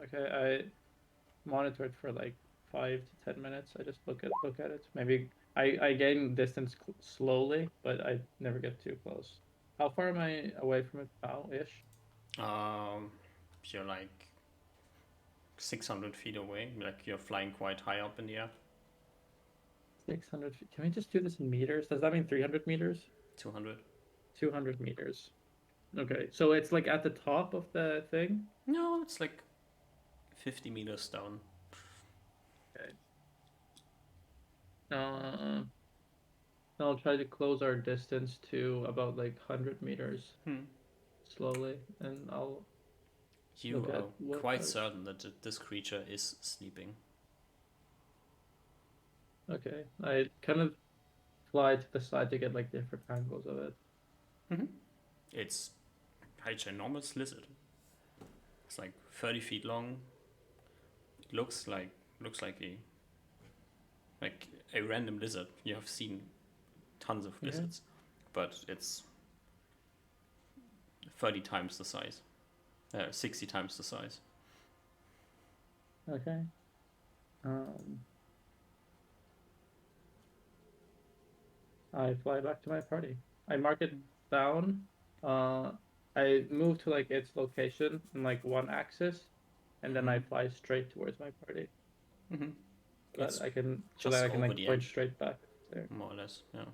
Okay, I monitor it for like 5 to 10 minutes. I just look at it. Maybe I gain distance slowly, but I never get too close. How far am I away from it now, ish? You're like 600 feet away. Like you're flying quite high up in the air. 600 feet. Can we just do this in meters? Does that mean 300 meters? 200. 200 meters. Okay, so it's like at the top of the thing. No, it's like 50 meters down. Okay. I'll try to close our distance to about like 100 meters slowly, and I'll. You Look at are what quite I- certain that this creature is sleeping. Okay, I kind of fly to the side to get like different angles of it. It's a ginormous lizard. It's like 30 feet long. It looks like a random lizard. You have seen tons of Yeah. lizards, but it's 30 times the size. 60 times the size. Okay. I fly back to my party. I mark it down. I move to like its location in like one axis, and then I fly straight towards my party. Mm-hmm. So It's that I can just over like the bridge edge. straight back there. More or less, yeah.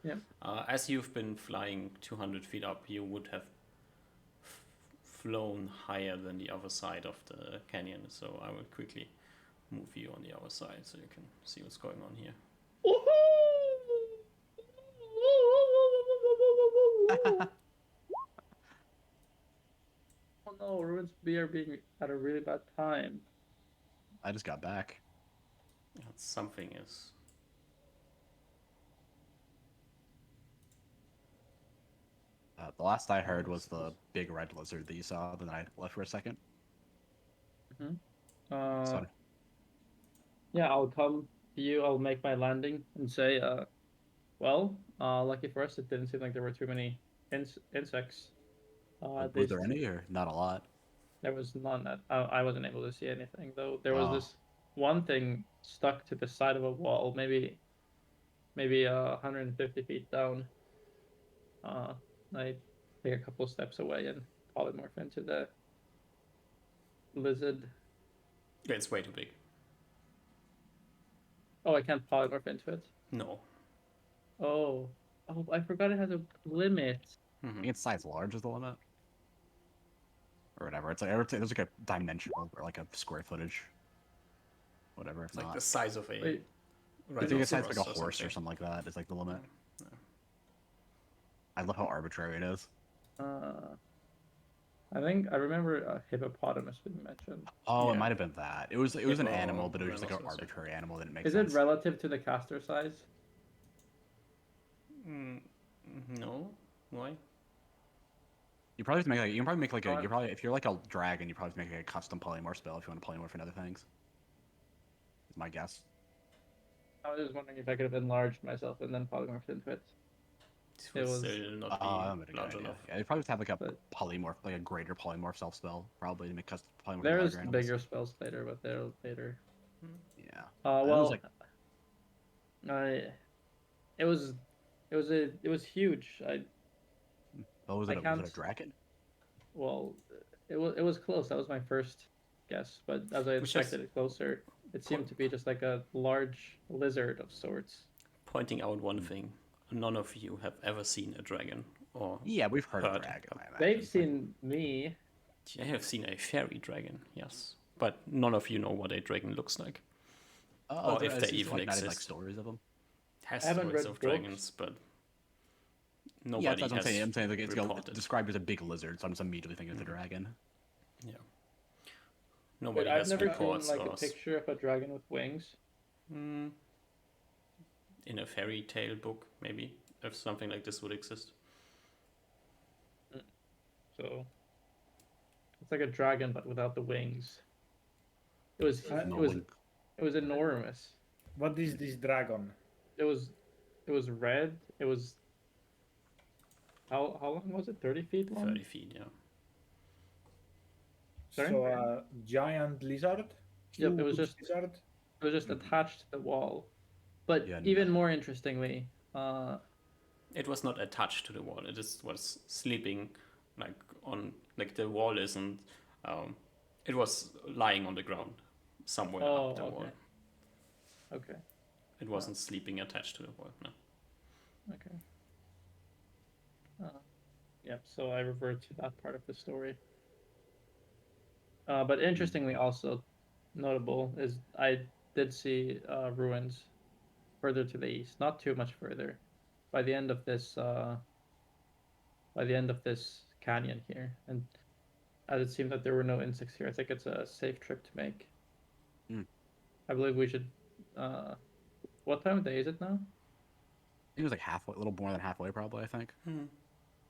Yeah. As you've been flying 200 feet up, you would have flown higher than the other side of the canyon. So I will quickly move you on the other side so you can see what's going on here. Oh no, Ruins beer being at a really bad time. I just got back. Something is. The last I heard was the big red lizard that you saw. Then I left for a second. So Yeah, I'll come to you. I'll make my landing and say, lucky for us, it didn't seem like there were too many insects. At was there least any or not a lot? there was none. I wasn't able to see anything though. There was Oh. this one thing stuck to the side of a wall, maybe 150 feet down. I take a couple steps away and polymorph into the lizard. Yeah, it's way too big. Oh, I can't polymorph into it. No. Oh, I forgot it has a limit. I think its size large is the limit, or whatever. It's like there's like a dimensional or like a square footage, whatever. It's like the size of a. Wait, I think it's size like a rhinoceros horse or something like that. Is like the limit. Yeah. I love how arbitrary it is. I think I remember a hippopotamus being mentioned. Oh, Yeah. It might have been that. It was an Hippo, animal, but it was like an rhinoceros, yeah. arbitrary animal that didn't make Is sense. it relative to the caster size? No. Why? You probably have to make like you can probably make like a Alright. you probably if you're like a dragon you probably have to make like a custom polymorph spell if you want to polymorph in other things. Is my guess. I was just wondering if I could have enlarged myself and then polymorphed into it. It was- still not That be would be a good large idea. enough. Yeah, you probably have to have like a But- polymorph, like a greater polymorph self spell, probably to make custom polymorph. There's larger animals. bigger spells later, but they're later. Yeah. Well, was like- it was huge. Oh, was I it a can't- dragon? Well, it was close. That was my first guess, but as I Which inspected is- it closer, it seemed to be just like a large lizard of sorts. Pointing out one thing: none of you have ever seen a dragon, or Yeah, we've heard of Heard. dragon. I imagine. They've seen me. I have seen a fairy dragon. Yes, but none of you know what a dragon looks like. or if they even like, not in, like exist. stories of them. Has I haven't stories read of books. dragons, but Yeah, nobody that's what I'm has saying. I'm saying like it's reported. described as a big lizard, so I'm just immediately thinking of the dragon. Yeah. But Nobody I've has never seen reports like or a picture of a dragon with wings. in a fairy tale book, maybe if something like this would exist. So it's like a dragon but without the wings. It was No it was link. it was enormous. What is this dragon? It was red. It was how long was it? 30 feet long. 30 feet, yeah. Sorry? So a giant lizard? Yep, it was Huge just- lizard? It was just attached to the wall. But Yeah, even more interestingly, It was not attached to the wall. It just was sleeping, like on like the wall isn't. It was lying on the ground somewhere Oh, up the wall. okay. Okay. It wasn't sleeping attached to the wall. No. Okay. Yep, so I revert to that part of the story. But interestingly, also notable is I did see ruins further to the east, not too much further. By the end of this, canyon here, and as it seemed that there were no insects here, I think it's a safe trip to make. Hmm. I believe we should. What time of day is it now? I think it was like halfway, a little more than halfway, probably. I think.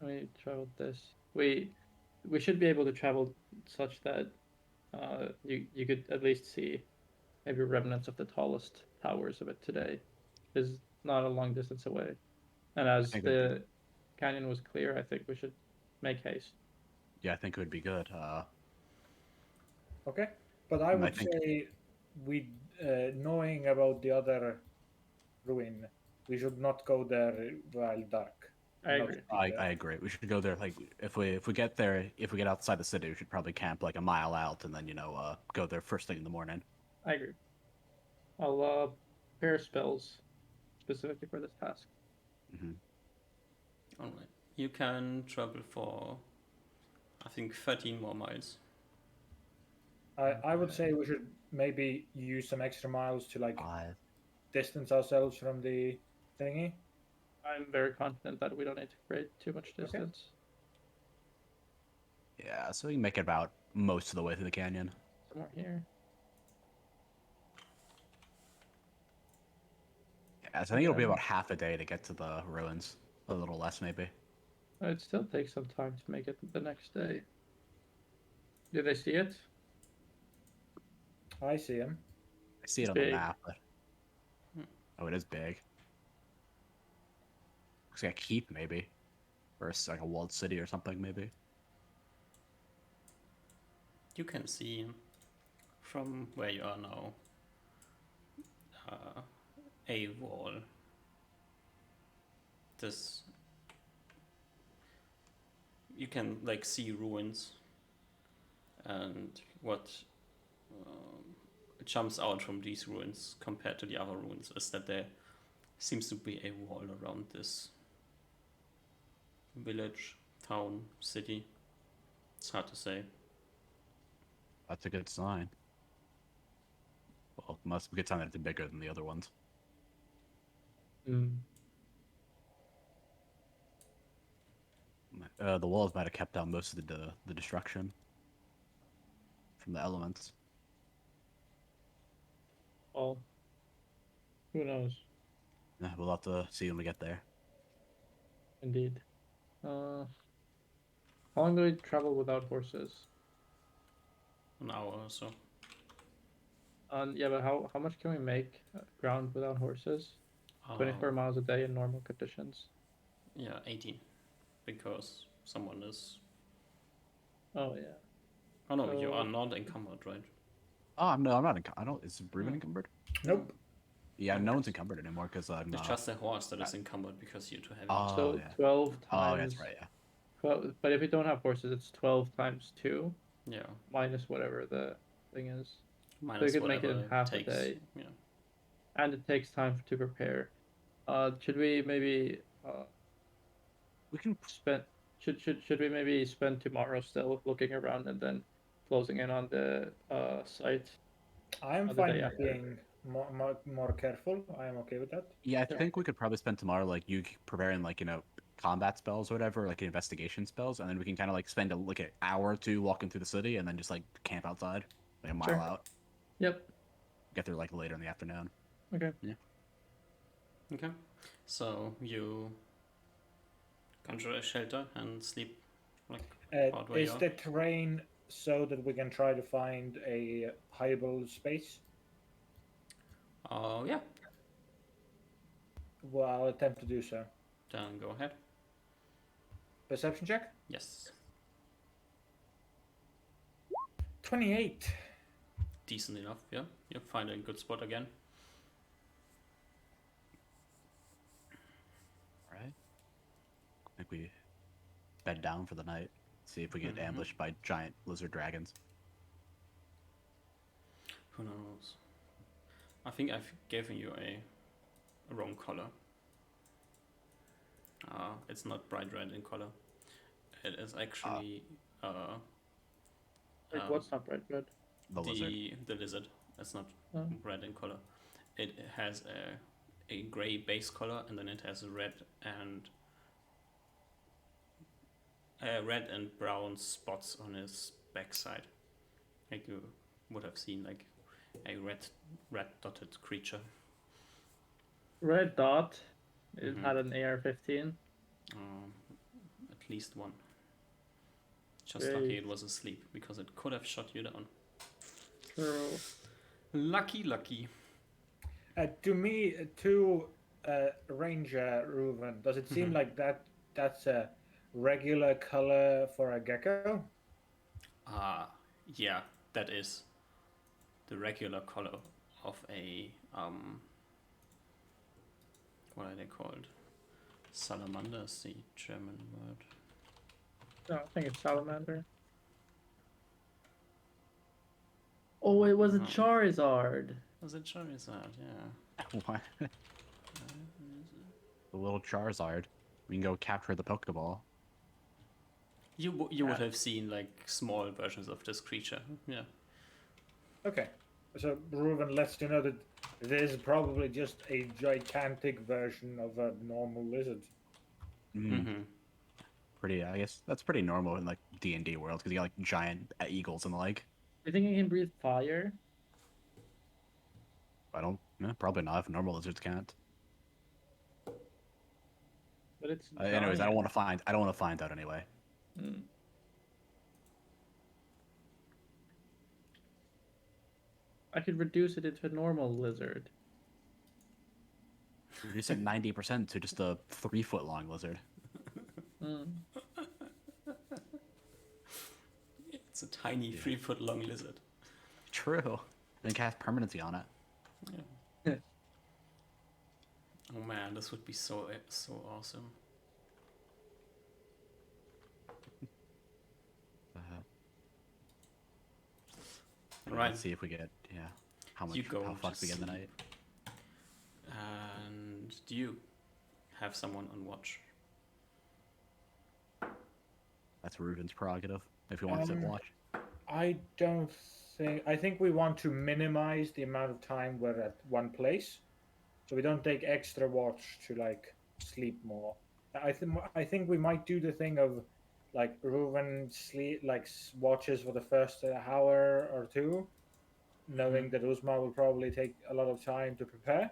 We traveled this. We should be able to travel such that you could at least see maybe remnants of the tallest towers of it today. It's not a long distance away, and as think the canyon was clear, I think we should make haste. Yeah, I think it would be good. Okay. But I I would think- say, with knowing about the other ruin, we should not go there while dark. I agree. I agree. We should go there. Like if we get there, if we get outside the city, we should probably camp like a mile out, and then go there first thing in the morning. I agree. I'll pair spells specifically for this task. Hmm. Alright. You can travel for, I think, 13 more miles. I would say we should maybe use some extra miles to like 5. distance ourselves from the thingy. I'm very confident that we don't need to create too much distance. Yeah, so we can make it about most of the way through the canyon. Somewhere here. Yeah, so I think it'll be about half a day to get to the ruins. A little less, maybe. It still takes some time to make it the next day. Did they see it? I see him. I see it It's on big. the map, but oh, it is big. Looks like a keep, maybe, or it's like a walled city or something, maybe. You can see from where you are now a wall. This you can like see ruins, and what jumps out from these ruins compared to the other ruins is that there seems to be a wall around this village, town, city. It's hard to say. That's a good sign. Well, must be a good sign that it's bigger than the other ones. The walls might have kept down most of the destruction from the elements. Well, who knows? Yeah, we'll have to see when we get there. Indeed. How long do we travel without horses? An hour or so. Yeah, but how much can we make ground without horses? 24 miles a day in normal conditions. Yeah, 18. Because someone is. Oh yeah. Oh no, you So- are not encumbered, right? Oh no, I'm not. I don't. Is Bruven encumbered? Nope. Yeah, no one's encumbered anymore because I'm. It's just a horse that is encumbered because you're too heavy. Oh, So yeah. 12 times. Oh, that's right. Yeah. 12, but if we don't have horses, it's 12 times 2 Yeah. minus whatever the thing is. Minus could make it in whatever half a takes. day. Yeah. And it takes time to prepare. Should we maybe We can. spend should we maybe spend tomorrow still looking around and then closing in on the site? I'm Other fine day with after. being more careful. I am okay with that. Yeah, I Yeah. think we could probably spend tomorrow like preparing like combat spells or whatever, like investigation spells, and then we can kind of like spend like an hour or two walking through the city, and then just like camp outside, like a mile Sure. out. Yep. Get there like later in the afternoon. Okay. Okay. So you conjure a shelter and sleep like about where you Is are. the terrain so that we can try to find a highable space? Oh yeah. Well, I'll attempt to do so. Then go ahead. Perception check? Yes. 28. Decent enough, yeah. You find a good spot again. All right. I think we bed down for the night. See if we get ambushed by giant lizard dragons. Who knows? I think I've given you a wrong color. It's not bright red in color. It is actually What's not bright red? The lizard. the lizard. It's not Oh. red in color. It has a gray base color, and then it has red and brown spots on his backside, like you would have seen, like a red dotted creature. Red dot. It Mhm. had an AR-15. At least one. Just Great. lucky it was asleep, because it could have shot you down. True. Lucky. To Ranger Reuven, does it seem Mhm. like that's a regular color for a gecko? Yeah, that is the regular color of a what are they called? Salamander is the German word. No, I think it's salamander. Oh, it was a No. Charizard. Was it Charizard? Yeah. What? The little Charizard. We can go capture the Pokeball. You would have seen like small versions of this creature. Yeah. Okay. So Reuven lets you know that it is probably just a gigantic version of a normal lizard. Mm-hmm. Pretty, I guess that's pretty normal in like D&D world because you got like giant eagles and the like. Do you think it can breathe fire? I don't, probably not if normal lizards can't. But it's Anyways, I giant. don't want to find out anyway. Hmm. I could reduce it into a normal lizard. Reduce it 90% to just a 3-foot long lizard. Hmm. It's a tiny 3-foot long lizard. True. And cast permanency on it. Yeah. Oh man, this would be so awesome. Right. Let's see if we get how You go how fucked to we get in the sleep. night. And do you have someone on watch? That's Reuven's prerogative if he wants to watch. I don't think. I think we want to minimize the amount of time we're at one place, so we don't take extra watch to like sleep more. I think we might do the thing of like Reuven sleep watches for the first hour or two, knowing that Uzma will probably take a lot of time to prepare.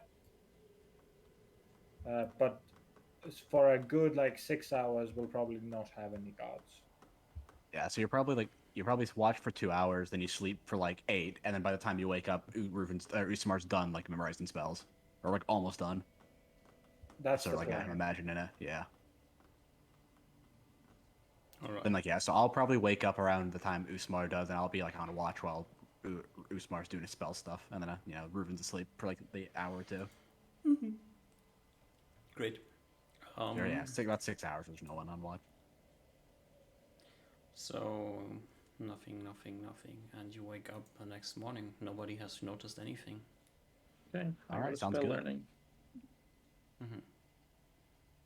But for a good like 6 hours, we'll probably not have any guards. Yeah, so you probably watch for 2 hours, then you sleep for like 8, and then by the time you wake up, Usamar's done like memorizing spells, or like almost done. That's So the like plan. I'm imagining it, yeah. All right. Then like so I'll probably wake up around the time Usmar does, and I'll be like on watch while Usmar's doing his spell stuff, and then Reuven's asleep for like the hour or two. Great. About 6 hours. There's no one on watch. So nothing, and you wake up the next morning. Nobody has noticed anything. Okay. All right, sounds spell good. learning.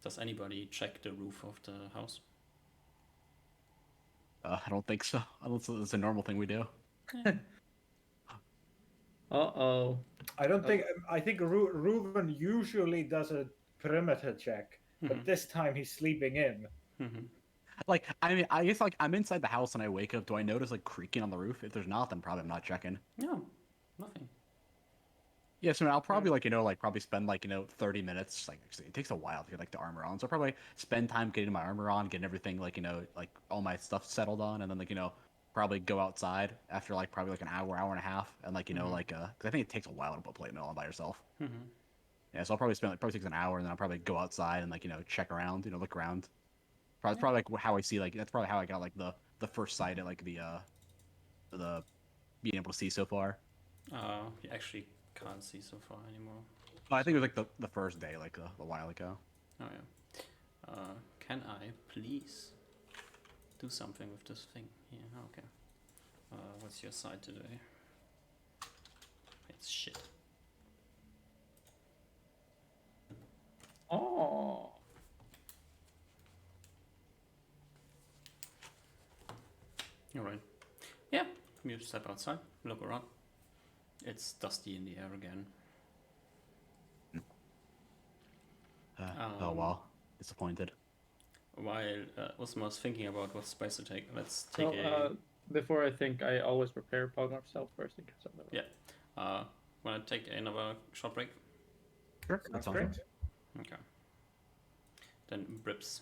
Does anybody check the roof of the house? I don't think so. It's a normal thing we do. Uh-oh. I don't think. I think Reuven usually does a perimeter check, but this time he's sleeping in. Like, I mean, I guess like I'm inside the house and I wake up. Do I notice like creaking on the roof? If there's not, then probably I'm not checking. No, nothing. Yeah, so I'll probably probably spend 30 minutes. Like, actually, it takes a while to get like the armor on, so I'll probably spend time getting my armor on, getting everything like all my stuff settled on, and then probably go outside after probably an hour and a half, and because I think it takes a while to put plate mail on by yourself. Yeah, so I'll probably spend probably takes an hour, and then I'll probably go outside and check around, look around. That's probably how I see that's probably how I got the first sight at the being able to see so far. You actually can't see so far anymore. Oh, I think it was the first day, a while ago. Oh yeah. Can I please do something with this thing? Yeah. Okay. What's your side today? It's shit. Oh. All right. Yeah. You step outside, look around. It's dusty in the air again. Oh well, disappointed. While Usma's thinking about what space to take, let's take before I think, I always prepare Pog myself first in case of the Yeah. Wanna take another short break? Sure, That's great. Okay. Then Brips.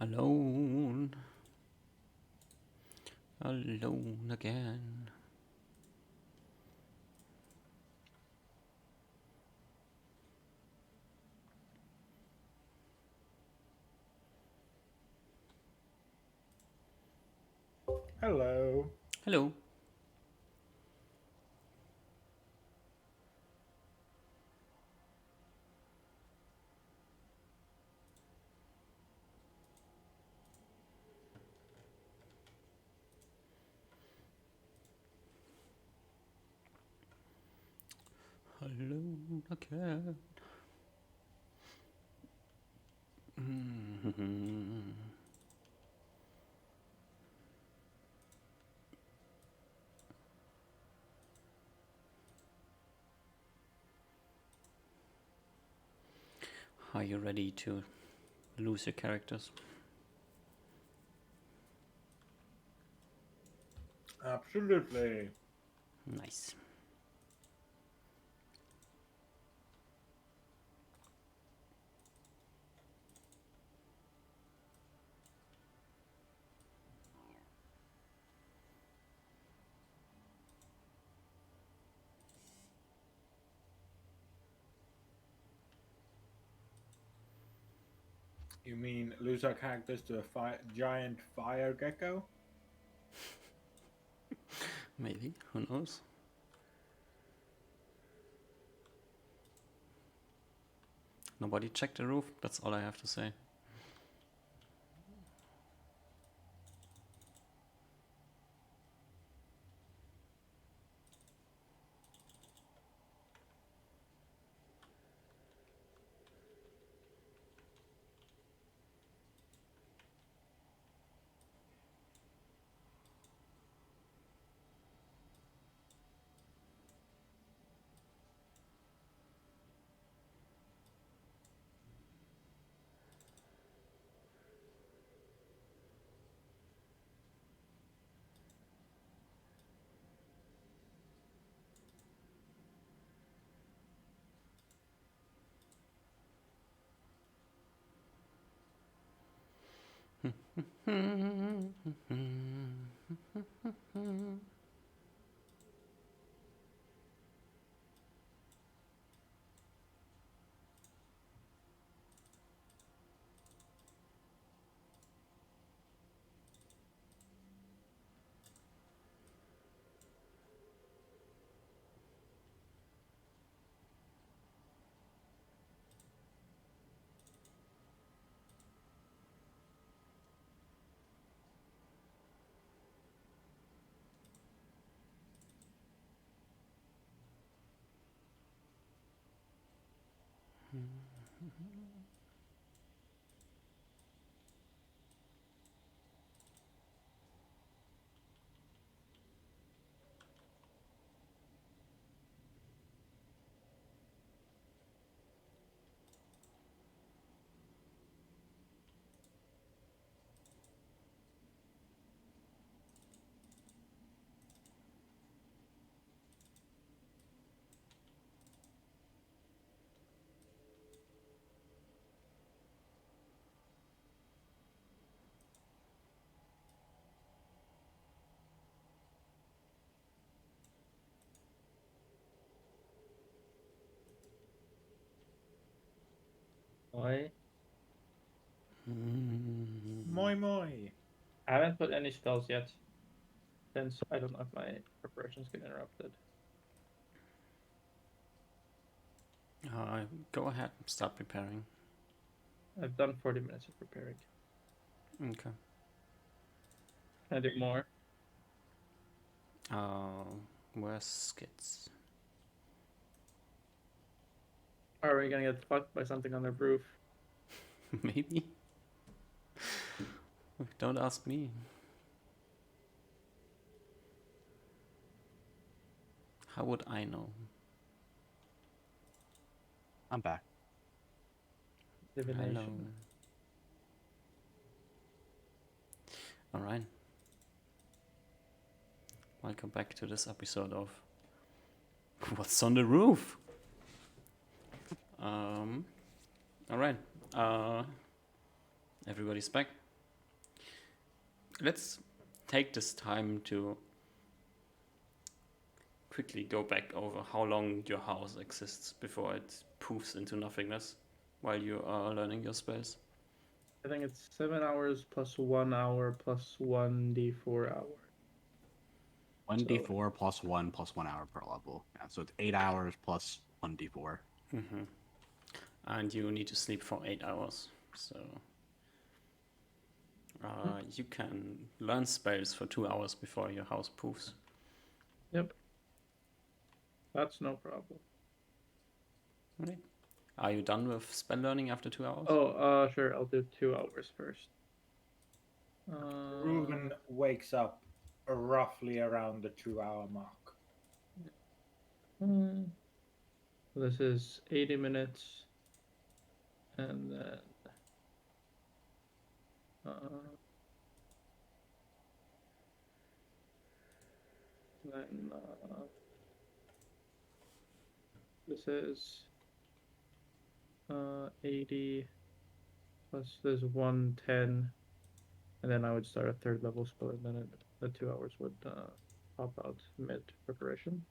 Alone. Alone again. Hello. Hello. Alone again. Are you ready to lose your characters? Absolutely. Nice. You mean lose our characters to a giant fire gecko? Maybe. Who knows? Nobody checked the roof. That's all I have to say. Why? Moi moi. I haven't put any spells yet, since I don't know if my preparations get interrupted. Go ahead. Start preparing. I've done 40 minutes of preparing. Okay. Can I do more? Where's skits? Or are we gonna get fucked by something on the roof? Maybe. Don't ask me. How would I know? I'm back. Divination. Hello. All right. Welcome back to this episode of What's on the Roof? All right. Everybody's back. let's take this time to quickly go back over how long your house exists before it poofs into nothingness while you are learning your spells. I think it's 7 hours plus 1 hour plus 1d4 hour. 1d4 plus 1 hour per level. Yeah, so it's 8 hours plus 1d4. Mm-hmm. And you need to sleep for 8 hours. So you can learn spells for 2 hours before your house poofs. Yep. That's no problem. Okay. Are you done with spell learning after 2 hours? Oh, sure. I'll do 2 hours first. Ruben wakes up roughly around the 2 hour mark. This is 80 minutes. And then... this is 80 plus there's 110, and then I would start a 3rd level spell, and then the 2 hours would pop out mid preparation.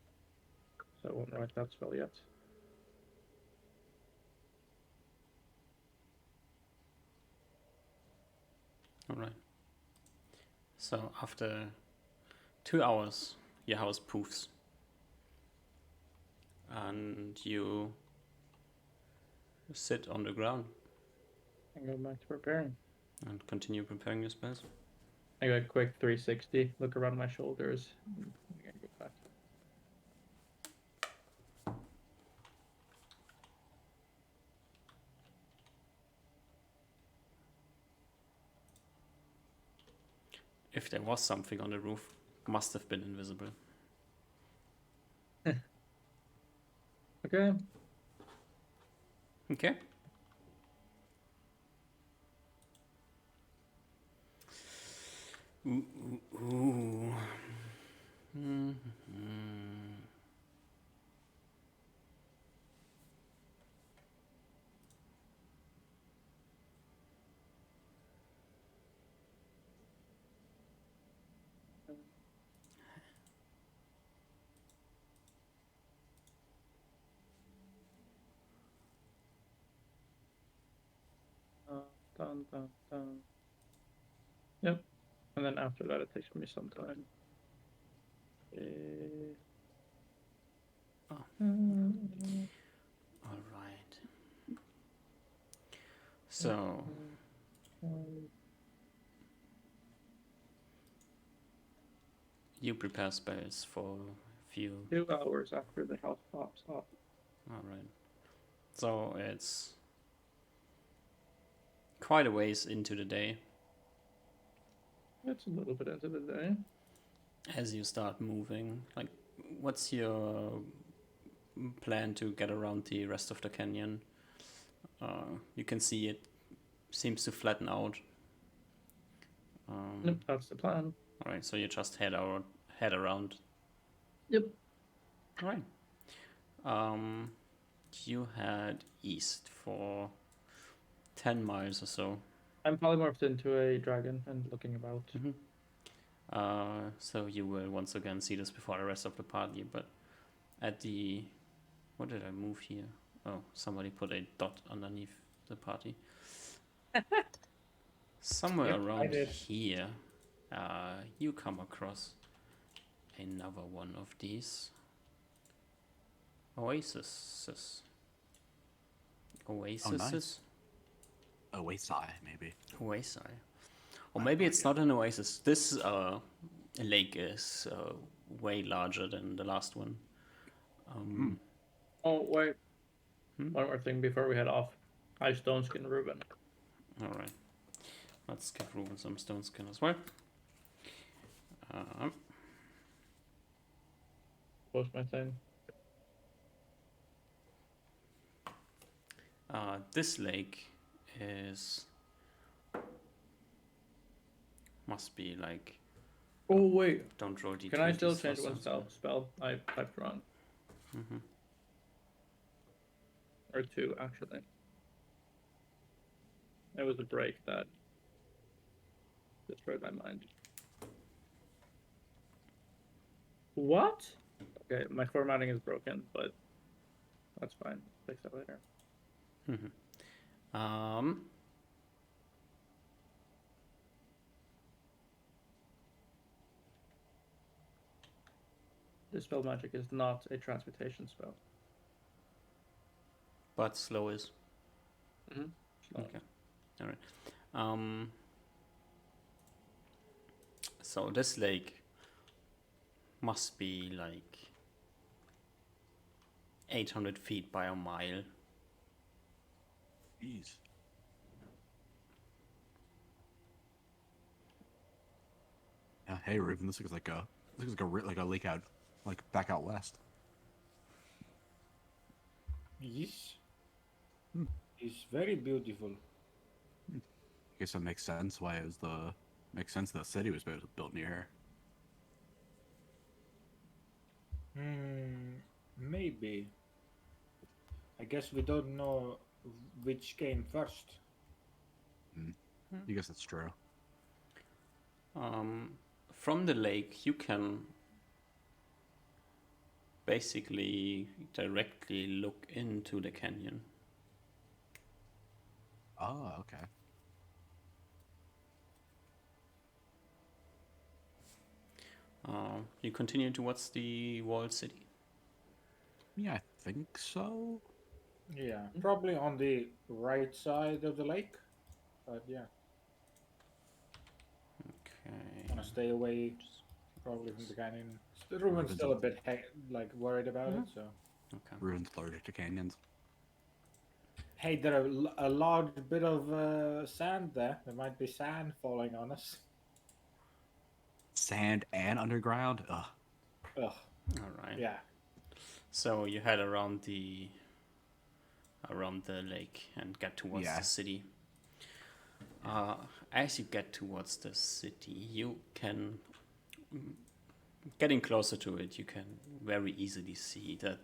So I won't write that spell yet. All right. So after 2 hours, your house poofs. And you sit on the ground And go back to preparing. and continue preparing your spells. I go a quick 360, look around my shoulders, and I'm gonna go back. If there was something on the roof, must have been invisible. Okay. Okay. Ooh, ooh, ooh. Mm-hmm. Dun, dun, dun. Yep. And then after that, it takes me some time. Oh. All right. So you prepare spells for a few 2 hours after the house pops off. All right. So it's quite a ways into the day It's a little bit into the day. as you start moving. Like, what's your plan to get around the rest of the canyon? You can see it seems to flatten out. Yep, that's the plan. All right, so you just head around. Yep. All right. You head east for 10 miles or so. I'm polymorphed into a dragon and looking about. Mm-hmm. So you will once again see this before the rest of the party, but at the... What did I move here? Oh, somebody put a dot underneath the party. Somewhere Yep, I around did. here, you come across another one of these oases. Oases? Oasi, maybe. Oasi. Or maybe it's not an oasis. This lake is way larger than the last one. Oh, wait. One more thing before we head off. I stone skin Ruben. Alright. Let's give Ruben some stone skin as well. Post my thing. This lake must be like... Oh, wait. Don't roll d20s. Can I still for change one stone skin. spell? I typed wrong. Or 2, actually. It was a break that destroyed my mind. What? Okay, my formatting is broken, but that's fine. Fix that later. Dispel magic is not a transmutation spell. But slow is. So, Okay. All right. So this lake must be like 800 feet by a mile. Jeez. Yeah, hey Raven, this looks like a lake out, like back out west. Yes. It's very beautiful. I guess that makes sense why it was makes sense the city was built near here. Maybe. I guess we don't know which came first. I guess that's true. From the lake, you can basically directly look into the canyon. Oh, okay. You continue towards the walled city. Yeah, I think so. Yeah, probably on the right side of the lake. But yeah, Okay. wanna stay away probably from the canyon. The Ruben's still a bit like worried about it, so. Okay. Ruin's allergic to canyons. Hey, there a large bit of sand there. There might be sand falling on us. Sand and underground? Ugh. Ugh. All right. Yeah. So you head around the lake and get towards the city. As you get towards the city, you can, getting closer to it, you can very easily see that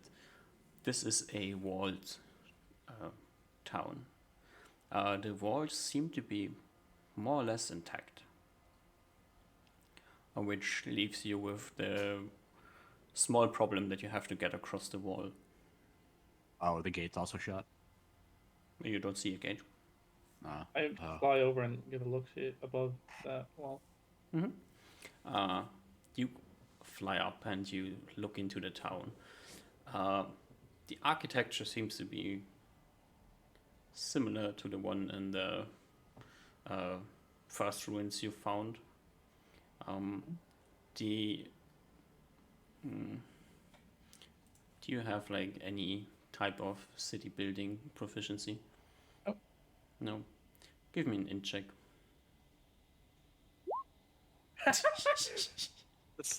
this is a walled town. The walls seem to be more or less intact, which leaves you with the small problem that you have to get across the wall. Oh, the gate's also shut? You don't see a gate. I fly over and give a look see above that wall. You fly up and you look into the town. The architecture seems to be similar to the one in the first ruins you found. Do you have like any type of city building proficiency? Nope. No. Give me an int check.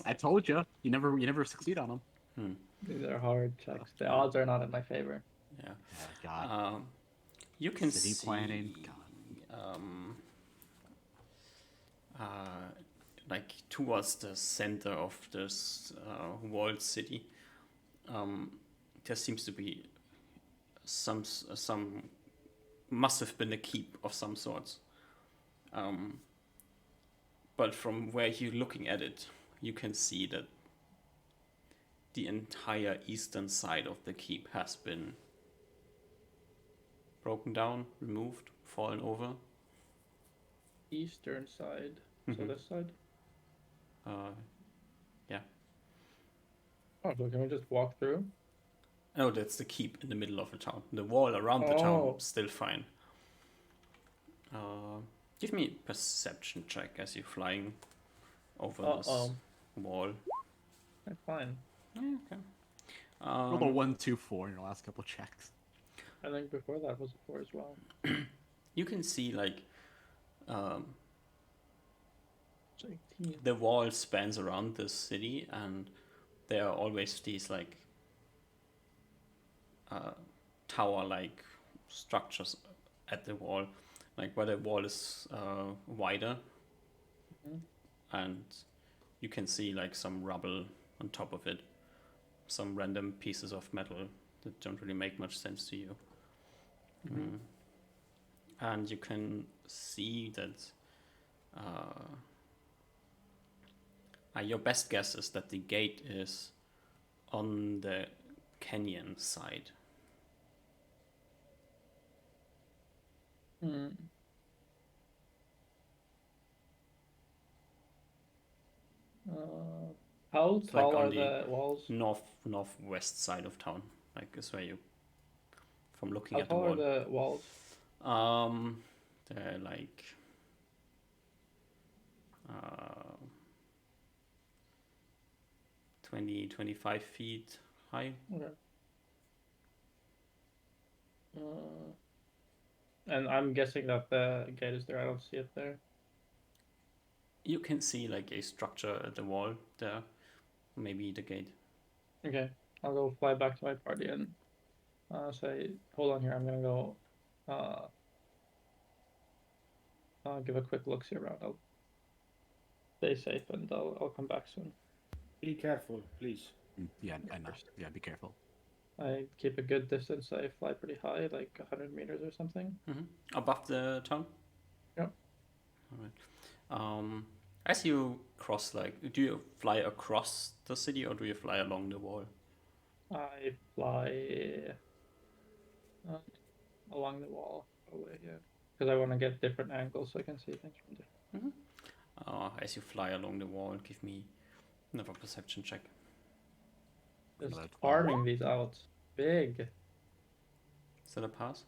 I told you. You never succeed on them. These are hard checks. The odds are not in my favor. Yeah. God. You can City see planning. like towards the center of this walled city, there seems to be some must have been a keep of some sorts. But from where you're looking at it, you can see that the entire eastern side of the keep has been broken down, removed, fallen over. Eastern side. So this side? Yeah. Oh, so can we just walk through? Oh, that's the keep in the middle of the town. The wall around the town is still fine. Give me a perception check as you're flying over this wall. I'm fine. Yeah, okay. Roll a 1, 2, 4 in your last couple checks. I think before that was a 4 as well. You can see like 18. the wall spans around this city, and there are always these like tower-like structures at the wall, like where the wall is wider, and you can see like some rubble on top of it, some random pieces of metal that don't really make much sense to you. And you can see that Your best guess is that the gate is on the canyon side. Hmm. How It's like tall on are the the walls? northwest side of town. Like is where you, from looking How at the tall are wall. the walls? They're like 25 feet high. Okay. And I'm guessing that the gate is there. I don't see it there. You can see like a structure at the wall there. Maybe the gate. Okay, I'll go fly back to my party and say, hold on here. I'm gonna go give a quick look see around. I'll stay safe and I'll come back soon. Be careful, please. Yeah, I know. Yeah, be careful. I keep a good distance. I fly pretty high, like 100 meters or something. Above the town? Yep. Alright. As you cross, like, do you fly across the city or do you fly along the wall? I fly along the wall, probably, yeah. Because I want to get different angles so I can see things from different. As you fly along the wall, give me another perception check. Just Another 12. farming these out. Big. Is that a pass?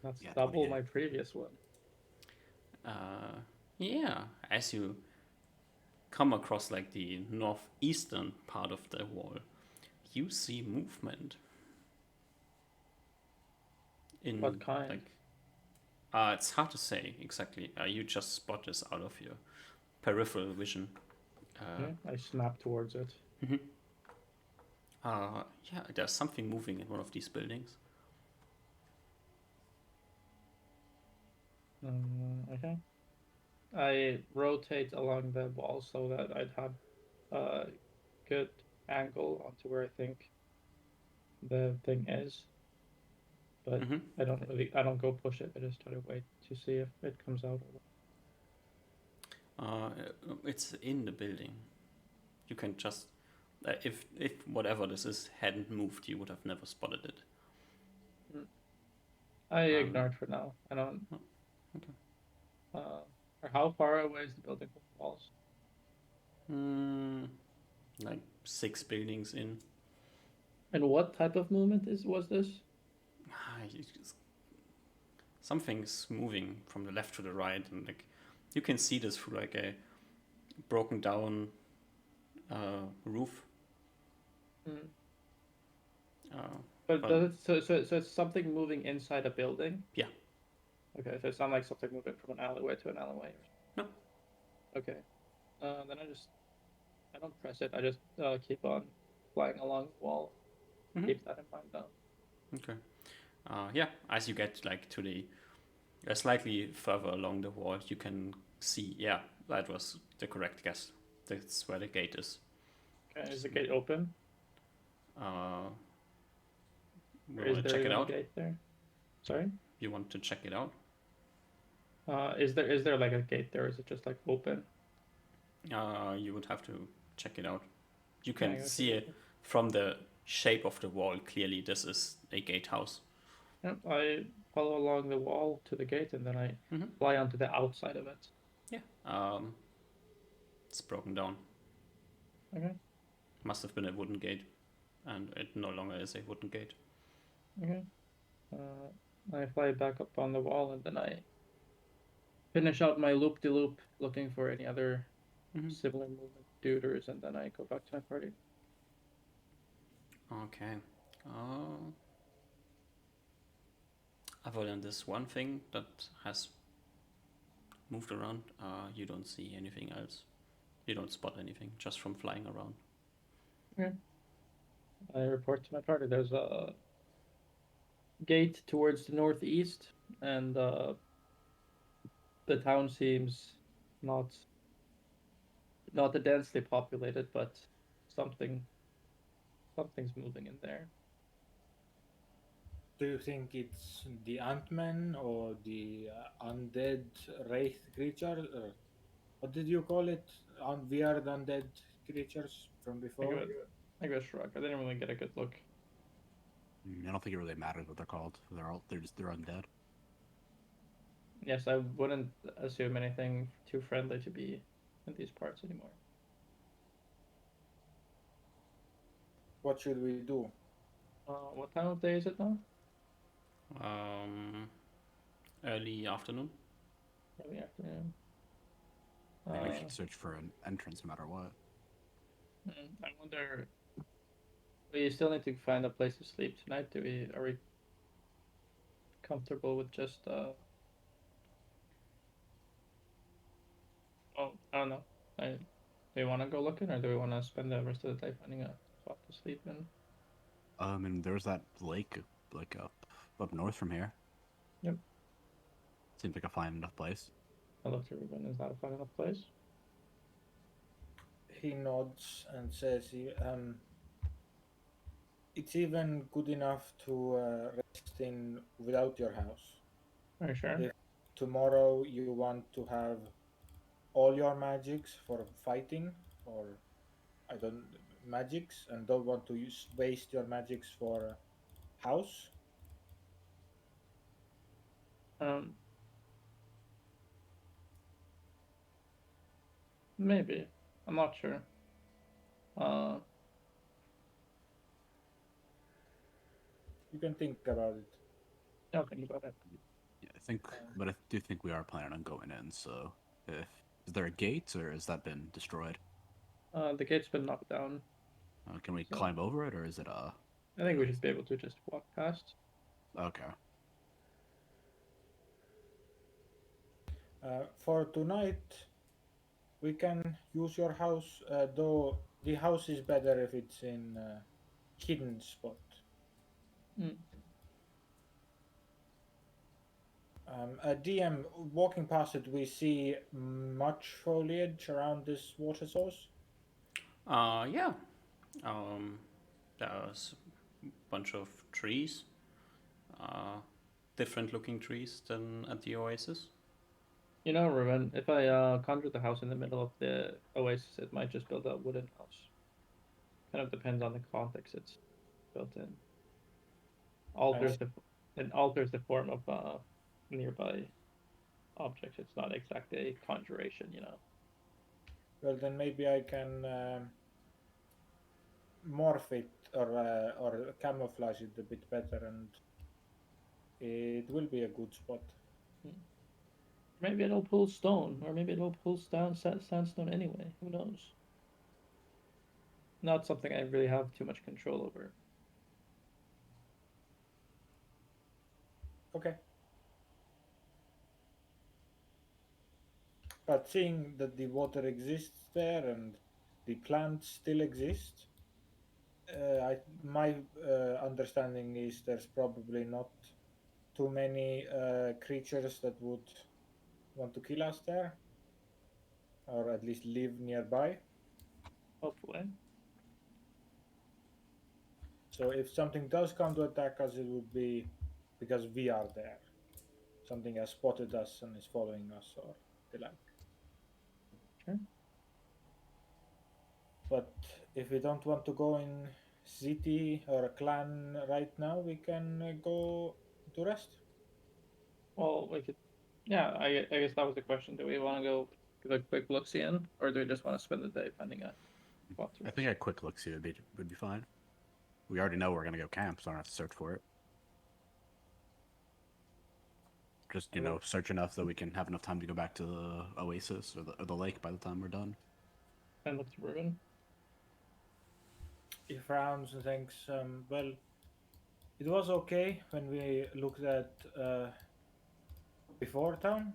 That's Yeah, double 28. my previous one. Yeah, as you come across like the northeastern part of the wall, you see movement. In What kind? Like, it's hard to say exactly. You just spot this out of your peripheral vision. Okay, I snap towards it. Yeah, there's something moving in one of these buildings. Okay. I rotate along the wall so that I'd have a good angle onto where I think the thing is. But I don't go push it. I just try to wait to see if it comes out or It's in the building. You can just, if whatever this is hadn't moved, you would have never spotted it. I ignore it for now. I don't. Okay. Or how far away is the building from the walls? Like 6 buildings in. And what type of movement was this? Something's moving from the left to the right, and like you can see this through like a broken down roof. But does it, so it's something moving inside a building? Yeah. Okay, so it's not like something moving from an alleyway to an alleyway. No. Okay. Then I don't press it. I just keep on flying along the wall. Keep that in mind though. Okay. Yeah, as you get like to the slightly further along the wall, you can see. Yeah, that was the correct guess. That's where the gate is. Okay, is the gate open? We Is want to there check it even a out. gate there? Sorry. You want to check it out? Is there like a gate there? Or is it just like open? You would have to check it out. You can Yeah, see it from the shape of the wall. Clearly, this is a gatehouse. Yep, I follow along the wall to the gate and then I fly onto the outside of it. Yeah. It's broken down. Okay. Must have been a wooden gate, and it no longer is a wooden gate. Okay. I fly back up on the wall and then I finish out my loop-de-loop looking for any other similar movement duders and then I go back to my party. Okay. Other than this one thing that has moved around, you don't see anything else. You don't spot anything just from flying around. Okay. I report to my party. There's a gate towards the northeast, and the town seems not densely populated, but something's moving in there. Do you think it's the Ant-Man or the undead wraith creature? Or what did you call it? Weird undead creatures from before? I give it a shrug. I didn't really get a good look. I don't think it really matters what they're called. They're undead. Yes, I wouldn't assume anything too friendly to be in these parts anymore. What should we do? What time of day is it now? Early afternoon. Early afternoon. I think we should search for an entrance no matter what. I wonder. We still need to find a place to sleep tonight. Are we comfortable with just Oh, I don't know. Do we want to go looking, or do we want to spend the rest of the day finding a spot to sleep in? And there's that lake, like up north from here. Yep. Seems like a fine enough place. I looked at Ruben. Is that a fine enough place? He nods and says, "It's even good enough to rest in without your house. Are you sure? If tomorrow you want to have all your magics for fighting, or I don't magics, and don't want to waste your magics for house, Maybe. I'm not sure. you can think about it." I'll think about it. Yeah, but I do think we are planning on going in. So, is there a gate or has that been destroyed? The gate's been knocked down. Can we climb over it, or is it I think we should be able to just walk past. Okay. For tonight, we can use your house, though the house is better if it's in a hidden spot. DM, walking past it, we see much foliage around this water source. Yeah. There's a bunch of trees. Different looking trees than at the oasis. You know, Ruben, if I conjure the house in the middle of the oasis, it might just build a wooden house. Kind of depends on the context it's built in. It alters the form of nearby objects. It's not exactly a conjuration, you know. Well, then maybe I can morph it or camouflage it a bit better, and it will be a good spot. Maybe it'll pull stone, or maybe it'll pull sandstone anyway. Who knows? Not something I really have too much control over. Okay. But seeing that the water exists there and the plants still exist, my understanding is there's probably not too many creatures that would want to kill us there, or at least live nearby. Hopefully. So if something does come to attack us, it would be because we are there. Something has spotted us and is following us, or the like. Sure. But if we don't want to go in city or a clan right now, we can go to rest. Well, we could. Yeah, I guess that was the question. Do we want to go give a quick look-see in, or do we just want to spend the day finding a spot to I rest? think a quick look see would be fine. We already know we're gonna go camp, so I don't have to search for it. Just search enough so we can have enough time to go back to the oasis or the lake by the time we're done. And look to Ruben. He frowns and thinks, well, it was okay when we looked at before town.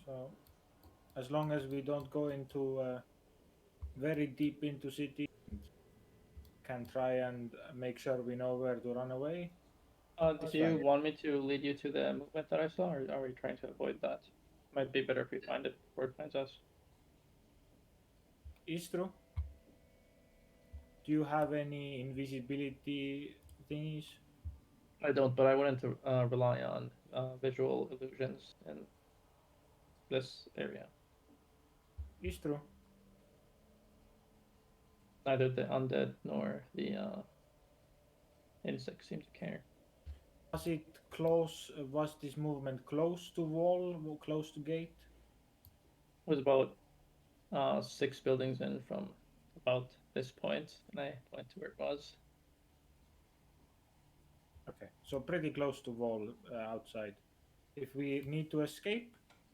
So as long as we don't go into very deep into city, can try and make sure we know where to run away. Do you want me to lead you to the movement that I saw, or are we trying to avoid that? Might be better if we find it before it finds us. It's true. Do you have any invisibility thingies? I don't, but I wouldn't rely on visual illusions in this area. It's true. Neither the undead nor the insects seem to care. Was it close? Was this movement close to wall, close to gate? It was about 6 buildings in from about this point, and I point to where it was. Okay, so pretty close to wall outside. If we need to escape,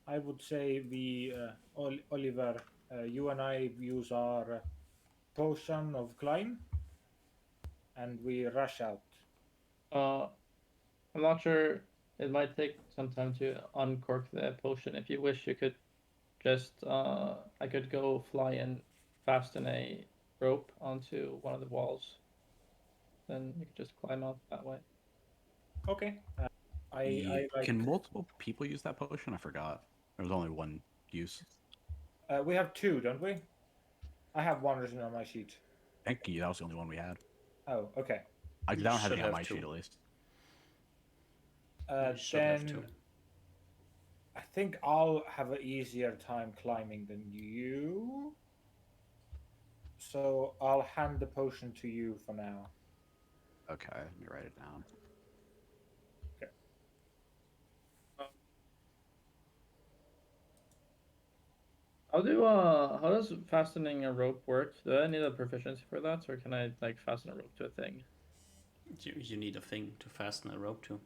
I would say we, Oliver, you and I use our potion of climb, and we rush out. I'm not sure. It might take some time to uncork the potion. If you wish, you could just I could go fly and fasten a rope onto one of the walls. Then you could just climb out that way. Okay. I like. Can multiple people use that potion? I forgot. There was only one use. We have two, don't we? I have one written on my sheet. Thank you. That was the only one we had. Oh, okay. I You don't have should it on have my two. sheet at least. You should have Then two. I think I'll have an easier time climbing than you. So I'll hand the potion to you for now. Okay, let me write it down. How does fastening a rope work? Do I need a proficiency for that, or can I like fasten a rope to a thing? You need a thing to fasten a rope to.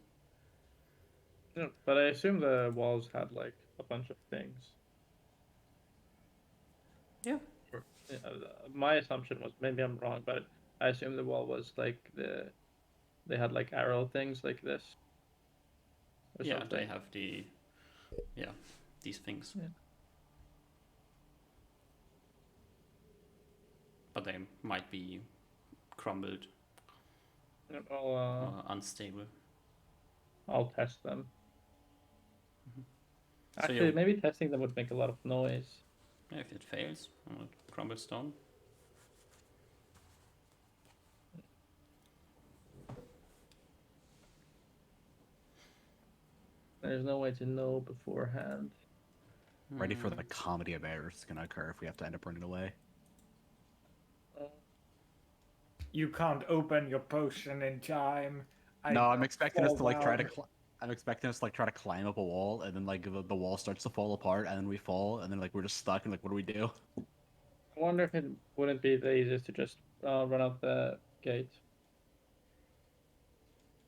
No, but I assume the walls had like a bunch of things. Yeah. Or, my assumption was, maybe I'm wrong, but I assume the wall was like they had like arrow things like this. Or Yeah, something. they have these things. Yeah. But they might be crumbled I'll or unstable. I'll test them. So Actually, you- maybe testing them would make a lot of noise. Yeah, if it fails, it crumbles down. There's no way to know beforehand. Ready for the comedy of errors that's gonna occur if we have to end up running away. You can't open your potion in time. No, I'm expecting us fall to like try to. down. I'm expecting us to like try to climb up a wall, and then like the wall starts to fall apart, and then we fall, and then like we're just stuck, and like what do we do? I wonder if it wouldn't be the easiest to just run out the gate.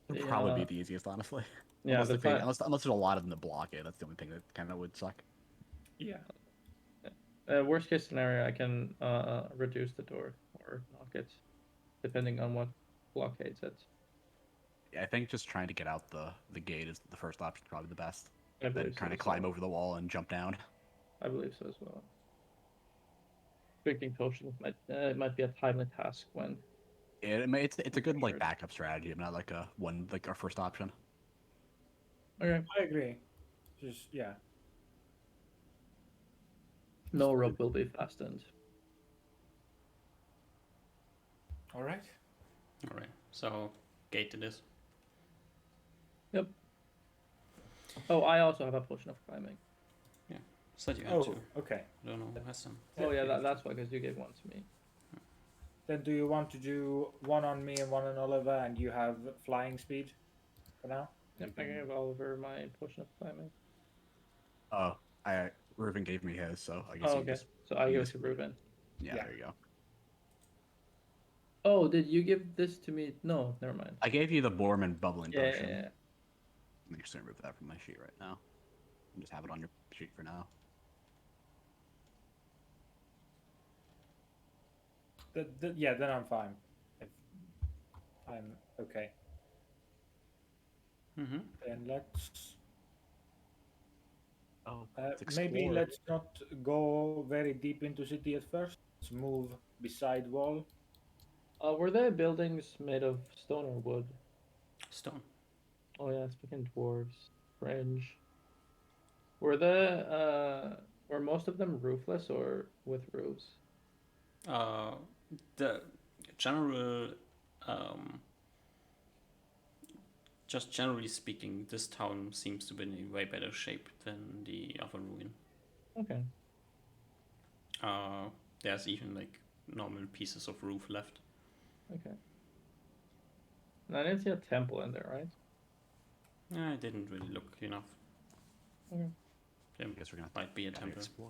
It'd The, probably be the easiest, honestly. Yeah, unless, the like, they- plan. unless there's a lot of them to block it, that's the only thing that kind of would suck. Yeah. Worst case scenario, I can reduce the door or knock it, depending on what blockades it. Yeah, I think just trying to get out the gate is the first option, probably the best. I Then believe so trying to as climb well. over the wall and jump down. I believe so as well. Drinking potions might be a timely task when. Yeah, it's a good like Sure. backup strategy, not like our first option. Okay. I agree. Just yeah. No rope will be fastened. All right. All right. So gate it is. Yep. Oh, I also have a potion of climbing. Said you had Oh, two. okay. I don't know who has some. Oh yeah, that's why, because you gave one to me. Then do you want to do one on me and one on Oliver, and you have flying speed for now? Yep, I gave Oliver my potion of climbing. Oh, Reuben gave me his, so I guess Oh, you okay. just So I you give it just- to Ruben. yeah, Yeah. there you go. Oh, did you give this to me? No, never mind. I gave you the Borman bubbling Yeah, potion. yeah, yeah. I'm just gonna remove that from my sheet right now. And just have it on your sheet for now. Yeah, then I'm fine. If I'm okay. Mm-hmm. Then let's Oh, maybe let's not go very deep into city at first. Let's move beside wall. Were the buildings made of stone or wood? Stone. Oh yeah, speaking dwarves, fringe. Were most of them roofless or with roofs? The general just generally speaking, this town seems to be in way better shape than the other ruin. Okay. There's even like normal pieces of roof left. Okay. And I didn't see a temple in there, right? I didn't really look enough. Okay. There I guess we're gonna might be a gotta temple. explore.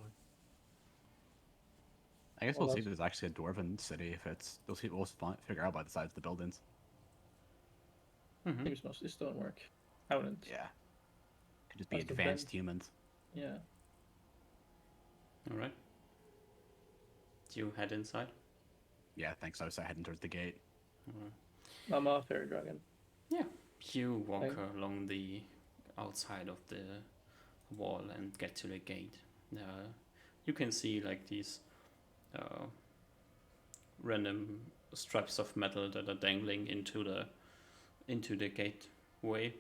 I guess Well, we'll see if that's- there's actually a dwarven city. If it's, we'll figure out by the sides of the buildings. Mm-hmm. Seems mostly stonework. I wouldn't. Yeah. Could just be Must have advanced been. humans. Yeah. All right. Do you head inside? Yeah, thanks. I was heading towards the gate. I'm a fairy dragon. Yeah. You walk Okay. along the outside of the wall and get to the gate. You can see like these random straps of metal that are dangling into the gateway.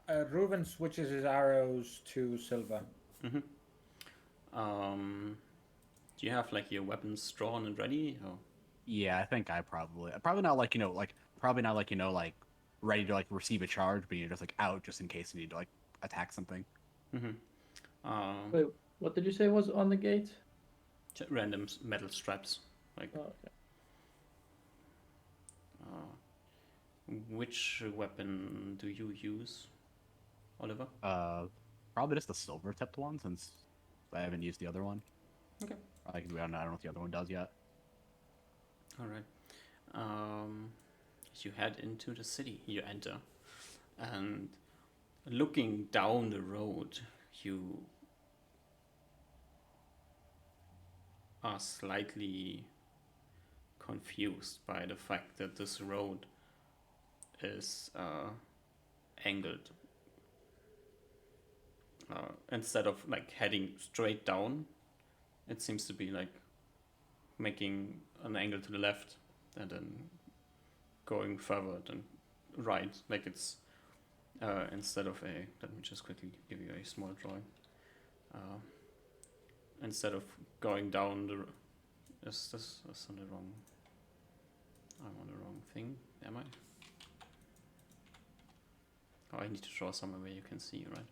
Reuven switches his arrows to silver. Mm-hmm. Do you have like your weapons drawn and ready? Or? Yeah, I think probably not like probably not like like ready to like receive a charge, but you're just like out just in case you need to like attack something. Mm-hmm. Wait, what did you say was on the gate? Random metal straps. Like, Oh, okay. which weapon do you use, Oliver? Probably just the silver tipped one since I haven't used the other one. Okay. I don't know what the other one does yet. All right. You head into the city. You enter, and looking down the road, you are slightly confused by the fact that this road is angled. Instead of like heading straight down, it seems to be like making an angle to the left and then going further and right. Like it's instead of a. Let me just quickly give you a small drawing. Instead of going down the. Is this on the wrong? I'm on the wrong thing. Am I? Oh, I need to draw somewhere where you can see, right?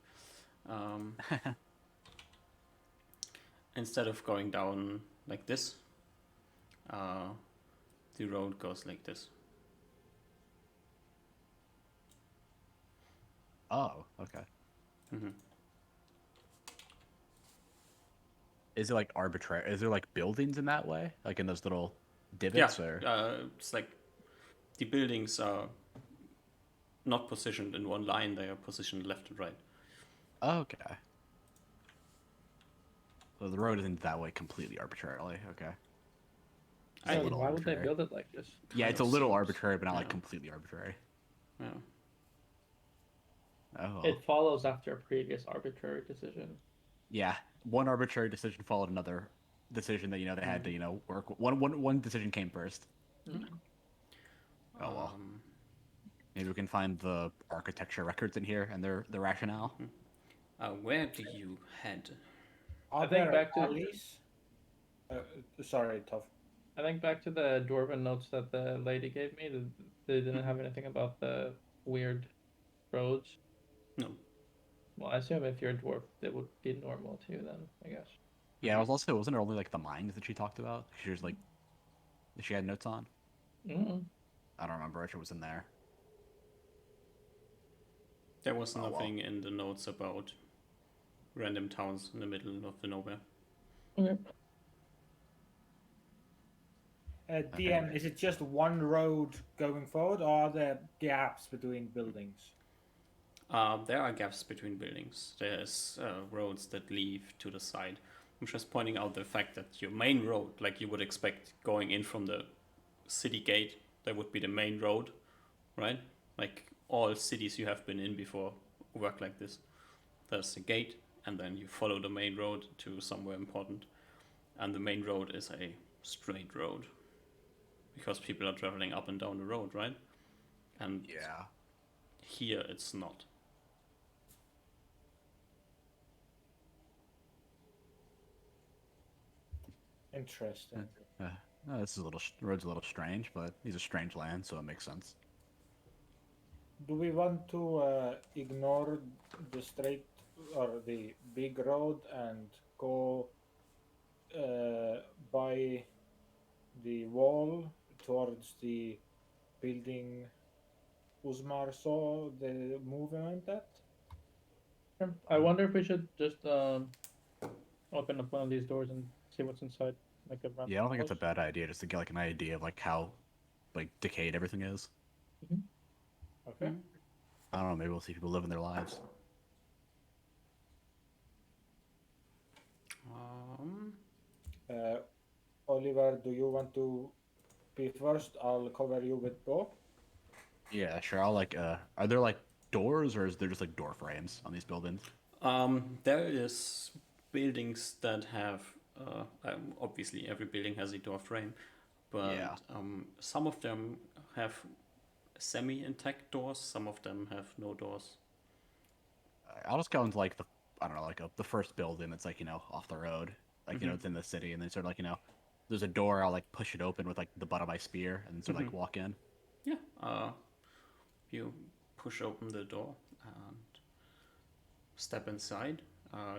Instead of going down like this, the road goes like this. Oh, okay. Mm-hmm. Is it like arbitrary? Is there like buildings in that way, like in those little divots? Yeah, Or it's like the buildings are not positioned in one line; they are positioned left and right. okay. So the road isn't that way completely arbitrarily. Okay. It's a So little why would they arbitrary. build it like this? Yeah, Kind it's a of little seems- arbitrary, but not like yeah. completely arbitrary. Yeah. Oh. Well. It follows after a previous arbitrary decision. Yeah, one arbitrary decision followed another decision that they had to work. One decision came first. Mm. Oh well. Maybe we can find the architecture records in here and their rationale. Where do you head? Are I think there back to- alleys? Sorry, Tov. I think back to the dwarven notes that the lady gave me. They didn't have anything about the weird roads. No. Well, I assume if you're a dwarf, it would be normal too. Then I guess. Yeah, it was also wasn't it only like the mines that she talked about? She was like, that she had notes on. Mm. I don't remember if it was in there. There was Oh, well. nothing in the notes about random towns in the middle of the nowhere. Okay. DM, is it just one road going forward, or are there gaps between buildings? There are gaps between buildings. There's roads that leave to the side. I'm just pointing out the fact that your main road, like you would expect going in from the city gate, that would be the main road, right? Like all cities you have been in before work like this. There's the gate, and then you follow the main road to somewhere important. And the main road is a straight road. Because people are traveling up and down the road, right? And Yeah. here it's not. Interesting. No, this is road's a little strange, but these are strange lands, so it makes sense. Do we want to ignore the straight or the big road and go uh, by the wall towards the building Uzmar saw the movement at? I wonder if we should just open up one of these doors and see what's inside, like a Yeah, I don't think it's a house. bad idea just to get like an idea of like how like decayed everything is. Okay. I don't know, maybe we'll see people living their lives. Um, Uh, Oliver, do you want to be first? I'll cover you with bow. Yeah, sure. I'll like are there like doors or is there just like door frames on these buildings? there is buildings that have, obviously every building has a door frame, but Yeah. some of them have semi-intact doors, some of them have no doors. I'll just go into like the I don't know, like the first building that's like, off the road. Like, it's in the city and then sort of like, there's a door, I'll like push it open with like the butt of my spear and then sort of like walk in. Yeah, you push open the door and step inside.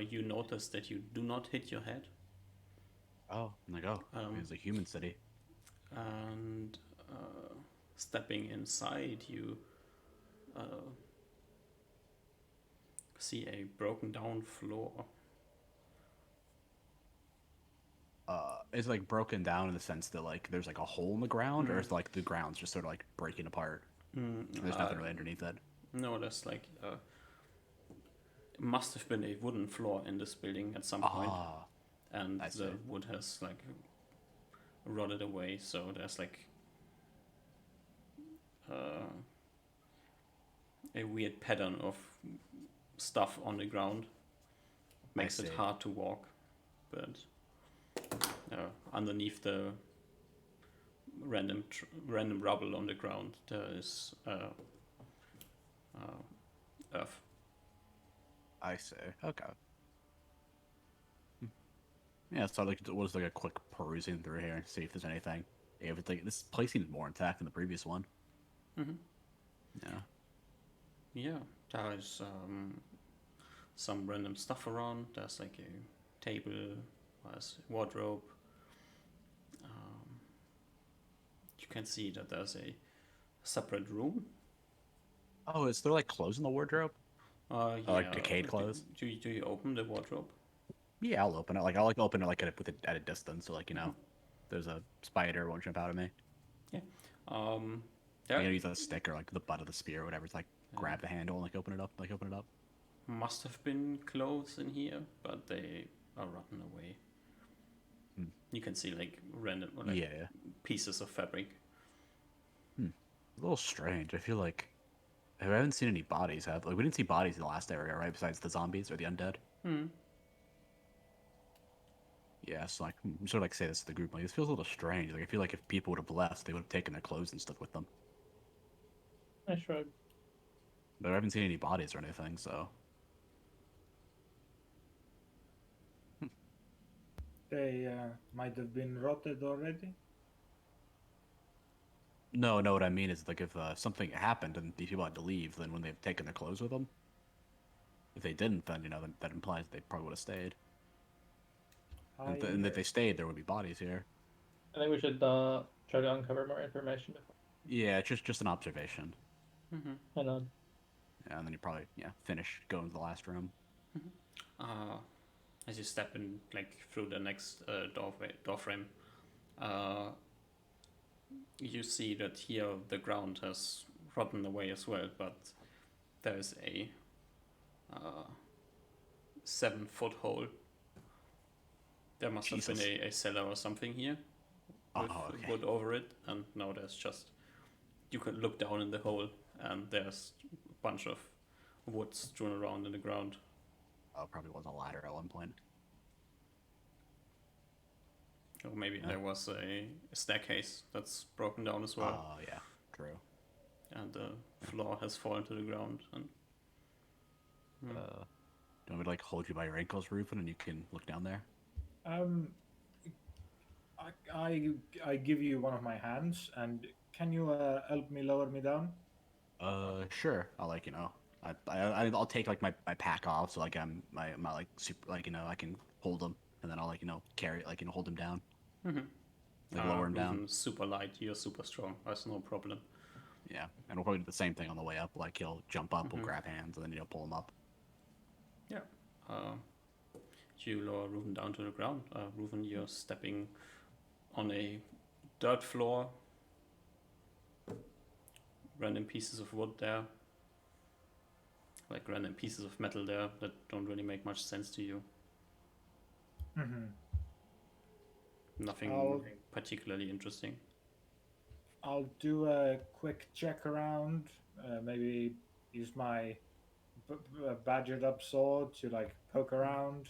You notice that you do not hit your head, Oh, I'm like, oh, it's a human city. and stepping inside, you see a broken down floor. It's like broken down in the sense that like there's like a hole in the ground, or is like the ground's just sort of like breaking apart. There's nothing really underneath it. No, there's like it must have been a wooden floor in this building at some point, Ah, and I the see. wood has like rotted away. So there's like a weird pattern of stuff on the ground. Makes it see. hard to walk, but underneath the random rubble on the ground there is earth. I see. Okay. Yeah, so like it was like a quick perusing through here, see if there's anything. Yeah, if it's like this place seems more intact than the previous one. Yeah. Yeah, there is some random stuff around. There's like a table, there's a wardrobe. You can see that there's a separate room. Oh, is there like clothes in the wardrobe? Yeah. Like decayed clothes? Do you open the wardrobe? Yeah, I'll open it. Like I'll like open it like at a distance, so like there's a spider won't jump out at me. Yeah. I'm There gonna use a stick or like the butt of the spear or whatever. It's like grab the handle and like open it up. Like open it up. must have been clothes in here, but they are rotten away. You can see like random or like Yeah. pieces of fabric. A little strange. I feel like I haven't seen any bodies. Have like we didn't see bodies in the last area, right? Besides the zombies or the undead. Yeah, so like sort of like say this to the group. Like this feels a little strange. Like I feel like if people would have left, they would have taken their clothes and stuff with them. I shrug. But I haven't seen any bodies or anything, so They might have been rotted already. no. What I mean is like if something happened and these people had to leave, then when they've taken their clothes with them, if they didn't, then that implies they probably would have stayed. And if they stayed, there would be bodies here. I think we should try to uncover more information. Yeah, it's just an observation. And Yeah, and then you probably finish going to the last room. As you step in like through the next door frame, you see that here the ground has rotten away as well, but there's a 7-foot hole. There must have been a cellar or something here with wood over it, and now there's just you can look down in the hole and there's a bunch of wood strewn around in the ground. Oh, probably was a ladder at one point. Or maybe there was a staircase that's broken down as well. Oh, yeah, true. And the floor has fallen to the ground. And do you want me to like hold you by your ankles, Rufin, and you can look down there? I give you one of my hands, and can you help me lower me down? Sure. I'll like I'll take like my pack off so like I'm my like super like I can hold him and then I'll like carry like hold him down like lower him down. Reuven's super light, you're super strong. That's no problem. Yeah, and we'll probably do the same thing on the way up. Like he'll jump up, we'll grab hands, and then pull him up. Yeah. You lower Reuven down to the ground. Reuven, you're stepping on a dirt floor. Random pieces of wood there. Like random pieces of metal there that don't really make much sense to you. Mm-hmm. Nothing particularly interesting. I'll do a quick check around. Maybe use my badgered up sword to like poke around.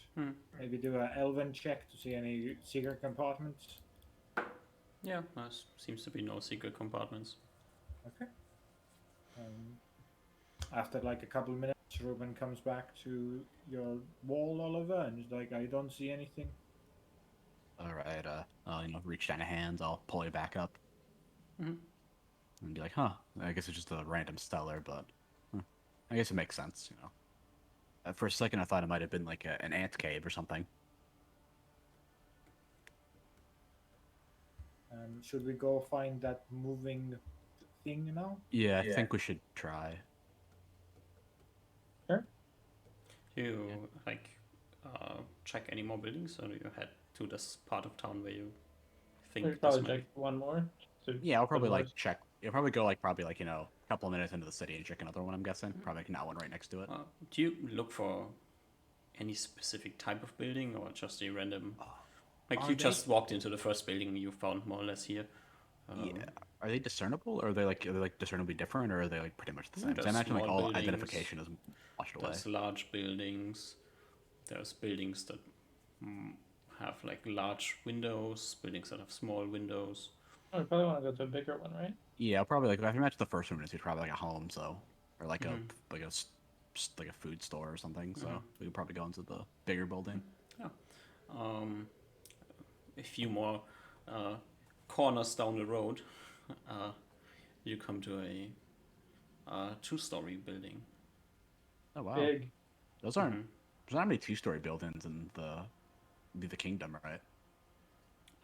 Maybe do an elven check to see any secret compartments. Yeah, there seems to be no secret compartments. Okay. After like a couple of minutes, Reuben comes back to your wall, Oliver, and he's like, "I don't see anything." All right. I'll reach down a hands. I'll pull you back up. And be like, huh? I guess it's just a random stellar, but I guess it makes sense. For a second, I thought it might have been like an ant cave or something. Should we go find that moving thing now? Yeah, I think we should try. Sure. Do you check any more buildings, or do you head to this part of town where you think We'll this probably might check one more. Yeah, I'll probably like check. You'll probably go like a couple of minutes into the city and check another one. I'm guessing probably not one right next to it. do you look for any specific type of building, or just a random? Like you just walked into the first building you found more or less here. Yeah. Are they discernible, or are they discernibly different, or are they like pretty much the same? 'Cause I There's imagine like small all buildings, identification is washed away. There's large buildings. There's buildings that have like large windows. Buildings that have small windows. Oh, we probably want to go to a bigger one, right? Yeah, probably like if you imagine the first one is probably like a home, so or like a food store or something. So we could probably go into the bigger building. Yeah. A few more corners down the road, you come to a two-story building. Oh wow! Big. Those aren't. There's not many two-story buildings in the kingdom, right?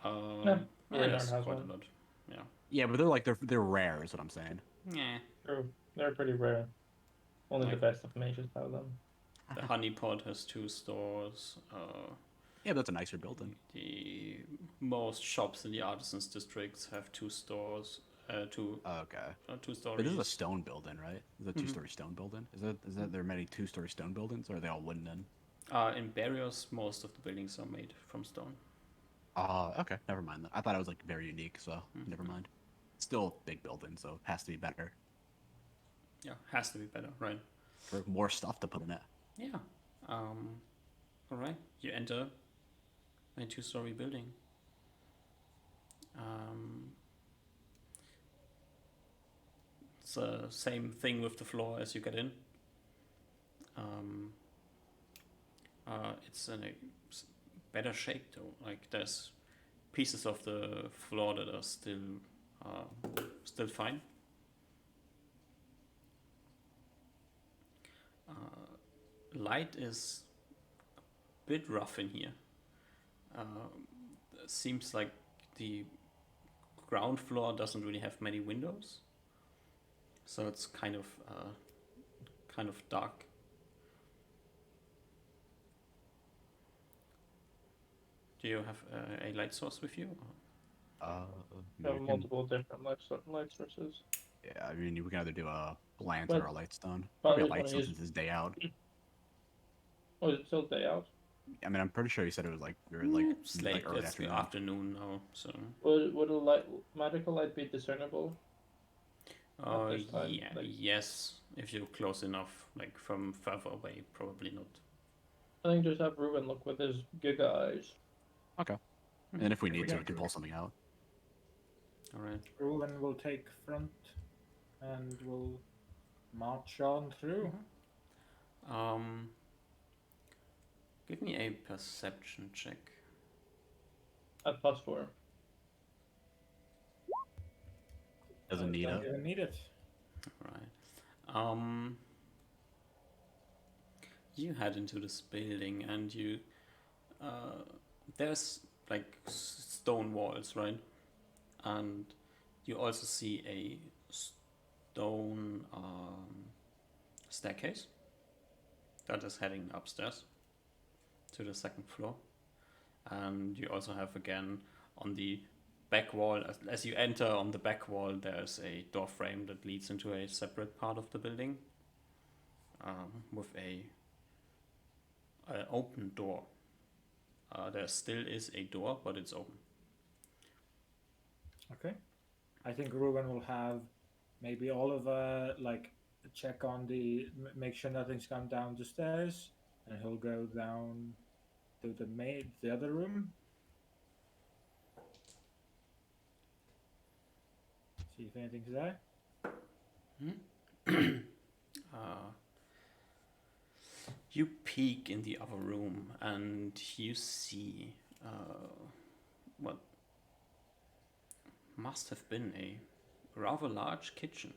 No, There's has quite one. a lot. Yeah. Yeah, but they're rare, is what I'm saying. Yeah. True. They're pretty rare. Only the best of mages have them. The Honeypot has 2 stores. Yeah, but that's a nicer building. The most shops in the artisans districts have 2 stores. Two But stories. this is a stone building, right? This is a two-story stone building. Is that there are many two-story stone buildings, or are they all wooden in? In Barrios, most of the buildings are made from stone. Okay, never mind. I thought it was like very unique, so never mind. Still a big building, so it has to be better. Yeah, has to be better, right? For more stuff to put in it. Yeah. All right. You enter a 2-story building. It's the same thing with the floor as you get in. It's in a better shape though. Like there's pieces of the floor that are still fine. Light is a bit rough in here. Seems like the ground floor doesn't really have many windows, so it's kind of dark. Do you have a light source with you? We have multiple different light sources. Yeah, I mean, we can either do a lantern or a light stone. But Probably a light stone since it's day out. Oh, is it still day out? I mean, I'm pretty sure you said it was like early It's afternoon. afternoon now, so. Would a magical light be discernible? Yes. If you're close enough, like from further away, probably not. I think just have Ruben look with his giga eyes. Okay. And if we need to, we can pull something out. All right. Ruben will take front, and we'll march on through. Give me a perception check. At +4. Doesn't need it. Don't even need it. All right. You head into this building and you there's like stone walls, right? And you also see a stone staircase that is heading upstairs to the second floor. And you also have again on the back wall, as you enter on the back wall, there's a door frame that leads into a separate part of the building with an open door. There still is a door, but it's open. Okay. I think Ruben will have maybe Oliver like check on make sure nothing's come down the stairs, and he'll go down to the other room. See if anything's there. You peek in the other room and you see what must have been a rather large kitchen.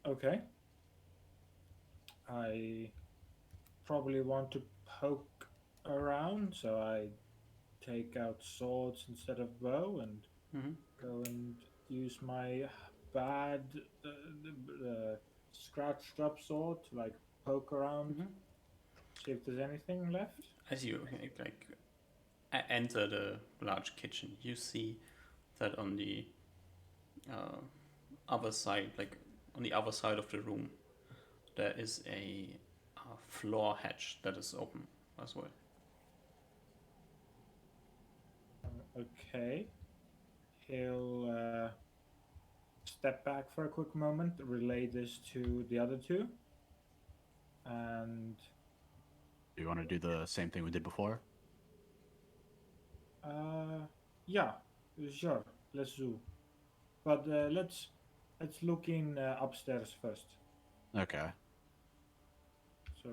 Okay. I probably want to poke around, so I take out swords instead of bow and go and use my bad scratched up sword to like poke around, see if there's anything left. As you enter the large kitchen, you see that on the other side, like on the other side of the room, there is a floor hatch that is open as well. Okay. He'll step back for a quick moment, relay this to the other two, and Do you want to do the same thing we did before? yeah, sure, let's do. But let's look in upstairs first. Okay. So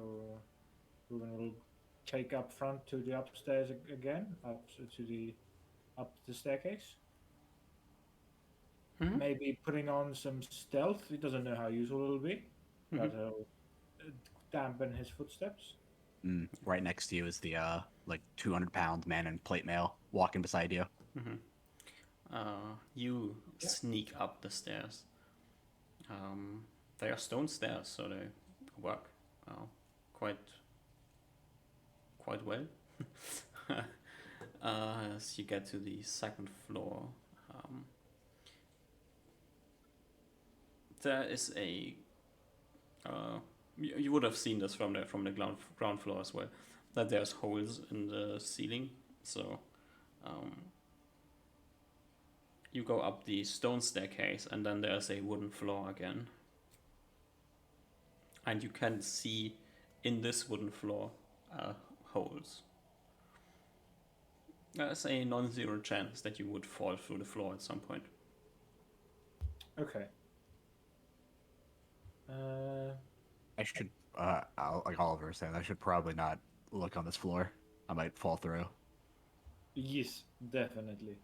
Ruben will take up front to the upstairs again, up the staircase. Maybe putting on some stealth. He doesn't know how useful it'll be, but he'll dampen his footsteps. Right next to you is the like 200-pound man in plate mail walking beside you. You sneak up the stairs. They are stone stairs, so they work quite well. As you get to the second floor, there is a. You would have seen this from the ground floor as well. That there's holes in the ceiling, so you go up the stone staircase, and then there's a wooden floor again, and you can see in this wooden floor holes. There's a non-zero chance that you would fall through the floor at some point. Okay. I should, like Oliver said, I should probably not look on this floor. I might fall through. Yes, definitely.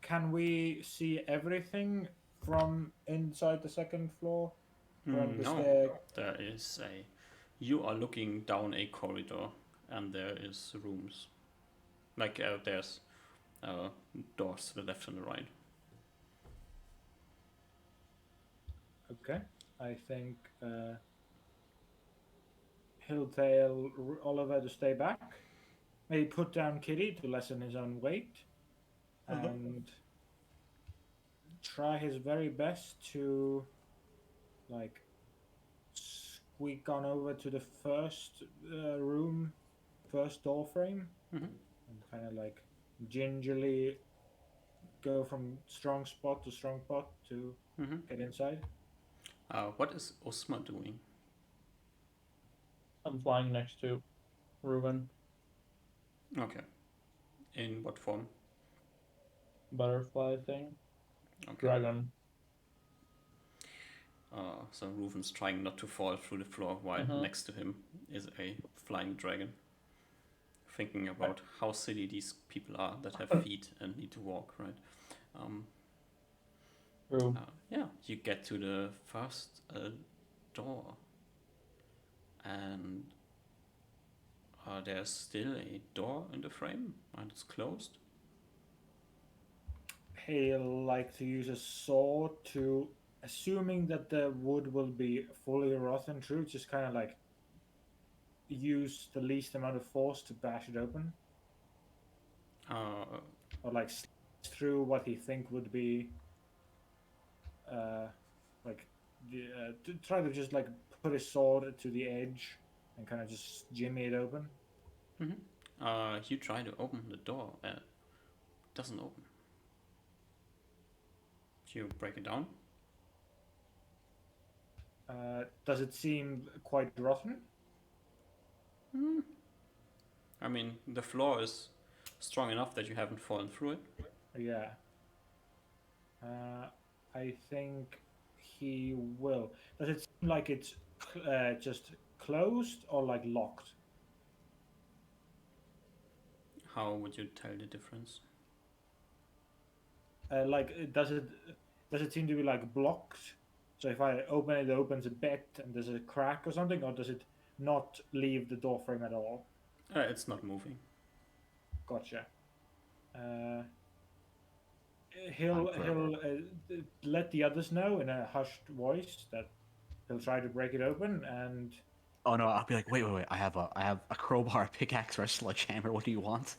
Can we see everything from inside the second floor? From the stair? There is you are looking down a corridor, and there is rooms. Like there's doors to the left and the right. Okay. I think he'll tell Oliver to stay back. Maybe put down Kitty to lessen his own weight. And try his very best to like squeak on over to the first first door frame, and kind of like gingerly go from strong spot to strong spot to get inside. What is Osma doing? I'm flying next to Ruben. Okay. In what form? Butterfly thing. Okay. Dragon. So Reuven's trying not to fall through the floor while next to him is a flying dragon. Thinking about how silly these people are that have feet and need to walk, right? Um, True. yeah, you get to the first door, and there's still a door in the frame, and it's closed. He'll like to use a sword to, assuming that the wood will be fully rotten through, just kind of like use the least amount of force to bash it open, Uh, or like slice through what he think would be, uh, like, to try to just like put his sword to the edge and kind of just jimmy it open. you try to open the door, it doesn't open. You break it down. Does it seem quite rotten? I mean, the floor is strong enough that you haven't fallen through it. Yeah. I think he will. Does it seem like it's just closed or like locked? How would you tell the difference? Does it seem to be like blocked? So if I open it, it opens a bit and there's a crack or something, or does it not leave the door frame at all? It's not moving. Gotcha. Uh, I'm for- he'll let the others know in a hushed voice that he'll try to break it open, and Oh no, I'll be like, wait. I have a crowbar, a pickaxe, or a sledgehammer. What do you want?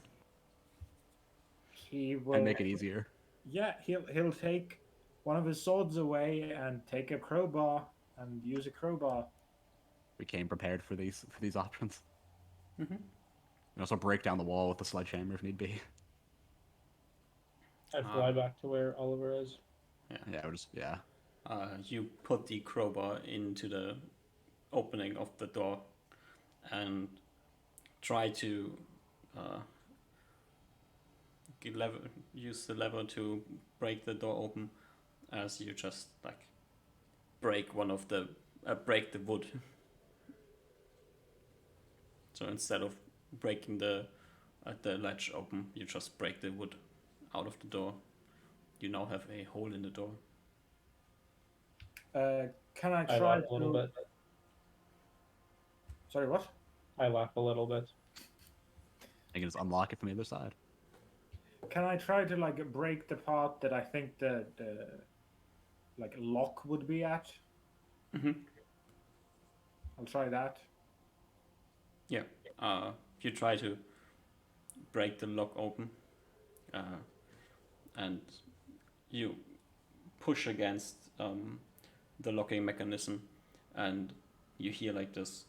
he will. And make it easier. Yeah, he'll take one of his swords away and take a crowbar and use a crowbar. We came prepared for these options. Mm-hmm. And also break down the wall with the sledgehammer if need be. I'd fly back to where Oliver is. Yeah. You put the crowbar into the opening of the door and try to use the lever to break the door open, as you just like break break the wood. So instead of breaking the latch open, you just break the wood out of the door. You now have a hole in the door. Can I I try laugh a little to? bit. Sorry, what? I laugh a little bit. I can just unlock it from the other side. Can I try to like break the part that I think the like lock would be at? Mm-hmm. I'll try that. Yeah. You try to break the lock open, and you push against the locking mechanism, and you hear like this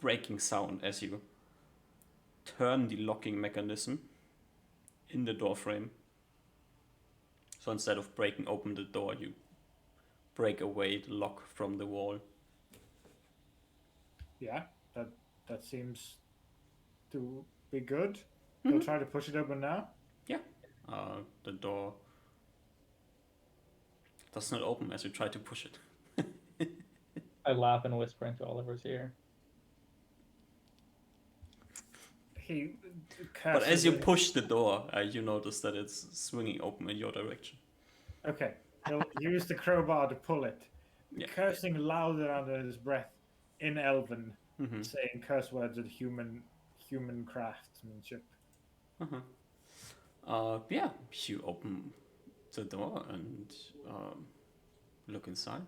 breaking sound as you turn the locking mechanism in the door frame. So instead of breaking open the door, you break away the lock from the wall. Yeah, that seems to be good. We'll try to push it open now. Yeah. The door does not open as you try to push it. I laugh and whisper into Oliver's ear. He But as you curses push the door, you notice that it's swinging open in your direction. Okay, he'll use the crowbar to pull it, Yeah. cursing louder under his breath in Elven, Mm-hmm. saying curse words of human craftsmanship. Yeah, you open the door and look inside.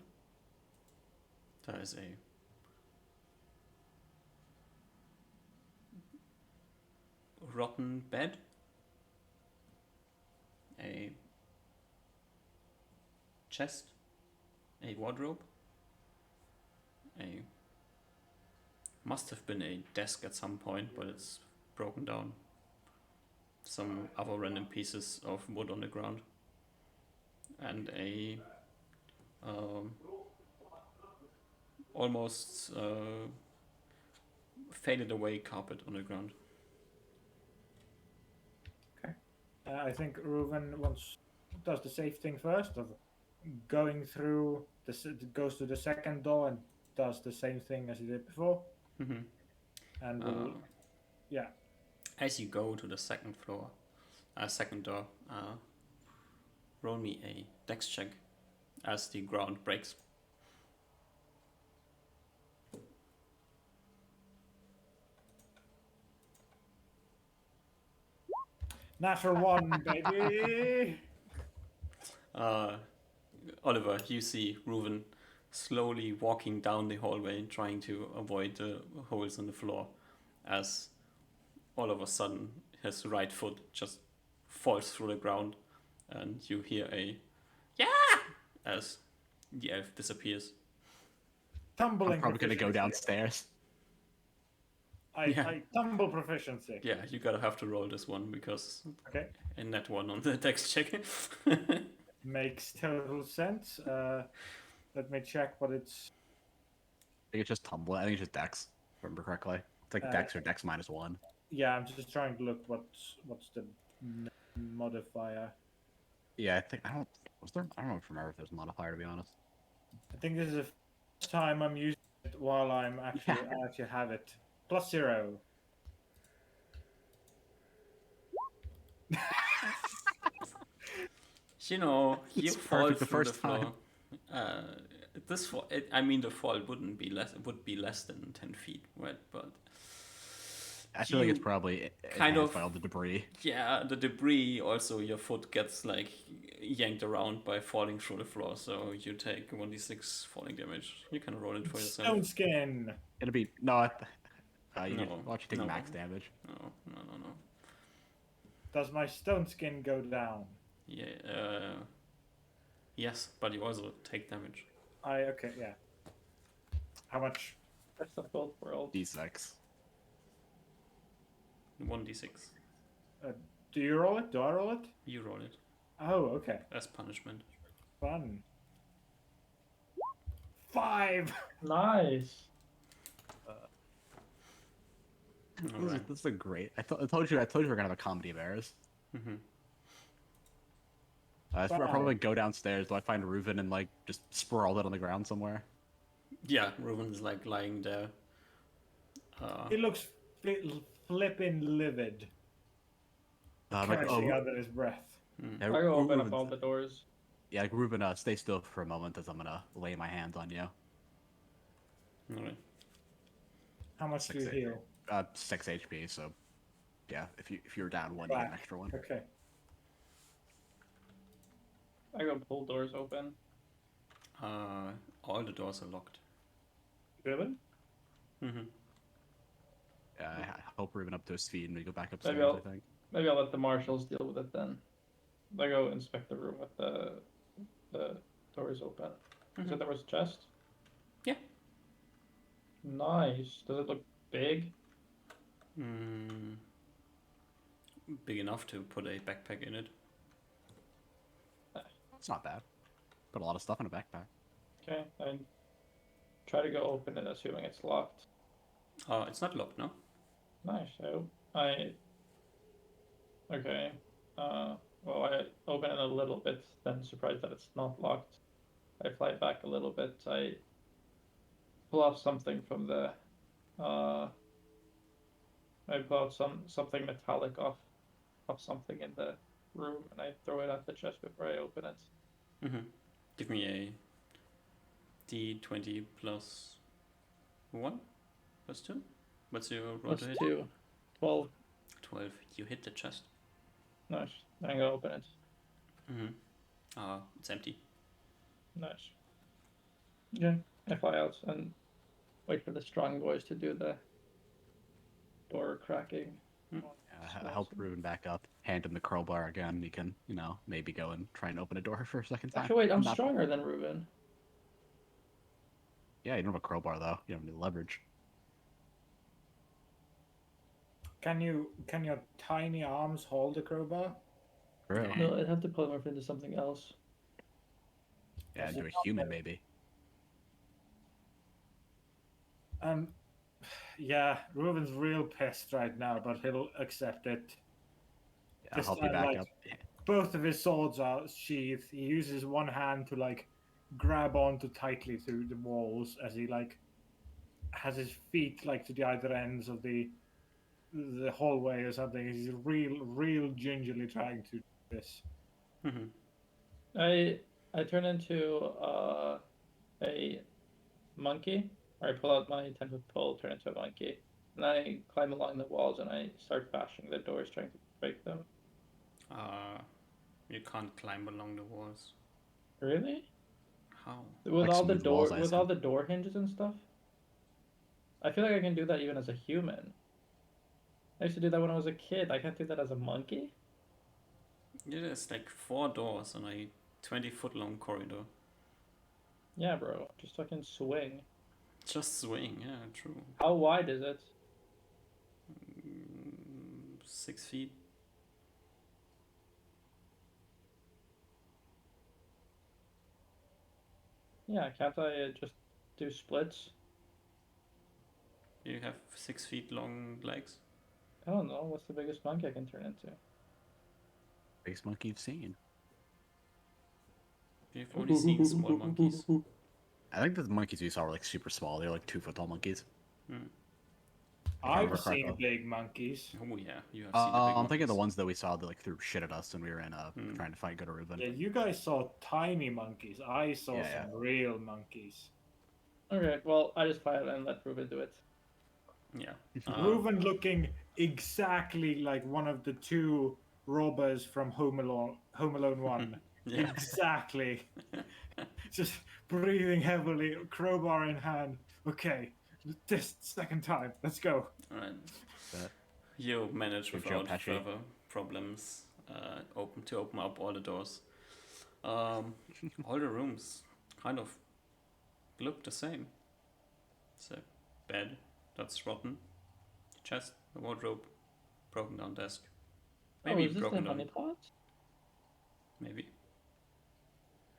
There is a rotten bed, a chest, a wardrobe, must have been a desk at some point, but it's broken down. Some other random pieces of wood on the ground, and a almost faded away carpet on the ground. I think Reuven does the safe thing first of going through goes to the second door and does the same thing as he did before, Mm-hmm. and will, yeah. As you go to the second floor, A second door. Roll me a dex check as the ground breaks. Natural one, baby. Oliver, you see Reuven slowly walking down the hallway, trying to avoid the holes in the floor, as all of a sudden his right foot just falls through the ground, and you hear a "yeah" as the elf disappears. Tumbling. I'm probably gonna go proficiency. downstairs. Yeah. I tumble proficiency. Yeah, you gotta have to roll this one because Okay. a net one on the dex check. Makes total sense. Let me check what it's. I think it's just tumble. I think it's just dex. If I remember correctly. It's like dex or dex -1. Yeah, I'm just trying to look what's the modifier. Yeah, I think I don't. Was there? I don't remember if there's a modifier, to be honest. I think this is the first time I'm using it while I'm actually I actually have it. +0. You know, you It's fall perfect the through the first floor. time. This fall, I mean, the fall would be less than 10 feet, right? But I feel like it's you probably kind enhanced of- by all the debris. yeah, the debris. Also, your foot gets like yanked around by falling through the floor, so you take 1d6 falling damage. You can roll it for yourself. Stone skin. It'll be no. You No, watch you take no. max damage. No. Does my stone skin go down? Yeah. Yes, but you also take damage. Okay, yeah. How much? That's the full world. D6. 1d6. Do you roll it? Do I roll it? You roll it Oh, okay. as punishment. Fun. 5. Nice. Alright. This is a great. I told you we were gonna have a comedy of errors. Mm-hmm. So Wow. I'll probably go downstairs. Do I find Reuven and like just sprawled it on the ground somewhere? Yeah, Reuven is like lying there. He looks flippin' livid, I'm like, catching under his breath. yeah, I go open up Reuven- all the doors. Yeah, like, Reuven, stay still for a moment as I'm gonna lay my hands on you. Alright. How much do you 6 heal? 6 HP. So, yeah, if you're down one, you get an extra one. Okay. I go pull doors open. All the doors are locked. Really? Mm-hmm. Yeah, I help Reuven up to his feet and we go back upstairs. Maybe I think. Maybe I'll let the marshals deal with it then. I go inspect the room with the doors open. You said there was a chest? Yeah. Nice. Does it look big? Big enough to put a backpack in it. It's not bad. Put a lot of stuff in a backpack. Okay, I try to go open it, assuming it's locked. It's not locked, no? Nice. Okay. Well, I open it a little bit, then surprised that it's not locked. I fly back a little bit. I pull off something from the. I pull out something metallic off something in the room, and I throw it at the chest before I open it. Mm-hmm. Give me a D20 plus 1? Plus 2? What's your roll Plus to hit? 2. 12. 12. You hit the chest. Nice. Then I go open it. Mm-hmm. It's empty. Nice. Yeah, I fly out and wait for the strong boys to do the door cracking. I help Reuben back up, hand him the crowbar again. He can, maybe go and try and open a door for a second time. Actually, wait, I'm Not- stronger than Ruben. Yeah, you don't have a crowbar though. You don't have any leverage. Can your tiny arms hold the crowbar? Really? No, I'd have to polymorph into something else. Yeah, into a human maybe. Yeah, Ruben's real pissed right now, but he'll accept it. Yeah, I'll Just, help you back like- up. Both of his swords are sheathed. He uses one hand to grab onto tightly through the walls as he has his feet to the either ends of the the hallway or something. He's real gingerly trying to do this. Mm-hmm. I turn into a monkey, or I pull out my 10-foot pole, turn into a monkey, and I climb along the walls and I start bashing the doors, trying to break them. You can't climb along the walls. Really? How? With Like all the smooth walls, door, I with all assume. the door hinges and stuff. I feel like I can do that even as a human. I used to do that when I was a kid. I can't do that as a monkey. Yeah, there's like 4 doors on a 20-foot long corridor. Yeah, bro. Just fucking swing. Just swing, yeah, true. How wide is it? 6 feet. Yeah, can't I just do splits? You have 6 feet long legs. I don't know. What's the biggest monkey I can turn into? Biggest monkey you've seen. You've only seen small monkeys. I think the monkeys we saw were like super small. They're like 2-foot tall monkeys. Hmm. I've seen big monkeys. Oh yeah, you have seen the big monkeys. I'm thinking of the ones that we saw that like threw shit at us when we were in trying to fight Goodaruben. Yeah, you guys saw tiny monkeys. I saw Yeah, some real monkeys. Okay, well, I just fight and let Ruben do it. Yeah. Reuven looking exactly like one of the 2 robbers from Home Alone 1. Yeah. Exactly. Just breathing heavily, crowbar in hand. Okay, this second time. Let's go. Alright. But You manage Good job, without Patchy. further problems open up all the doors. All the rooms kind of look the same. It's a bed that's rotten, chest, a wardrobe, broken down desk. Maybe oh, is this the broken down. honeypot? Maybe.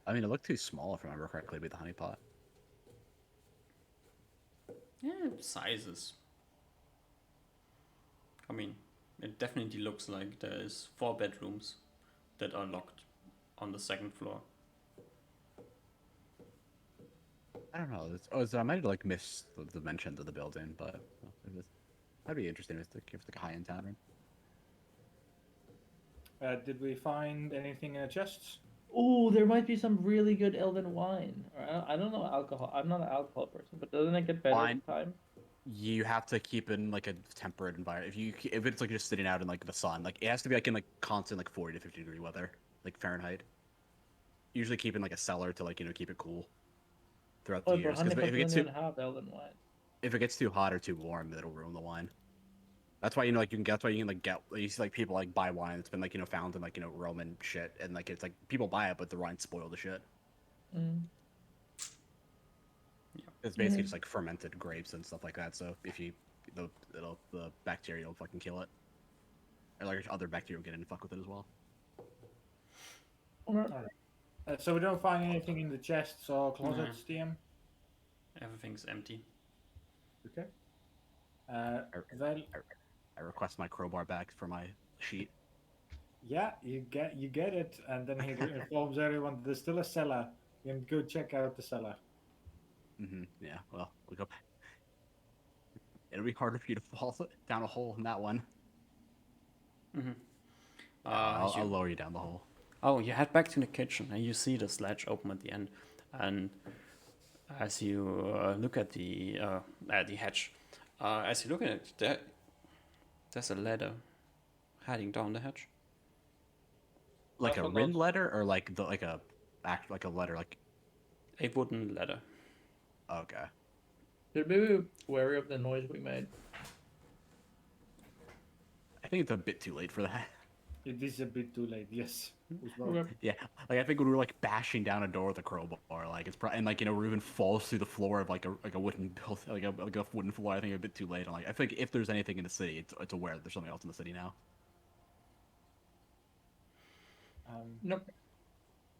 I mean, it looked too small if I remember correctly. With the honeypot. Yeah, sizes. I mean, it definitely looks like there's 4 bedrooms that are locked on the 2nd floor. I don't know. I might have like missed the dimensions of the building, but that'd be interesting if it's like a high-end tavern. Did we find anything in the chests? Oh, there might be some really good elven wine. I don't know alcohol. I'm not an alcohol person, but doesn't it get better Wine. with time? You have to keep it in like a temperate environment. If it's like just sitting out in like the sun, like it has to be like in like constant like 40 to 50 degree weather, like Fahrenheit. Usually keep in like a cellar to like keep it cool throughout the Oh, years. but Because honeypot if it gets doesn't too even have elven wine. if it gets too hot or too warm, it'll ruin the wine. That's why that's why you can like you see like people like buy wine that's been like found in like Roman shit, and like it's like people buy it, but the wine spoil the shit. Mm. It's basically just like fermented grapes and stuff like that. So if the bacteria will fucking kill it, or like other bacteria will get in and fuck with it as well. Okay. So we don't find anything in the chests or closets, DM? Everything's empty. Okay. Well, I request my crowbar back for my sheet. yeah, you get it, and then he informs everyone that there's still a cellar. You can go check out the cellar. Yeah. Well, we go. It'll be harder for you to fall down a hole in that one. Mm-hmm. I'll lower you down the hole. Oh, you head back to the kitchen and you see the sledge open at the end, and as you look at the hatch, as you look at it, there's a ladder heading down the hatch. Like a written letter, or like a letter, like a wooden ladder. Okay. Should we be wary of the noise we made? I think it's a bit too late for that. It is a bit too late. Yes. Okay. Yeah, like I think when we were like bashing down a door with a crowbar, like it's probably, and like Reuven falls through the floor of like a wooden build, like a wooden floor. I think a bit too late. I think if there's anything in the city, it's aware that there's something else in the city now. Nope.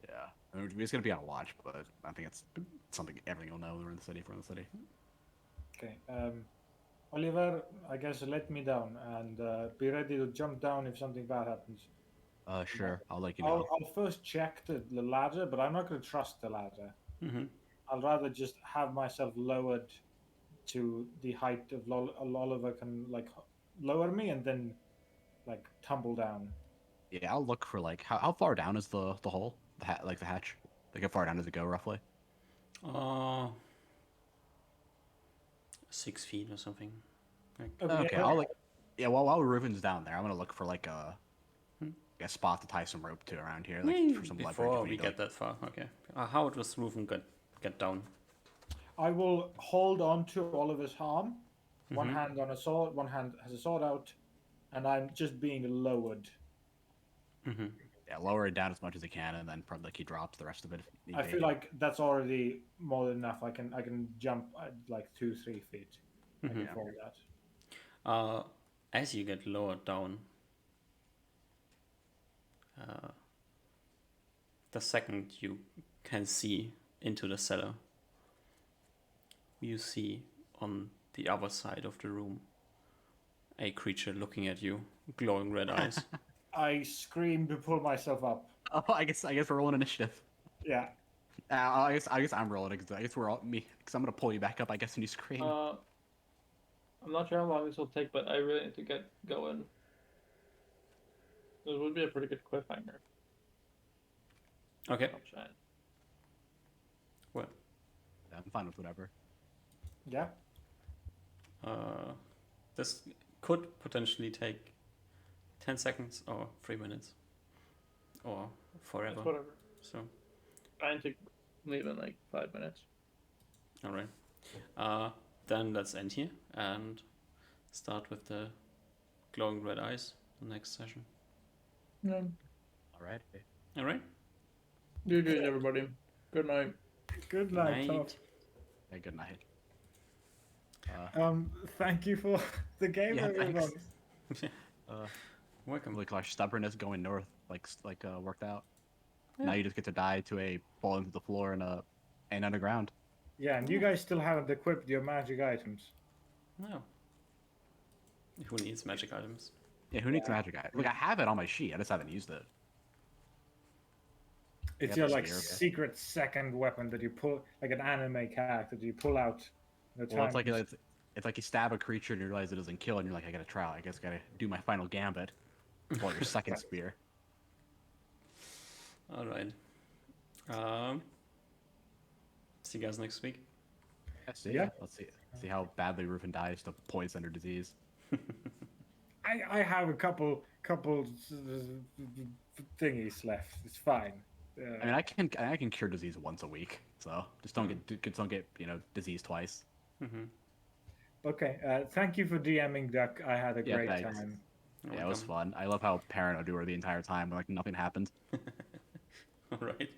Yeah, I mean, we're just gonna be on watch, but I think it's something everything will know when we're in the city. If we're in the city. Okay. Oliver, I guess let me down and be ready to jump down if something bad happens. Sure. I'll let you know. I'll first check the ladder, but I'm not going to trust the ladder. Mm-hmm. I'll rather just have myself lowered to the height of Oliver can like lower me and then like tumble down. Yeah, I'll look for like how far down is the hole, like the hatch, like how far down does it go roughly? 6 feet or something. Like, Okay, I'll like yeah. While Ruben's down there, I'm gonna look for like a spot to tie some rope to around here, like for some leverage. before If we need to, get that far, okay. How does Rufen get down? I will hold on to Oliver's arm, one Mhm. hand on a sword, one hand has a sword out, and I'm just being lowered. Mm-hmm. yeah, lower it down as much as he can, and then probably like he drops the rest of it. If need I be. feel like that's already more than enough. I can jump like 2-3 feet. I can hold that. As you get lowered down, the second you can see into the cellar, you see on the other side of the room a creature looking at you, glowing red eyes. I scream to pull myself up. Oh, I guess we're rolling initiative. Yeah. I guess I'm rolling because I guess we're all me because I'm gonna pull you back up. I guess when you scream. I'm not sure how long this will take, but I really need to get going. This would be a pretty good cliffhanger. Okay. Oh, shit. Well, I'm fine with whatever. Yeah. this could potentially take 10 seconds or 3 minutes or forever. It's whatever. So, I need to leave in like 5 minutes. all right. Then let's end here and start with the glowing red eyes the next session. Yeah. All right. All right. GG, everybody. Good night. Good night. Tom. Hey, good night. Thank you for the game, Yeah, everyone. thanks. Welcome. Look, our stubbornness going north, worked out. Yeah. Now you just get to die to a fall into the floor and underground. Yeah, and you guys still haven't equipped your magic items. No. Who needs magic items? Yeah, who needs magic eye? Look, I have it on my sheet. I just haven't used it. It's got your the like spear, okay. secret second weapon that you pull, like an anime character that you pull out. Well, it's like you stab a creature and you realize it doesn't kill, and you're like, I gotta try. I guess I gotta do my final gambit. Pull out your second spear. All right. See you guys next week. Yeah. Let's see how badly Rufin dies to poison or disease. I have a couple thingies left. It's fine. I mean, I can cure disease once a week, so just don't get disease twice. Mm-hmm. Okay. Thank you for DMing, Duck. I had a great thanks. time. Yeah, it was fun. I love how paranoid we were the entire time, like nothing happened. All right.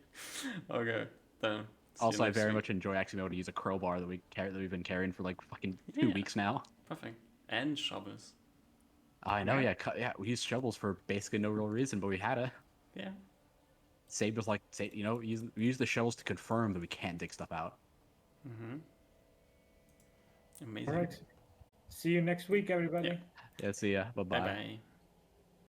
Okay. Then. Also, I very much enjoy actually being able to use a crowbar that we've been carrying for like fucking 2 weeks now. Perfect. And shovels. I know, yeah, we used shovels for basically no real reason, but we had to. Yeah. Saved us we use the shovels to confirm that we can't dig stuff out. Mm-hmm. Amazing. All right. See you next week, everybody. Yeah. Yeah, see ya. Bye-bye. Bye-bye.